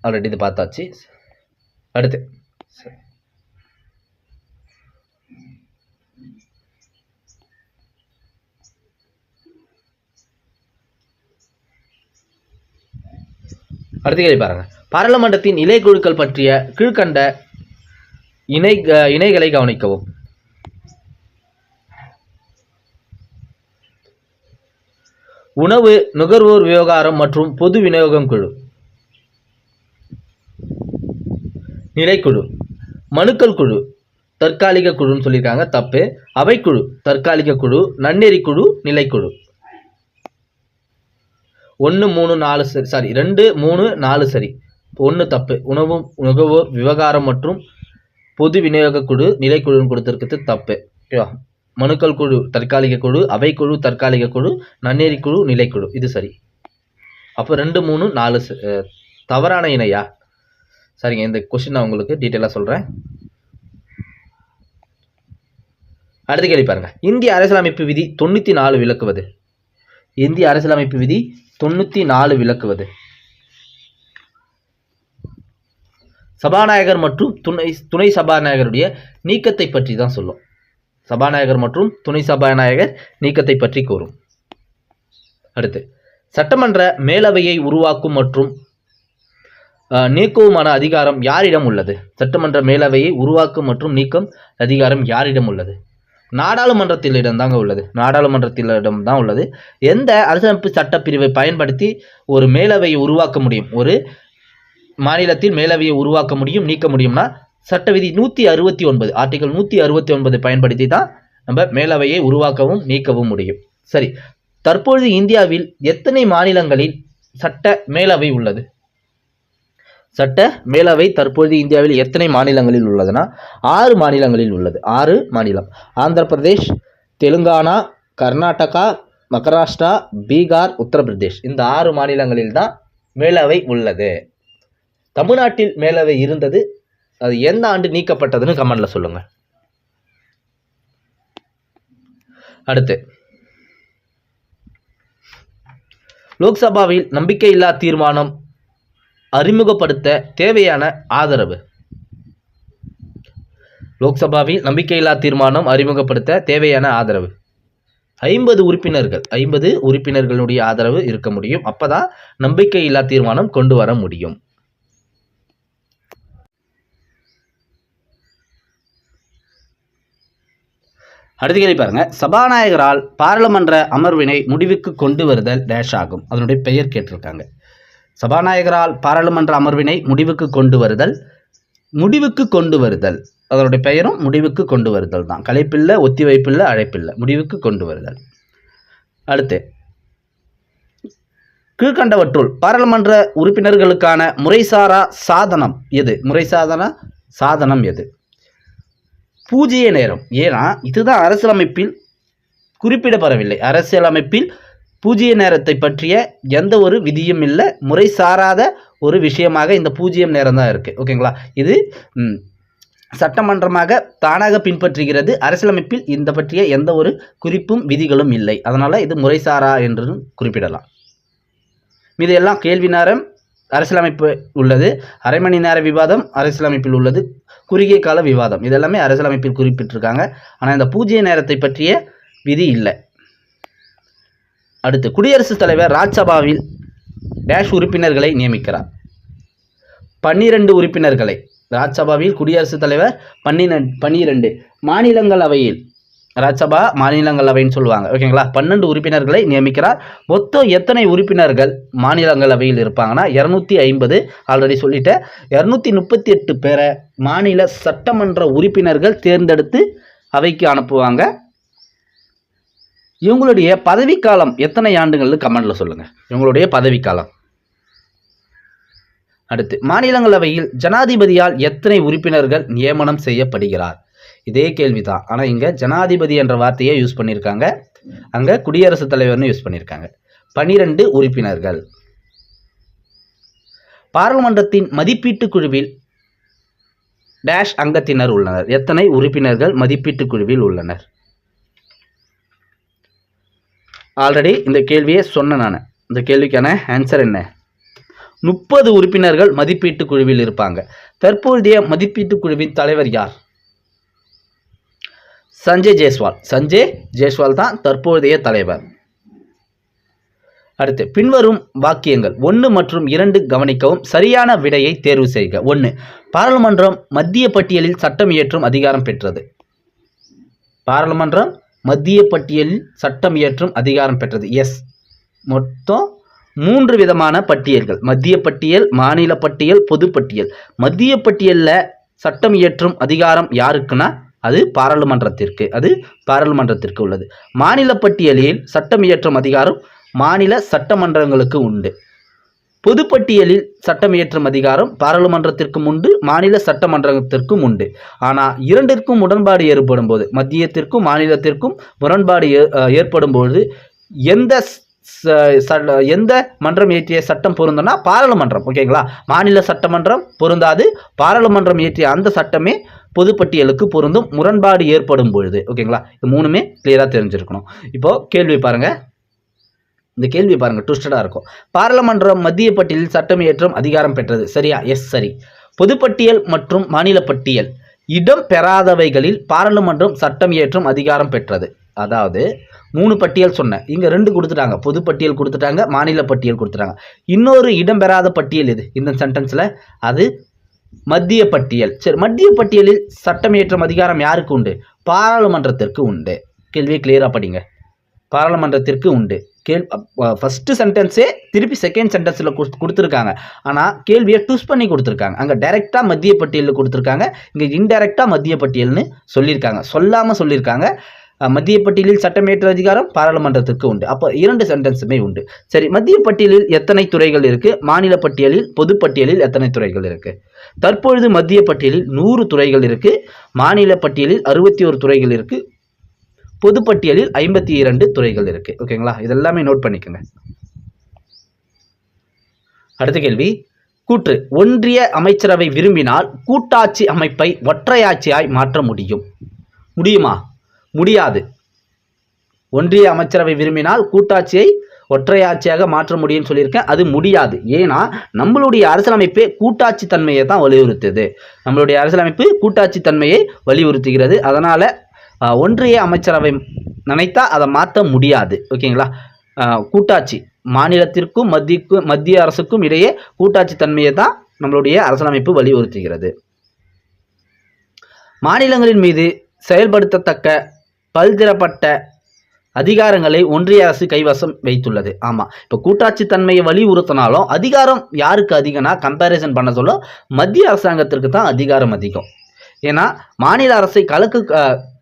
ஆல்ரெடி இது பார்த்தாச்சு. அடுத்து, அடுத்த கேள்வி பாருங்க. பாராளுமன்றத்தின் இலைக்குழுக்கள் பற்றிய கீழ்கண்ட இணைகளை கவனிக்கவும். உணவு நுகர்வோர் விவகாரம் மற்றும் பொது விநியோகம் குழு. நிலைக்குழு. மனுக்கள் குழு தற்காலிக குழுன்னு சொல்லியிருக்காங்க, தப்பு. அவைக்குழு தற்காலிக குழு. நன்னெறி குழு நிலைக்குழு. 1 3 4 சரி, 2 3 4 சரி, 1 தப்பு. உணவு நுகர்வோர் விவகாரம் மற்றும் பொது விநியோக குழு நிலைக்குழுன்னு கொடுத்துருக்கிறது தப்பு. ஓகேவா? மனுக்கள் குழு தற்காலிக குழு, அவைக்குழு தற்காலிக குழு, நன்னெறி குழு நிலைக்குழு, இது சரி. அப்போ 2 3 4 தவறான இணையா? சரிங்க, இந்த கொஸ்டின் நான் உங்களுக்கு டீட்டெயிலாக சொல்கிறேன். அடுத்த கேள்வி பாருங்க. இந்திய அரசியலமைப்பு விதி 94 விளக்குவது. இந்திய அரசியலமைப்பு விதி 94 விளக்குவது. சபாநாயகர் மற்றும் துணை சபாநாயகருடைய நீக்கத்தை பற்றி தான் சொல்லும். சபாநாயகர் மற்றும் துணை சபாநாயகர் நீக்கத்தை பற்றி கூறும். அடுத்து, சட்டமன்ற மேலவையை உருவாக்கும் மற்றும் நீக்கவுமான அதிகாரம் யாரிடம் உள்ளது? சட்டமன்ற மேலவையை உருவாக்கும் மற்றும் நீக்கம் அதிகாரம் யாரிடம் உள்ளது? நாடாளுமன்றத்திலிடம் தாங்க உள்ளது. நாடாளுமன்றத்திலிடம் தான் உள்ளது. எந்த அரசியலமைப்பு சட்டப்பிரிவை பயன்படுத்தி ஒரு மேலவையை உருவாக்க முடியும்? ஒரு மாநிலத்தில் மேலவையை உருவாக்க முடியும், நீக்க முடியும்னா சட்ட விதி 169 ஆர்டிகல் 169 பயன்படுத்தி தான் நம்ம மேலவையை உருவாக்கவும் நீக்கவும் முடியும். சரி, தற்பொழுது இந்தியாவில் எத்தனை மாநிலங்களில் சட்ட மேலவை உள்ளது? சட்ட மேலவை தற்பொழுது இந்தியாவில் எத்தனை மாநிலங்களில் உள்ளதுன்னா 6 மாநிலங்களில் உள்ளது. 6 மாநிலம். ஆந்திர பிரதேஷ், தெலுங்கானா, கர்நாடகா, மகாராஷ்டிரா, பீகார், உத்தரப்பிரதேஷ், இந்த 6 மாநிலங்களில் தான் மேலவை உள்ளது. தமிழ்நாட்டில் மேலவை இருந்தது, அது எந்த ஆண்டு நீக்கப்பட்டதுன்னு கமெண்ட்ல சொல்லுங்க. அடுத்து, லோக்சபாவில் நம்பிக்கையில்லா தீர்மானம் அறிமுகப்படுத்த தேவையான ஆதரவு. லோக்சபாவில் நம்பிக்கையில்லா தீர்மானம் அறிமுகப்படுத்த தேவையான ஆதரவு 50 உறுப்பினர்கள். 50 உறுப்பினர்களுடைய ஆதரவு இருக்க முடியும். அப்பதான் நம்பிக்கையில்லா தீர்மானம் கொண்டு வர முடியும். அடுத்த கேள்வி பாருங்க. சபாநாயகரால் பாராளுமன்ற அமர்வினை முடிவுக்கு கொண்டு வருதல் டேஷ் ஆகும். அதனுடைய பெயர் கேட்டிருக்காங்க. சபாநாயகரால் பாராளுமன்ற அமர்வினை முடிவுக்கு கொண்டு வருதல். முடிவுக்கு கொண்டு வருதல், அதனுடைய பெயரும் முடிவுக்கு கொண்டு வருதல் தான். கலைப்பில்லை, ஒத்திவைப்பில்லை, அழைப்பில்லை, முடிவுக்கு கொண்டு வருதல். அடுத்து, கீழ்கண்டவற்றுள் பாராளுமன்ற உறுப்பினர்களுக்கான முறைசாரா சாதனம் எது? முறைசாதன சாதனம் எது? பூஜ்ய நேரம். ஏன்னா இதுதான் அரசியலமைப்பில் குறிப்பிடப்படவில்லை. அரசியலமைப்பில் பூஜ்ய நேரத்தை பற்றிய எந்த ஒரு விதியும் இல்லை. முறை சாராத ஒரு விஷயமாக இந்த பூஜ்யம் நேரம் தான் இருக்குது. ஓகேங்களா? இது சட்டமன்றமாக தானாக பின்பற்றுகிறது. அரசியலமைப்பில் இந்த பற்றிய எந்த ஒரு குறிப்பும் விதிகளும் இல்லை. அதனால் இது முறைசாரா என்று குறிப்பிடலாம். இது எல்லாம் கேள்வி நேரம் அரசியலமைப்பு உள்ளது. அரை மணி நேர விவாதம் அரசியலமைப்பில் உள்ளது. குறுகிய கால விவாதம் இதெல்லாமே அரசியலமைப்பில் குறிப்பிட்டிருக்காங்க. ஆனால் இந்த பூஜ்ய நேரத்தை பற்றிய விதி இல்லை. அடுத்து, குடியரசுத் தலைவர் ராஜ்சபாவில் டேஷ் உறுப்பினர்களை நியமிக்கிறார். 12 உறுப்பினர்களை. ராஜ்சபாவில் குடியரசுத் தலைவர் 12. மாநிலங்களவையில் ராஜ்சபா மாநிலங்களவைன்னு சொல்லுவாங்க. ஓகேங்களா? 12 உறுப்பினர்களை நியமிக்கிறார். மொத்தம் எத்தனை உறுப்பினர்கள் மாநிலங்களவையில் இருப்பாங்கன்னா 250. ஆல்ரெடி சொல்லிட்டேன். 238 பேரை மாநில சட்டமன்ற உறுப்பினர்கள் தேர்ந்தெடுத்து அவைக்கு அனுப்புவாங்க. இவங்களுடைய பதவிக்காலம் எத்தனை ஆண்டுகள்னு கமெண்ட்ல சொல்லுங்க. இவங்களுடைய பதவிக்காலம். அடுத்து, மாநிலங்களவையில் ஜனாதிபதியால் எத்தனை உறுப்பினர்கள் நியமனம் செய்யப்படுகிறார்? இதே கேள்விதான். ஆனால் இங்கே ஜனாதிபதி என்ற வார்த்தையை யூஸ் பண்ணியிருக்காங்க, அங்கே குடியரசுத் தலைவர்னு யூஸ் பண்ணியிருக்காங்க. 12 உறுப்பினர்கள். பாராளுமன்றத்தின் மதிப்பீட்டு குழுவில் டேஷ் அங்கத்தினர் உள்ளனர். எத்தனை உறுப்பினர்கள் மதிப்பீட்டு குழுவில் உள்ளனர்? ஆல்ரெடி இந்த கேள்வியை சொன்னேன் நான். இந்த கேள்விக்கான ஆன்சர் என்ன? 30 உறுப்பினர்கள் மதிப்பீட்டு குழுவில் இருப்பாங்க. தற்போதைய மதிப்பீட்டு குழுவின் தலைவர் யார்? சஞ்சய் ஜெய்ஸ்வால். சஞ்சய் ஜெய்ஸ்வால் தான் தற்போதைய தலைவர். அடுத்து பின்வரும் வாக்கியங்கள் 1 மற்றும் 2 கவனிக்கவும். சரியான விடையை தேர்வு செய்க. 1. பாராளுமன்றம் மத்திய பட்டியலில் சட்டம் இயற்றும் அதிகாரம் பெற்றது. பாராளுமன்றம் மத்திய பட்டியலில் சட்டம் இயற்றும் அதிகாரம் பெற்றது. எஸ். மொத்தம் 3 விதமான பட்டியல்கள்: மத்திய பட்டியல், மாநில பட்டியல், பொது பட்டியல். மத்திய பட்டியலில் சட்டம் இயற்றும் அதிகாரம் யாருக்குன்னா அது பாராளுமன்றத்திற்கு உள்ளது. மாநில பட்டியலில் சட்டம் இயற்றும் அதிகாரம் மாநில சட்டமன்றங்களுக்கு உண்டு. பொதுப்பட்டியலில் சட்டம் இயற்றும் அதிகாரம் பாராளுமன்றத்திற்கும் உண்டு, மாநில சட்டமன்றத்திற்கும் உண்டு. ஆனால் இரண்டிற்கும் முரண்பாடு ஏற்படும் போது, மத்தியத்திற்கும் மாநிலத்திற்கும் முரண்பாடு ஏற்படும் போது எந்த மன்றம் இயற்றிய சட்டம் பொருந்தனா பாராளுமன்றம். ஓகேங்களா? மாநில சட்டமன்றம் பொருந்தாது, பாராளுமன்றம் இயற்றிய அந்த சட்டமே பொதுப்பட்டியலுக்கு பொருந்தும் முரண்பாடு ஏற்படும் பொழுது. ஓகேங்களா? இது 3மே கிளியராக தெரிஞ்சிருக்கணும். இப்போ கேள்வி பாருங்க. இந்த கேள்வி பாருங்க, ட்விஸ்டடாக இருக்கும். பாராளுமன்றம் மத்திய பட்டியலில் சட்டம் இயற்றும் அதிகாரம் பெற்றது. சரியா? எஸ், சரி. பொதுப்பட்டியல் மற்றும் மாநில பட்டியல் இடம் பெறாதவைகளில் பாராளுமன்றம் சட்டம் இயற்றும் அதிகாரம் பெற்றது. அதாவது 3 பட்டியல் சொன்னேன், இங்கே 2 கொடுத்துட்டாங்க. பொதுப்பட்டியல் கொடுத்துட்டாங்க, மாநில பட்டியல் கொடுத்துட்டாங்க. இன்னொரு இடம் பெறாத பட்டியல் இது இந்த சென்டென்ஸில், அது மத்திய பட்டியல். சரி, மத்திய பட்டியலில் சட்டம் இயற்றும் அதிகாரம் யாருக்கு உண்டு? பாராளுமன்றத்திற்கு உண்டு. கேள்வியை கிளியராக படிங்க. பாராளுமன்றத்திற்கு உண்டு. ஃபஸ்ட்டு சென்டென்ஸே திருப்பி செகண்ட் சென்டென்ஸில் கொடுத்துருக்காங்க. ஆனால் கேள்வியை ட்விஸ்ட் பண்ணி கொடுத்துருக்காங்க. அங்கே டைரெக்டாக மத்திய பட்டியலில் கொடுத்துருக்காங்க, இங்கே இன்டைரக்டாக மத்திய பட்டியல்னு சொல்லியிருக்காங்க. சொல்லாமல் சொல்லியிருக்காங்க. மத்திய பட்டியலில் சட்டமேற்ற அதிகாரம் பாராளுமன்றத்திற்கு உண்டு. அப்போ 2 சென்டென்ஸுமே உண்டு. சரி, மத்திய பட்டியலில் எத்தனை துறைகள் இருக்குது? மாநில பட்டியலில் பொதுப்பட்டியலில் எத்தனை துறைகள் இருக்குது? தற்பொழுது மத்திய பட்டியலில் 100 துறைகள் இருக்குது, மாநில பட்டியலில் 61 துறைகள் இருக்குது, பொதுப்பட்டியலில் 52 துறைகள் இருக்குது. ஓகேங்களா? இதெல்லாமே நோட் பண்ணிக்கோங்க. அடுத்த கேள்வி, கூற்று. ஒன்றிய அமைச்சரவை விரும்பினால் கூட்டாட்சி அமைப்பை ஒற்றையாட்சியாய் மாற்ற முடியுமா? முடியாது. ஒன்றிய அமைச்சரவை விரும்பினால் கூட்டாட்சியை ஒற்றையாட்சியாக மாற்ற முடியும்னு சொல்லியிருக்கேன். அது முடியாது. ஏன்னா நம்மளுடைய அரசியலமைப்பே கூட்டாட்சி தன்மையை தான் வலியுறுத்துது. நம்மளுடைய அரசியலமைப்பு கூட்டாட்சி தன்மையை வலியுறுத்துகிறது. அதனால் ஒன்றிய அமைச்சரவை நினைத்தா அதை மாற்ற முடியாது. ஓகேங்களா? கூட்டாட்சி மாநிலத்திற்கும் மத்திய அரசுக்கும் இடையே கூட்டாட்சி தன்மையை தான் நம்மளுடைய அரசியலமைப்பு வலியுறுத்துகிறது. மாநிலங்களின் மீது செயல்படுத்தத்தக்க பல்தரப்பட்ட அதிகாரங்களை ஒன்றிய அரசு கைவசம் வைத்துள்ளது. ஆமாம், இப்போ கூட்டாட்சி தன்மையை வலியுறுத்தினாலும் அதிகாரம் யாருக்கு அதிகம்னா கம்பேரிசன் பண்ண சொல்ல மத்திய அரசாங்கத்திற்கு தான் அதிகாரம் அதிகம். ஏன்னா மாநில அரசை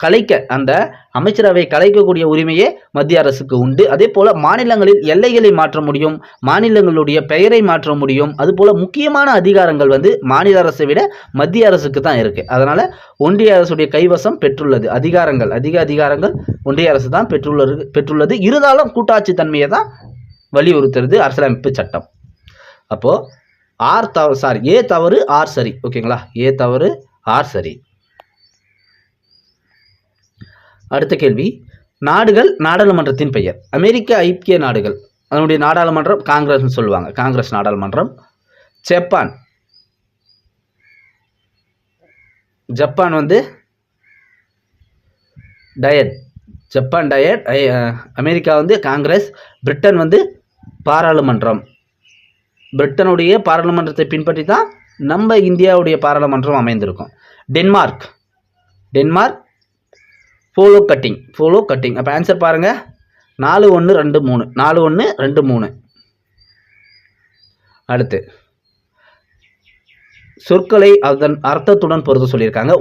கலைக்க அந்த அமைச்சரவை கலைக்கக்கூடிய உரிமையே மத்திய அரசுக்கு உண்டு. அதே போல் மாநிலங்களில் எல்லைகளை மாற்ற முடியும், மாநிலங்களுடைய பெயரை மாற்ற முடியும். அதுபோல் முக்கியமான அதிகாரங்கள் மாநில அரசை விட மத்திய அரசுக்கு தான் இருக்குது. அதனால் ஒன்றிய அரசுடைய கைவசம் பெற்றுள்ளது அதிக அதிகாரங்கள் ஒன்றிய அரசு தான் பெற்றுள்ளது. இருந்தாலும் கூட்டாட்சி தன்மையை தான் வலியுறுத்துறது அரசியலமைப்பு சட்டம். அப்போது ஏ தவறு ஆர் சரி. ஓகேங்களா? ஏ தவறு ஆர் சரி. அடுத்த கேள்வி, நாடுகள் நாடாளுமன்றத்தின் பெயர். அமெரிக்க ஐக்கிய நாடுகள் அதனுடைய நாடாளுமன்றம் காங்கிரஸ்னு சொல்லுவாங்க, காங்கிரஸ் நாடாளுமன்றம். Japan diet, Japan diet. America Congress. Britain பாராளுமன்றம். பிரிட்டனுடைய பாராளுமன்றத்தை பின்பற்றி தான் நம்ம இந்தியாவுடைய பாராளுமன்றம் அமைந்திருக்கும். Denmark follow cutting. அப்போ ஆன்சர் பாருங்கள், 4123 4123. அடுத்து சொற்களை அதன் அர்த்தத்துடன் பொறுத்து சொல்லியிருக்காங்க.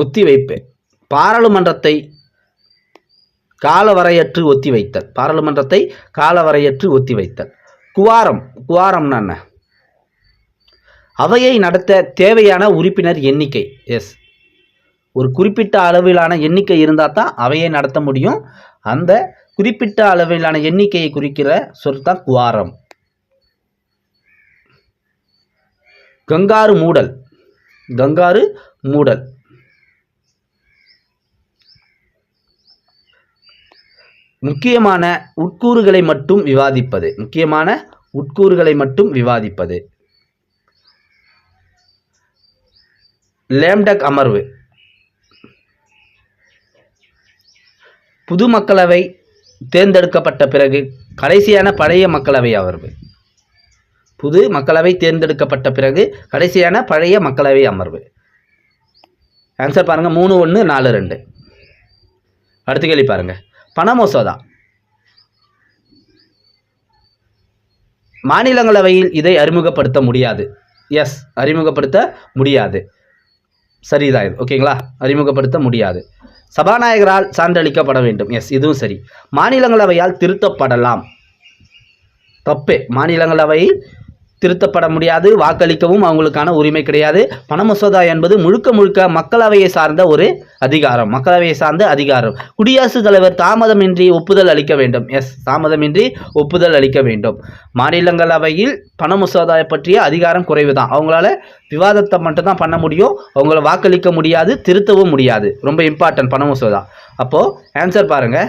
ஒத்திவைப்பு பாராளுமன்றத்தை காலவரையற்று ஒத்திவைத்தல். குவாரம்னா என்ன? அவையை நடத்த தேவையான உறுப்பினர் எண்ணிக்கை. எஸ், ஒரு குறிப்பிட்ட அளவிலான எண்ணிக்கை இருந்தால் தான் அவையை நடத்த முடியும். அந்த குறிப்பிட்ட அளவிலான எண்ணிக்கையை குறிக்கிற சொல் தான் குவாரம். கங்காரு மூடல். முக்கியமான உட்கூறுகளை மட்டும் விவாதிப்பது. லேம்டக் அமர்வு. புது மக்களவை தேர்ந்தெடுக்கப்பட்ட பிறகு கடைசியான பழைய மக்களவை அமர்வு. புது மக்களவை தேர்ந்தெடுக்கப்பட்ட பிறகு கடைசியான பழைய மக்களவை அமர்வு. ஆன்சர் பாருங்க 3-1-4-2. அடுத்த கேள்வி பாருங்க. பண மசோதா. மாநிலங்களவையில் இதை அறிமுகப்படுத்த முடியாது. எஸ், அறிமுகப்படுத்த முடியாது. சரிதான் இது. ஓகேங்களா, அறிமுகப்படுத்த முடியாது. சபாநாயகரால் சான்றளிக்கப்பட வேண்டும். எஸ், இதுவும் சரி. மாநிலங்களவையால் திருத்தப்படலாம். தப்பு. மாநிலங்களவையில் திருத்தப்பட முடியாது. வாக்களிக்கவும் அவங்களுக்கான உரிமை கிடையாது. பண மசோதா என்பது முழுக்க முழுக்க மக்களவையை சார்ந்த ஒரு அதிகாரம். மக்களவையை சார்ந்த அதிகாரம். குடியரசுத் தலைவர் தாமதமின்றி ஒப்புதல் அளிக்க வேண்டும். எஸ், தாமதமின்றி ஒப்புதல் அளிக்க வேண்டும். மாநிலங்களவையில் பண மசோதா பற்றிய அதிகாரம் குறைவு தான். அவங்களால விவாதத்தை மட்டும் தான் பண்ண முடியும். அவங்கள வாக்களிக்க முடியாது, திருத்தவும் முடியாது. ரொம்ப இம்பார்ட்டன்ட் பண மசோதா. அப்போது ஆன்சர் பாருங்கள்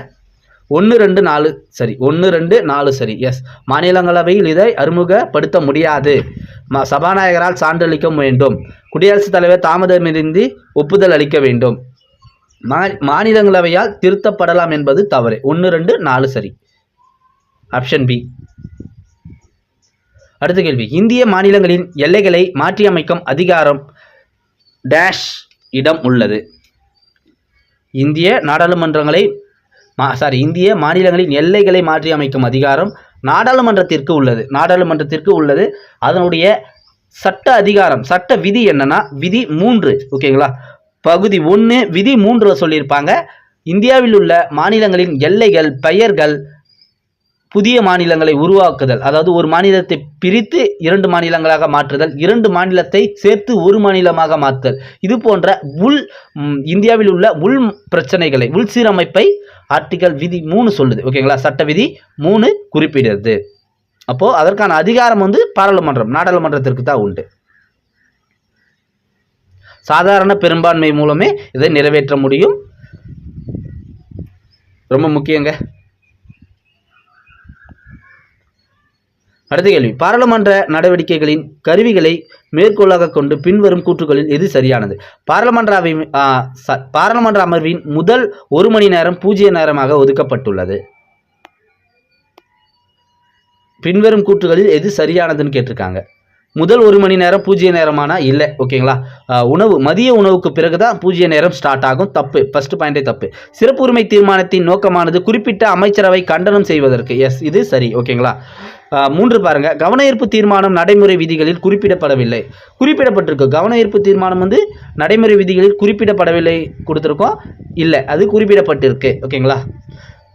1-2-4 சரி. 1-2-4 சரி. எஸ், மாநிலங்களவையில் இதை அறிமுகப்படுத்த முடியாது. சபாநாயகரால் சான்றளிக்க வேண்டும். குடியரசுத் தலைவர் தாமதமின்றி ஒப்புதல் அளிக்க வேண்டும். மாநிலங்களவையால் திருத்தப்படலாம் என்பது தவறு. 1-2-4 சரி. Option B. அடுத்த கேள்வி. இந்திய மாநிலங்களின் எல்லைகளை மாற்றியமைக்கும் அதிகாரம் டேஷ் இடம் உள்ளது. இந்திய மாநிலங்களின் எல்லைகளை மாற்றி அமைக்கும் அதிகாரம் நாடாளுமன்றத்திற்கு உள்ளது. அதனுடைய சட்ட அதிகாரம், சட்ட விதி என்னன்னா விதி 3. ஓகேங்களா, பகுதி 1 விதி 3 சொல்லியிருப்பாங்க. இந்தியாவில் உள்ள மாநிலங்களின் எல்லைகள், பெயர்கள், புதிய மாநிலங்களை உருவாக்குதல், அதாவது ஒரு மாநிலத்தை பிரித்து 2 மாநிலங்களாக மாற்றுதல், 2 மாநிலத்தை சேர்த்து ஒரு மாநிலமாக மாற்றுதல், இது போன்ற இந்தியாவில் உள்ள உள் பிரச்சனைகளை, உள் சீரமைப்பை ஆர்டிகல் விதி 3 சொல்லுது. ஓகேங்களா, சட்ட விதி 3 குறிப்பிடுறது. அப்போது அதற்கான அதிகாரம் நாடாளுமன்றத்திற்கு தான் உண்டு. சாதாரண பெரும்பான்மை மூலமே இதை நிறைவேற்ற முடியும். ரொம்ப முக்கியங்க. அடுத்த கேள்வி. பாராளுமன்ற நடவடிக்கைகளின் கருவிகளை மேற்கோளாக கொண்டு பின்வரும் கூற்றுகளில் எது சரியானது? பாராளுமன்ற அமர்வின் முதல் 1 மணி நேரம் பூஜ்ய நேரமாக ஒதுக்கப்பட்டுள்ளது. பின்வரும் கூற்றுகளில் எது சரியானதுன்னு கேட்டிருக்காங்க. முதல் 1 மணி நேரம் பூஜ்ய நேரமானா இல்லை. ஓகேங்களா, மதிய உணவுக்கு பிறகுதான் பூஜ்ய நேரம் ஸ்டார்ட் ஆகும். தப்பு. ஃபர்ஸ்ட் பாயிண்டே தப்பு. சிறப்பு உரிமை தீர்மானத்தின் நோக்கமானது குறிப்பிட்ட அமைச்சரவை கண்டனம் செய்வதற்கு. எஸ், இது சரி. ஓகேங்களா. 3 பாருங்க. கவன ஈர்ப்பு தீர்மானம் நடைமுறை விதிகளில் குறிப்பிடப்படவில்லை. குறிப்பிடப்பட்டிருக்கு. கவன ஈர்ப்பு தீர்மானம் நடைமுறை விதிகளில் குறிப்பிடப்படவில்லை கொடுத்துருக்கோம். இல்லை, அது குறிப்பிடப்பட்டிருக்கு. ஓகேங்களா,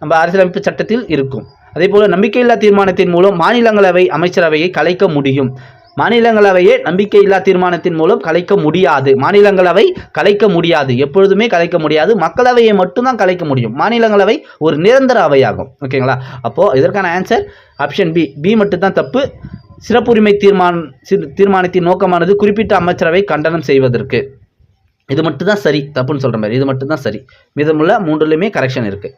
நம்ம அரசியலமைப்பு சட்டத்தில் இருக்கும். அதே போல் நம்பிக்கையில்லா தீர்மானத்தின் மூலம் மாநிலங்களவை அமைச்சரவையை கலைக்க முடியும். மாநிலங்களவையை நம்பிக்கையில்லா தீர்மானத்தின் மூலம் கலைக்க முடியாது. மாநிலங்களவை கலைக்க முடியாது, எப்பொழுதுமே கலைக்க முடியாது. மக்களவையை மட்டும்தான் கலைக்க முடியும். மாநிலங்களவை ஒரு நிரந்தர அவையாகும். ஓகேங்களா, அப்போது இதற்கான ஆன்சர் ஆப்ஷன் பி மட்டும்தான் தப்பு. சிறப்புரிமை தீர்மானத்தின் நோக்கமானது குறிப்பிட்ட அமைச்சரவை கண்டனம் செய்வதற்கு. இது மட்டும்தான் சரி. தப்புன்னு சொல்கிற மாதிரி இது மட்டும்தான் சரி. மீதமுள்ள 3லையுமே கரெக்ஷன் இருக்குது.